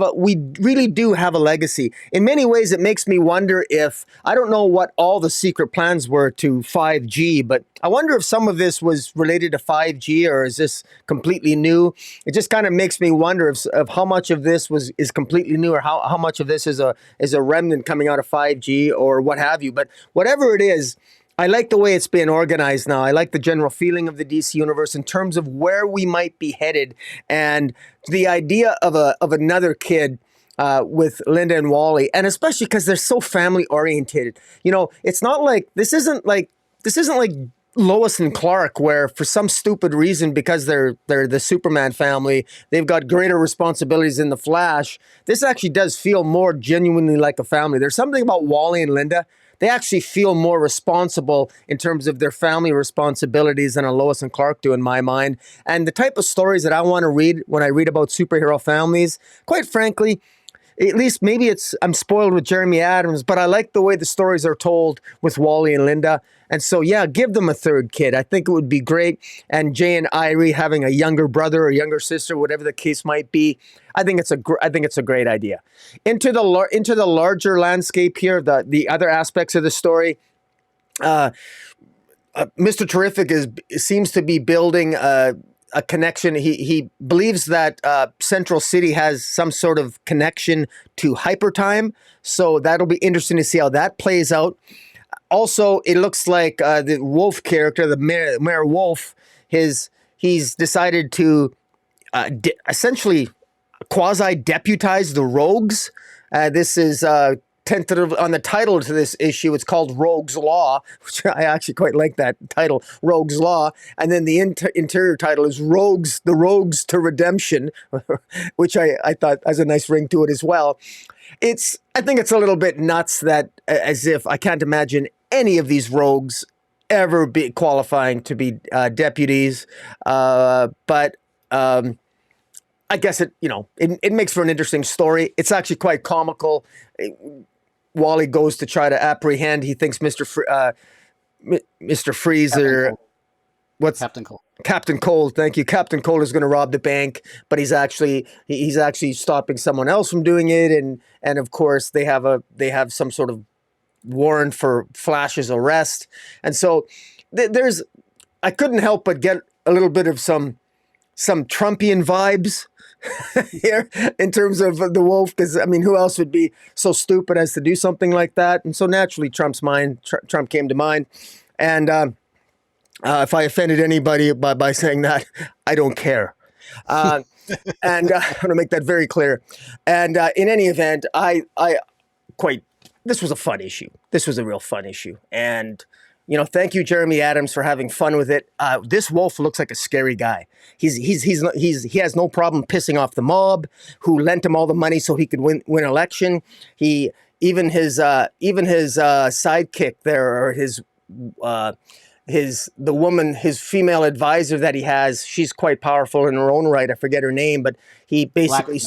really do have a legacy. In many ways, it makes me wonder if, I don't know what all the secret plans were to 5G, but I wonder if some of this was related to 5G or is this completely new? It just kind of makes me wonder of how much of this is completely new or how much of this is a remnant coming out of 5G or what have you. But whatever it is, I like the way it's been organized now. I like the general feeling of the DC universe in terms of where we might be headed, and the idea of another kid with Linda and Wally, and especially because they're so family oriented. It's not like this isn't like Lois and Clark, where for some stupid reason, because they're the Superman family, they've got greater responsibilities than the Flash. This actually does feel more genuinely like a family. There's something about Wally and Linda. They actually feel more responsible in terms of their family responsibilities than a Lois and Clark do, in my mind. And the type of stories that I want to read when I read about superhero families, quite frankly, at least maybe I'm spoiled with Jeremy Adams, but I like the way the stories are told with Wally and Linda. And so, yeah, give them a third kid. I think it would be great. And Jay and Irie having a younger brother or younger sister, whatever the case might be, I think it's a great idea. Into the larger landscape here, the other aspects of the story. Mr. Terrific seems to be building a connection. He believes that Central City has some sort of connection to Hypertime, so that'll be interesting to see how that plays out. Also, it looks like the Wolf character, the Mayor Wolf, he's decided to essentially quasi-deputize the Rogues. This is tentative on the title to this issue. It's called Rogue's Law, which I actually quite like that title, Rogue's Law. And then the interior title is The Rogues to Redemption, which I thought has a nice ring to it as well. I think it's a little bit nuts that as if I can't imagine any of these rogues ever be qualifying to be deputies. But I guess it makes for an interesting story. It's actually quite comical. Wally goes to try to apprehend. He thinks Mr. Freezer. What's Captain Cole? Captain Cole, thank you. Captain Cole is going to rob the bank, but he's actually stopping someone else from doing it, and of course they have some sort of warrant for Flash's arrest, and so I couldn't help but get a little bit of some Trumpian vibes here in terms of the Wolf, because I mean, who else would be so stupid as to do something like that? And so naturally, Trump came to mind, and. If I offended anybody by saying that, I don't care. And I want to make that very clear. And in any event, this was a fun issue. This was a real fun issue. And, thank you, Jeremy Adams, for having fun with it. This Wolf looks like a scary guy. He has no problem pissing off the mob who lent him all the money so he could win election. Even his sidekick there, or his female advisor that he has, she's quite powerful in her own right. I forget her name, but he basically,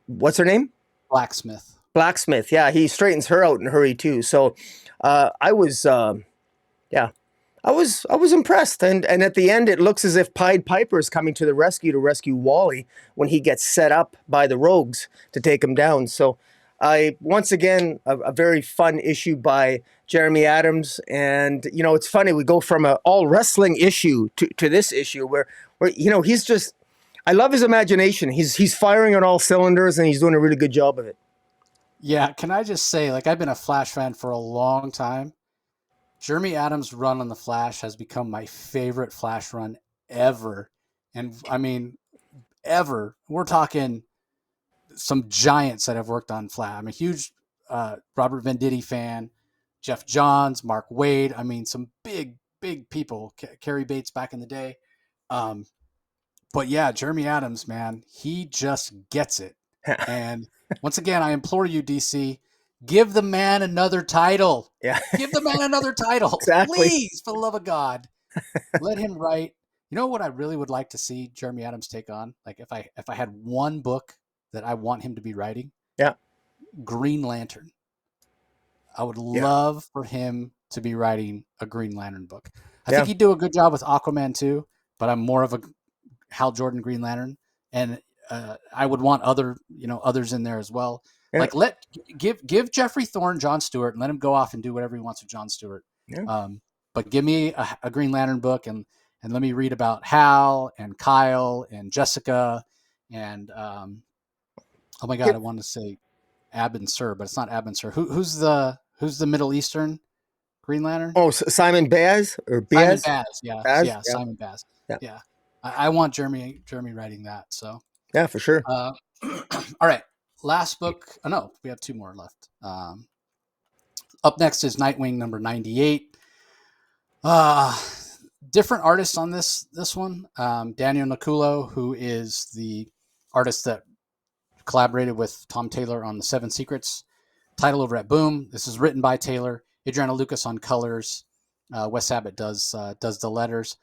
what's her name? Blacksmith. Yeah. He straightens her out in a hurry too. So, I was impressed. And at the end, it looks as if Pied Piper is coming to the rescue to rescue Wally when he gets set up by the Rogues to take him down. So, once again, a very fun issue by Jeremy Adams. And, it's funny, we go from an all wrestling issue to this issue where he's just, I love his imagination. He's firing on all cylinders and he's doing a really good job of it. Yeah. Can I just say, I've been a Flash fan for a long time. Jeremy Adams' run on the Flash has become my favorite Flash run ever. And I mean, ever. We're talking some giants that have worked on Flash. I'm a huge Robert Venditti fan. Geoff Johns, Mark Waid. I mean, some big people. Carrie Bates back in the day. Um, but yeah, Jeremy Adams, man, he just gets it. And once again, I implore you, DC, give the man another title. Yeah, Give the man another title, exactly. please, for the love of God. Let him write. You know what I really would like to see Jeremy Adams take on? Like if I had one book that I want him to be writing, Yeah, Green Lantern. I would yeah, love for him to be writing a Green Lantern book. I think yeah. he'd do a good job with Aquaman too, but I'm more of a Hal Jordan Green Lantern, and I would want others in there as well. Yeah, Like give Jeffrey Thorne John Stewart and let him go off and do whatever he wants with John Stewart. yeah. But give me a Green Lantern book and let me read about Hal and Kyle and Jessica and oh my God, I Get, wanted to say Abin Sur, but it's not Abin Sur. Who's the Middle Eastern Green Lantern? oh, Simon Baz or Simon Baz? Baz. Yeah, Baz? yeah, Yeah, Simon Baz. yeah, Yeah, I want Jeremy writing that. So, yeah, for sure. uh, all right, last book. Oh, no, we have two more left. Up next is Nightwing #98. Uh, Different artists on this one. Daniel Naculo, who is the artist that collaborated with Tom Taylor on the Seven Secrets title over at Boom. This is written by Taylor. Adriana Lucas on colors. Wes Abbott does the letters.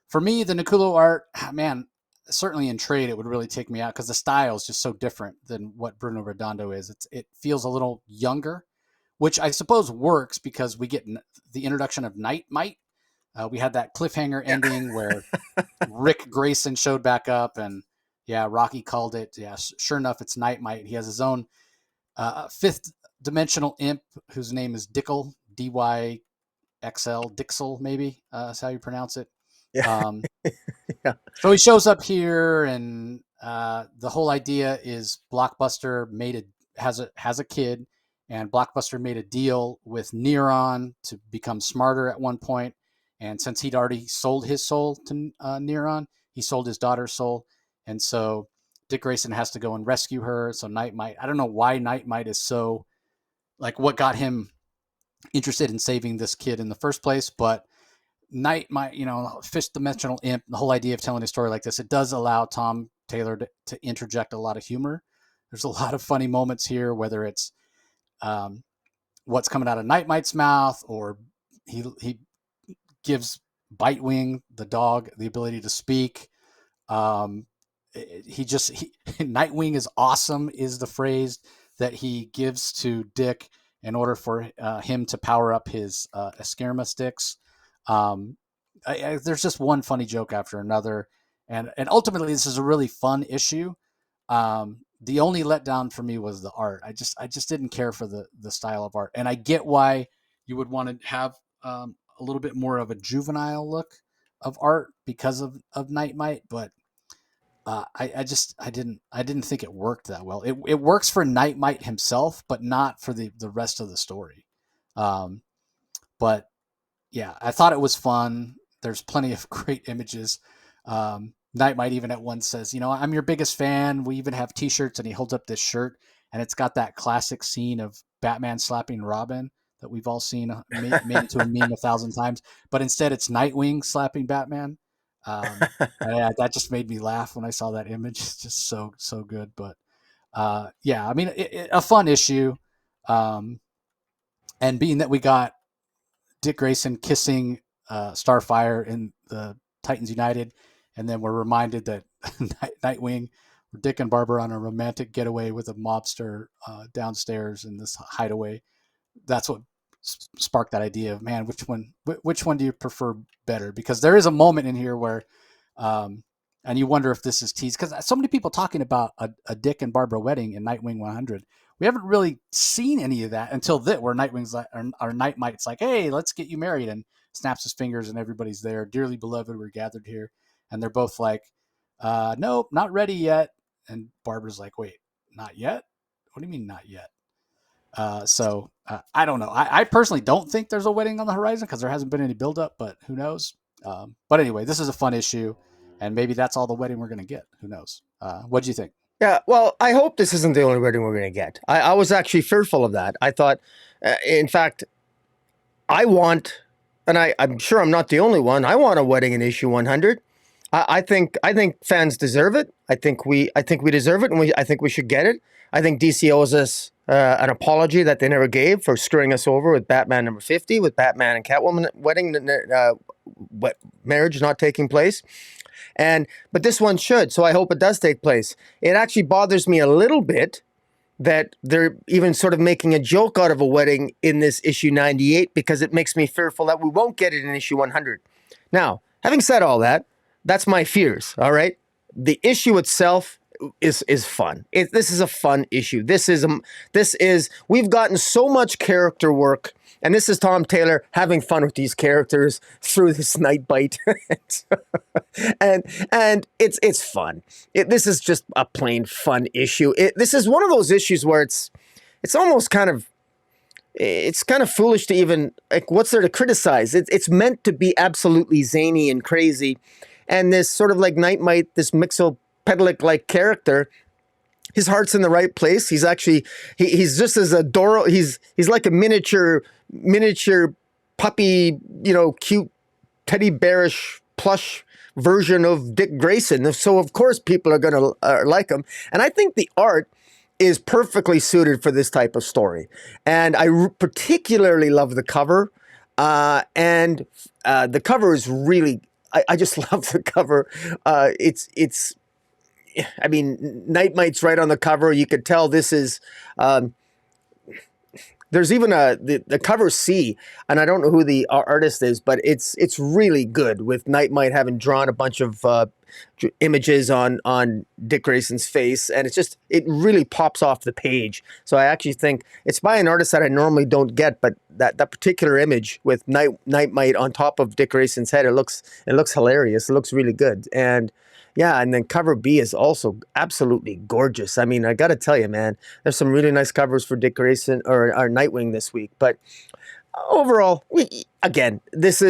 For me, the Naculo art, man, certainly in trade it would really take me out because the style is just so different than what Bruno Redondo is. It feels a little younger, which I suppose works because we get the introduction of Night Might. We had that cliffhanger Yeah, ending where Rick Grayson showed back up, and yeah, Rocky called it. Yeah, sure enough, it's Night Might. He has his own fifth dimensional imp whose name is Dickel, DYXL, Dixel, maybe is how you pronounce it. yeah, Um, yeah, so he shows up here, and the whole idea is Blockbuster has a kid, and Blockbuster made a deal with Neuron to become smarter at one point. And since he'd already sold his soul to Neuron, he sold his daughter's soul, and so Dick Grayson has to go and rescue her. So Night Might, I don't know why Night Might is so like what got him interested in saving this kid in the first place, but Night Might, fifth dimensional imp, the whole idea of telling a story like this, it does allow Tom Taylor to interject a lot of humor. There's a lot of funny moments here, whether it's um, what's coming out of Night Might's mouth, or he gives Bitewing, the dog, the ability to speak. Um, Nightwing is awesome is the phrase that he gives to Dick in order for him to power up his Eskerma sticks. Um, there's just one funny joke after another, and ultimately this is a really fun issue. The only letdown for me was the art. I just didn't care for the style of art, and I get why you would want to have a little bit more of a juvenile look of art because of Night Might, but I didn't think it worked that well. It works for Night Might himself, but not for the rest of the story. Um, but yeah, I thought it was fun. There's plenty of great images. Night Might even at once says, I'm your biggest fan. We even have T-shirts, and he holds up this shirt, and it's got that classic scene of Batman slapping Robin that we've all seen made into a meme 1,000 times. But instead, it's Nightwing slapping Batman. Yeah, that just made me laugh when I saw that image. It's just so good. But yeah, I mean, a fun issue. Um, and being that we got Dick Grayson kissing Starfire in the Titans United, and then we're reminded that Nightwing, Dick and Barbara on a romantic getaway with a mobster downstairs in this hideaway. That's what sparked that idea of, man, which one do you prefer better? Because there is a moment in here where um, and you wonder if this is teased because so many people talking about a Dick and Barbara wedding in Nightwing 100. We haven't really seen any of that until that, where Nightwing's like, or Night Might's like, hey, let's get you married, and snaps his fingers, and everybody's there. Dearly beloved, we're gathered here, and they're both like, nope, not ready yet. And Barbara's like, wait, not yet? What do you mean not yet? I don't know. I personally don't think there's a wedding on the horizon because there hasn't been any buildup, but who knows? But anyway, this is a fun issue, and maybe that's all the wedding we're going to get. Who knows? What do you think? Yeah, well, I hope this isn't the only wedding we're going to get. I was actually fearful of that. I thought, in fact, I want, and I'm sure I'm not the only one. I want a wedding in issue 100. I think fans deserve it. I think we deserve it, and I think we should get it. I think DC owes us an apology that they never gave for screwing us over with Batman number 50, with Batman and Catwoman wedding, marriage not taking place. But this one should, so I hope it does take place. It actually bothers me a little bit that they're even sort of making a joke out of a wedding in this issue 98, because it makes me fearful that we won't get it in issue 100. Now, having said all that, that's my fears, all right? The issue itself is fun. This is a fun issue. We've gotten so much character work, and this is Tom Taylor having fun with these characters through this Nightbite. and it's fun. This is just a plain fun issue. This is one of those issues where it's almost kind of foolish to even, like, what's there to criticize? It's meant to be absolutely zany and crazy, and this sort of like Nightmite, this Mixopedalic-like character, his heart's in the right place. He's actually he's just as adorable. He's like a miniature puppy, cute teddy bearish plush version of Dick Grayson. So of course people are going to like him, and I think the art is perfectly suited for this type of story. And I particularly love the cover, and the cover is really. I just love the cover. It's. I mean, Nightmite's right on the cover. You could tell this is. There's even the cover C, and I don't know who the artist is, but it's really good, with Nightmite having drawn a bunch of images on Dick Grayson's face, and it really pops off the page. So I actually think it's by an artist that I normally don't get, but that particular image with Nightmite on top of Dick Grayson's head, it looks hilarious. It looks really good. And yeah, and then cover B is also absolutely gorgeous. I mean, I got to tell you, man, there's some really nice covers for Dick Grayson or Nightwing this week. But overall, this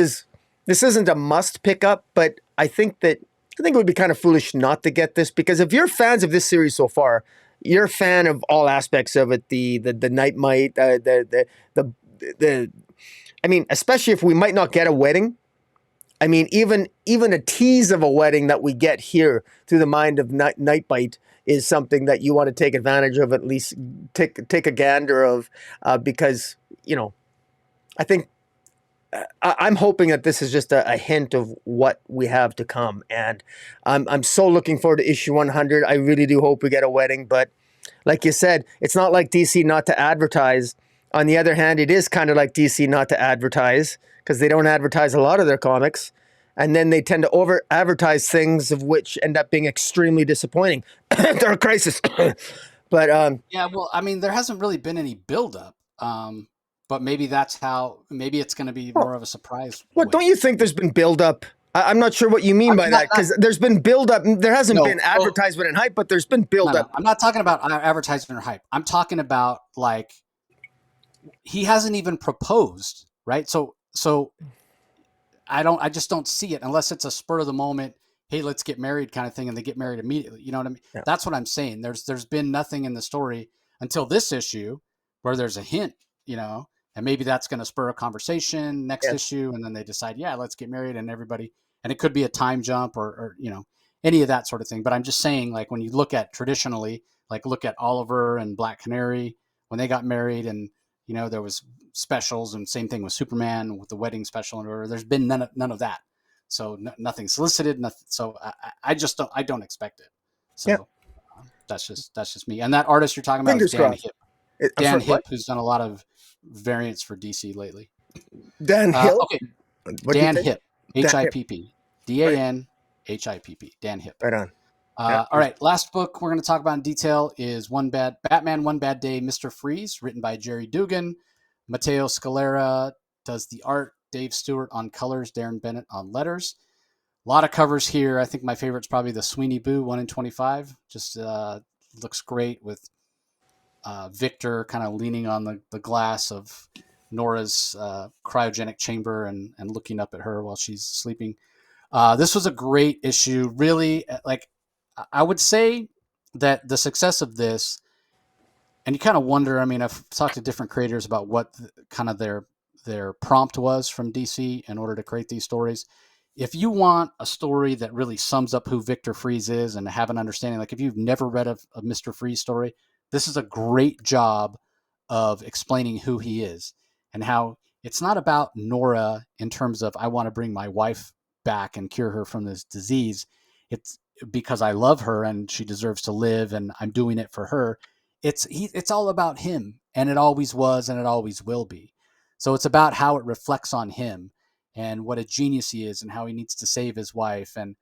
isn't a must pick up, but I think it would be kind of foolish not to get this, because if you're fans of this series so far, you're a fan of all aspects of it. The Nightmite, I mean, especially if we might not get a wedding. I mean, even a tease of a wedding that we get here through the mind of Nightbite is something that you want to take advantage of, at least take a gander of, because I think I'm hoping that this is just a hint of what we have to come, and I'm so looking forward to issue 100. I really do hope we get a wedding, but like you said, it's not like DC not to advertise. On the other hand, it is kind of like DC not to advertise, because they don't advertise a lot of their comics, and then they tend to over-advertise things of which end up being extremely disappointing. Dark Crisis. But yeah, well, I mean, there hasn't really been any buildup, but maybe it's going to be more of a surprise. What, don't you think there's been buildup? I'm not sure what you mean by that, because there's been buildup. There hasn't been advertisement and hype, but there's been buildup. I'm not talking about advertisement or hype. I'm talking about, like, he hasn't even proposed, right? So I just don't see it unless it's a spur of the moment, hey, let's get married kind of thing, and they get married immediately. You know what I mean? Yeah. That's what I'm saying. There's been nothing in the story until this issue where there's a hint, and maybe that's going to spur a conversation next issue, and then they decide, yeah, let's get married, and it could be a time jump or any of that sort of thing. But I'm just saying, like, when you look at traditionally, like, look at Oliver and Black Canary when they got married, and there was specials, and same thing with Superman with the wedding special and whatever. There's been none of that. So nothing solicited, nothing. So I just don't expect it. So that's just me. And that artist you're talking about is Dan Hip. Dan Hip, who's done a lot of variants for DC lately. Dan Hill? Okay. Dan Hip. Hipp. DAN HIPP. Dan Hip. Right on. All right, last book we're going to talk about in detail is Batman One Bad Day, Mr. Freeze, written by Gerry Duggan. Matteo Scalera does the art, Dave Stewart on colors, Darren Bennett on letters. A lot of covers here. I think my favorite's probably the Sweeney Boo 1 in 25. Just looks great with Victor kind of leaning on the glass of Nora's cryogenic chamber and looking up at her while she's sleeping. This was a great issue. Really, like, I would say that the success of this, and you kind of wonder, I mean, I've talked to different creators about what kind of their their prompt was from DC in order to create these stories. If you want a story that really sums up who Victor Freeze is and have an understanding, like if you've never read a Mr. Freeze story, this is a great job of explaining who he is and how it's not about Nora in terms of I want to bring my wife back and cure her from this disease. It's because I love her and she deserves to live and I'm doing it for her. It's all about him, and it always was and it always will be. So it's about how it reflects on him and what a genius he is and how he needs to save his wife and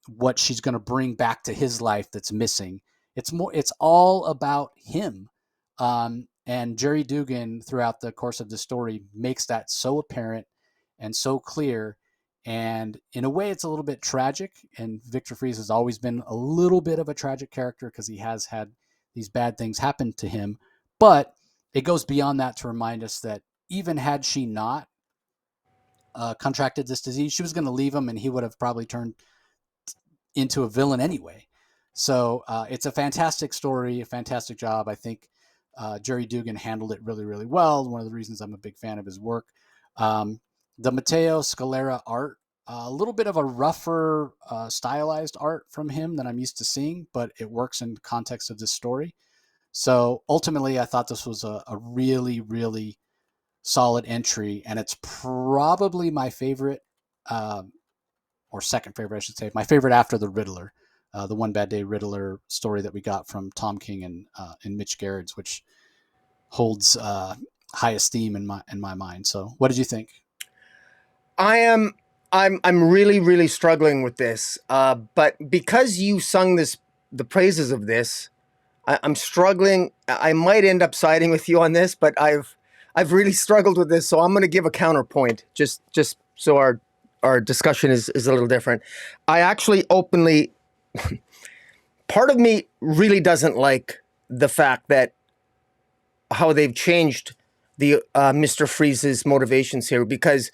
what she's going to bring back to his life that's missing. It's all about him. And Gerry Duggan throughout the course of the story makes that so apparent and so clear. And in a way, it's a little bit tragic. And Victor Freeze has always been a little bit of a tragic character because he has had these bad things happen to him. But it goes beyond that to remind us that even had she not contracted this disease, she was going to leave him and he would have probably turned into a villain anyway. So it's a fantastic story, a fantastic job. I think Gerry Duggan handled it really, really well. One of the reasons I'm a big fan of his work. The Matteo Scalera art, a little bit of a rougher, stylized art from him than I'm used to seeing, but it works in the context of this story. So ultimately, I thought this was a really, really solid entry, and it's probably my favorite, or second favorite, I should say. My favorite after the Riddler, the One Bad Day Riddler story that we got from Tom King and Mitch Gerrits, which holds high esteem in my mind. So, what did you think? I'm really, really struggling with this. But because you sung the praises of this, I'm struggling. I might end up siding with you on this, but I've really struggled with this, so I'm going to give a counterpoint, just so our discussion is a little different. I actually openly, part of me really doesn't like the fact that how they've changed the Mr. Freeze's motivations here, because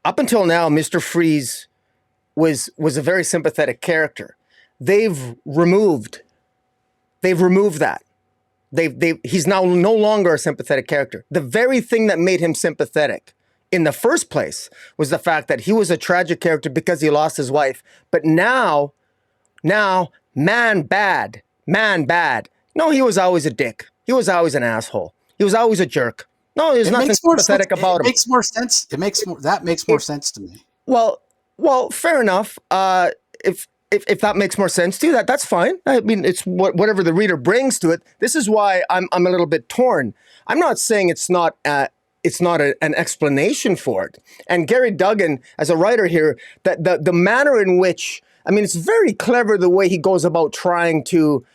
up until now, Mr. Freeze was a very sympathetic character. They've removed that. He's now no longer a sympathetic character. The very thing that made him sympathetic in the first place was the fact that he was a tragic character because he lost his wife. But now, man bad. No, he was always a dick. He was always an asshole. He was always a jerk. No, there's nothing sympathetic about him. It makes more sense. That makes more sense to me. Well, fair enough. If that makes more sense to you, that's fine. I mean, it's whatever the reader brings to it. This is why I'm a little bit torn. I'm not saying it's not an explanation for it. And Gerry Duggan, as a writer here, that the manner in which, I mean, it's very clever the way he goes about trying to,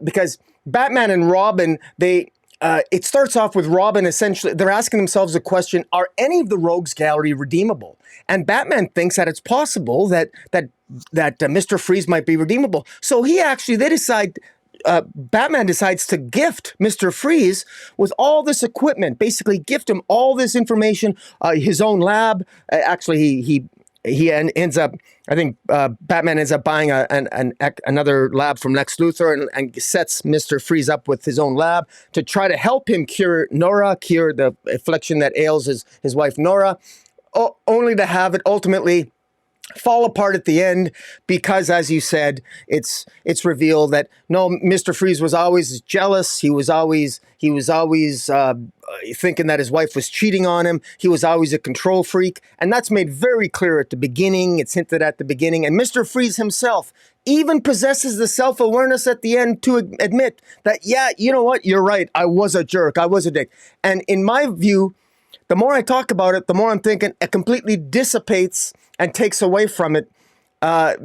because Batman and Robin, it starts off with Robin essentially, they're asking themselves a question, are any of the Rogues Gallery redeemable? And Batman thinks that it's possible that Mr. Freeze might be redeemable. So Batman decides to gift Mr. Freeze with all this equipment, basically gift him all this information, his own lab. Actually, he ends up, I think Batman ends up buying another lab from Lex Luthor and sets Mr. Freeze up with his own lab to try to help him cure the affliction that ails his wife Nora, only to have it ultimately fall apart at the end because, as you said, it's revealed that no, Mr. Freeze was always jealous. He was always thinking that his wife was cheating on him. He was always a control freak, and that's made very clear at the beginning. It's hinted at the beginning, and Mr. Freeze himself even possesses the self-awareness at the end to admit that, yeah, you know what, you're right. I was a jerk. I was a dick. And in my view, the more I talk about it, the more I'm thinking it completely dissipates and takes away from it,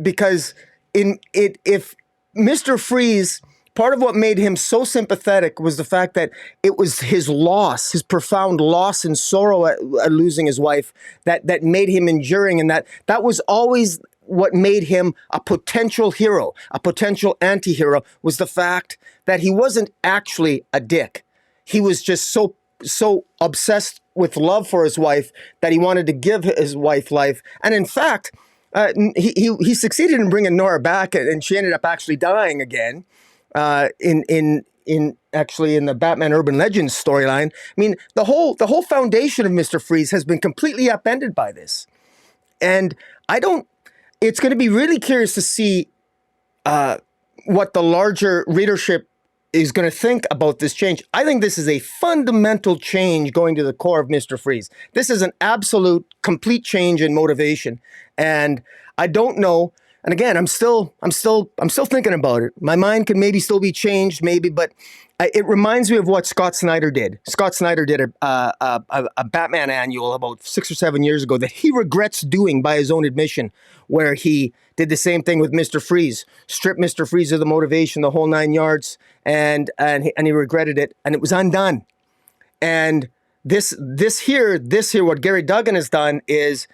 because if Mr. Freeze, part of what made him so sympathetic was the fact that it was his loss, his profound loss and sorrow at losing his wife, that made him enduring, and that was always what made him a potential hero, a potential anti-hero, was the fact that he wasn't actually a dick. He was just so obsessed with love for his wife that he wanted to give his wife life. And in fact, he succeeded in bringing Nora back, and she ended up actually dying again in actually in the Batman Urban Legends storyline. I mean, the whole foundation of Mr. Freeze has been completely upended by this. And I don't, it's going to be really curious to see what the larger readership is going to think about this change. I think this is a fundamental change going to the core of Mr. Freeze. This is an absolute, complete change in motivation. And I don't know. And again, I'm still thinking about it. My mind can maybe still be changed, maybe, but it reminds me of what Scott Snyder did. Scott Snyder did a Batman annual about 6 or 7 years ago that he regrets doing by his own admission, where he did the same thing with Mr. Freeze, stripped Mr. Freeze of the motivation, the whole 9 yards, and he regretted it, and it was undone. And this here, what Gerry Duggan has done is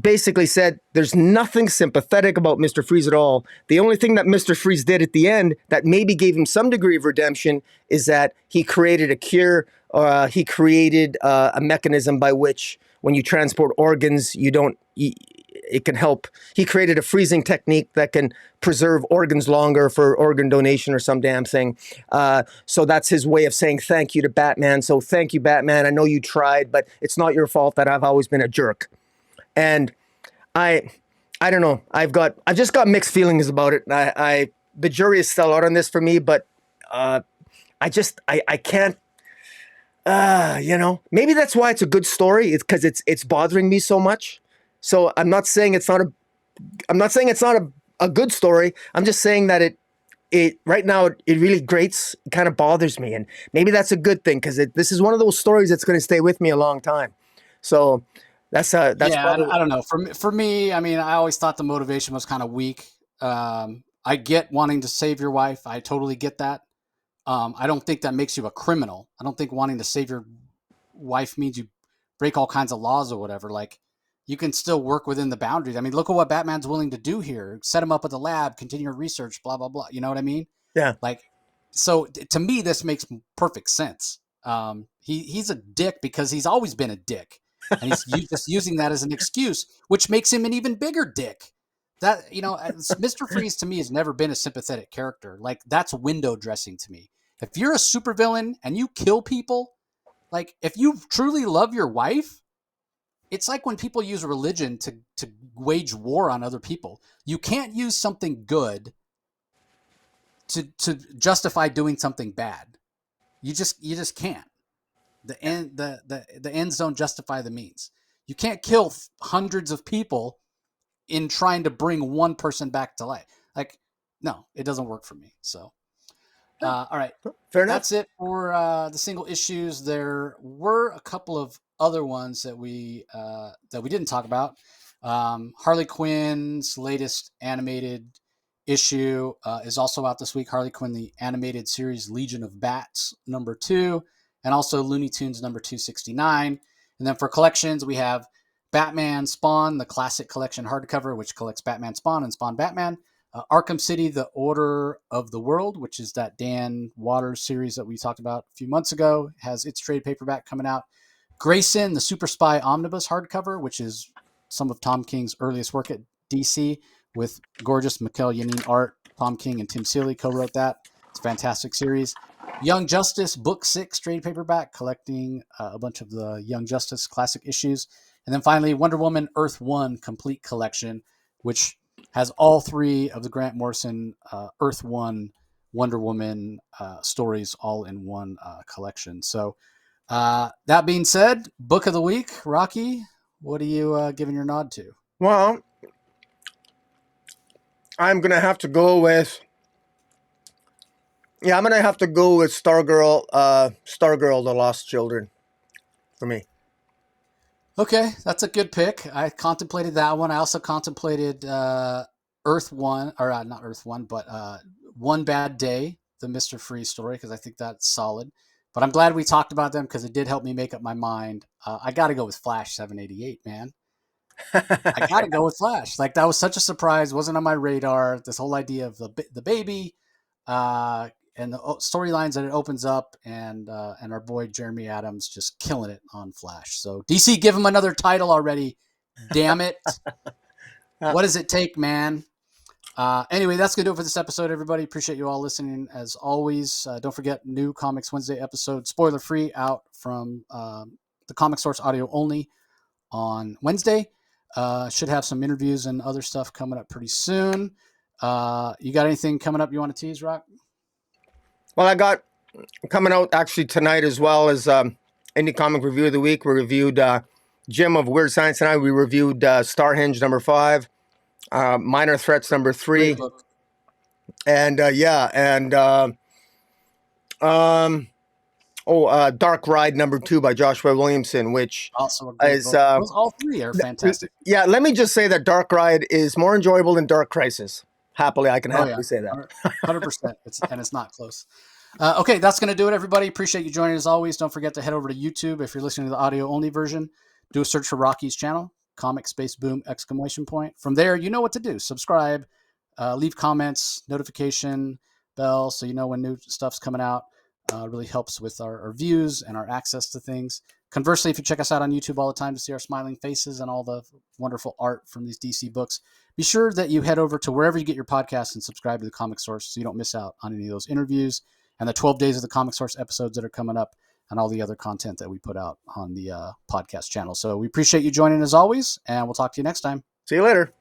basically said there's nothing sympathetic about Mr. Freeze at all. The only thing that Mr. Freeze did at the end that maybe gave him some degree of redemption is that he created a cure. He created a mechanism by which when you transport organs, it can help. He created a freezing technique that can preserve organs longer for organ donation or some damn thing. So that's his way of saying thank you to Batman. So thank you, Batman. I know you tried, but it's not your fault that I've always been a jerk. And I don't know. I've just got mixed feelings about it. The jury is still out on this for me, but I can't. Maybe that's why it's a good story. It's because it's bothering me so much. So I'm not saying it's not a good story. I'm just saying that it right now it really grates. It kind of bothers me, and maybe that's a good thing because this is one of those stories that's going to stay with me a long time. So. That's yeah, probably... I don't know. For me, I mean, I always thought the motivation was kind of weak. I get wanting to save your wife. I totally get that. I don't think that makes you a criminal. I don't think wanting to save your wife means you break all kinds of laws or whatever. Like, you can still work within the boundaries. I mean, look at what Batman's willing to do here. Set him up at the lab, continue your research, blah, blah, blah. You know what I mean? Yeah. Like, so to me, this makes perfect sense. He's a dick because he's always been a dick. And he's just using that as an excuse, which makes him an even bigger dick. That, Mr. Freeze to me has never been a sympathetic character. Like, that's window dressing to me. If you're a supervillain and you kill people, like, if you truly love your wife, it's like when people use religion to wage war on other people. You can't use something good to justify doing something bad. You just can't. The ends don't justify the means. You can't kill hundreds of people in trying to bring one person back to life. Like, no, it doesn't work for me. So, all right, fair enough. That's it for the single issues. There were a couple of other ones that we didn't talk about. Harley Quinn's latest animated issue is also out this week. Harley Quinn, the animated series Legion of Bats, #2. And also Looney Tunes #269. And then for collections, we have Batman Spawn, the classic collection hardcover, which collects Batman Spawn and Spawn Batman. Arkham City, The Order of the World, which is that Dan Waters series that we talked about a few months ago, has its trade paperback coming out. Grayson, the Super Spy Omnibus hardcover, which is some of Tom King's earliest work at DC with gorgeous Mikkel Yanin art. Tom King and Tim Seeley co-wrote that. It's a fantastic series. Young Justice, Book 6, trade paperback, collecting a bunch of the Young Justice classic issues. And then finally, Wonder Woman Earth 1 complete collection, which has all 3 of the Grant Morrison Earth 1 Wonder Woman stories all in one collection. So that being said, book of the week, Rocky, what are you giving your nod to? Well, I'm going to have to go with... Yeah, I'm going to have to go with Stargirl, The Lost Children for me. Okay, that's a good pick. I contemplated that one. I also contemplated Earth 1, or not Earth 1, but One Bad Day, the Mr. Freeze story, because I think that's solid. But I'm glad we talked about them because it did help me make up my mind. I got to go with Flash 788, man. I got to go with Flash. Like, that was such a surprise. Wasn't on my radar. This whole idea of the baby, and the storylines that it opens up, and our boy Jeremy Adams just killing it on Flash. So DC, give him another title already. Damn it. What does it take, man? Anyway, that's going to do it for this episode, everybody. Appreciate you all listening as always. Don't forget, new Comics Wednesday episode, spoiler free, out from the Comic Source audio only on Wednesday. Should have some interviews and other stuff coming up pretty soon. You got anything coming up you want to tease, Rock? Well, I got coming out actually tonight as well as Indie Comic Review of the Week. We reviewed Jim of Weird Science and I. We reviewed Starhenge number 5, Minor Threats number 3, and Dark Ride number 2 by Joshua Williamson, which also a great book. All three are fantastic. Yeah, let me just say that Dark Ride is more enjoyable than Dark Crisis. Happily, I can happily say that. 100%. It's not close. Okay, that's going to do it, everybody. Appreciate you joining as always. Don't forget to head over to YouTube if you're listening to the audio only version. Do a search for Rocky's channel, Comic Space Boom ! From there, you know what to do. Subscribe, leave comments, notification bell, so you know when new stuff's coming out. Really helps with our views and our access to things. Conversely, if you check us out on YouTube all the time to see our smiling faces and all the wonderful art from these DC books, be sure that you head over to wherever you get your podcasts and subscribe to the Comic Source so you don't miss out on any of those interviews and the 12 Days of the Comic Source episodes that are coming up and all the other content that we put out on the podcast channel. So we appreciate you joining as always, and we'll talk to you next time. See you later.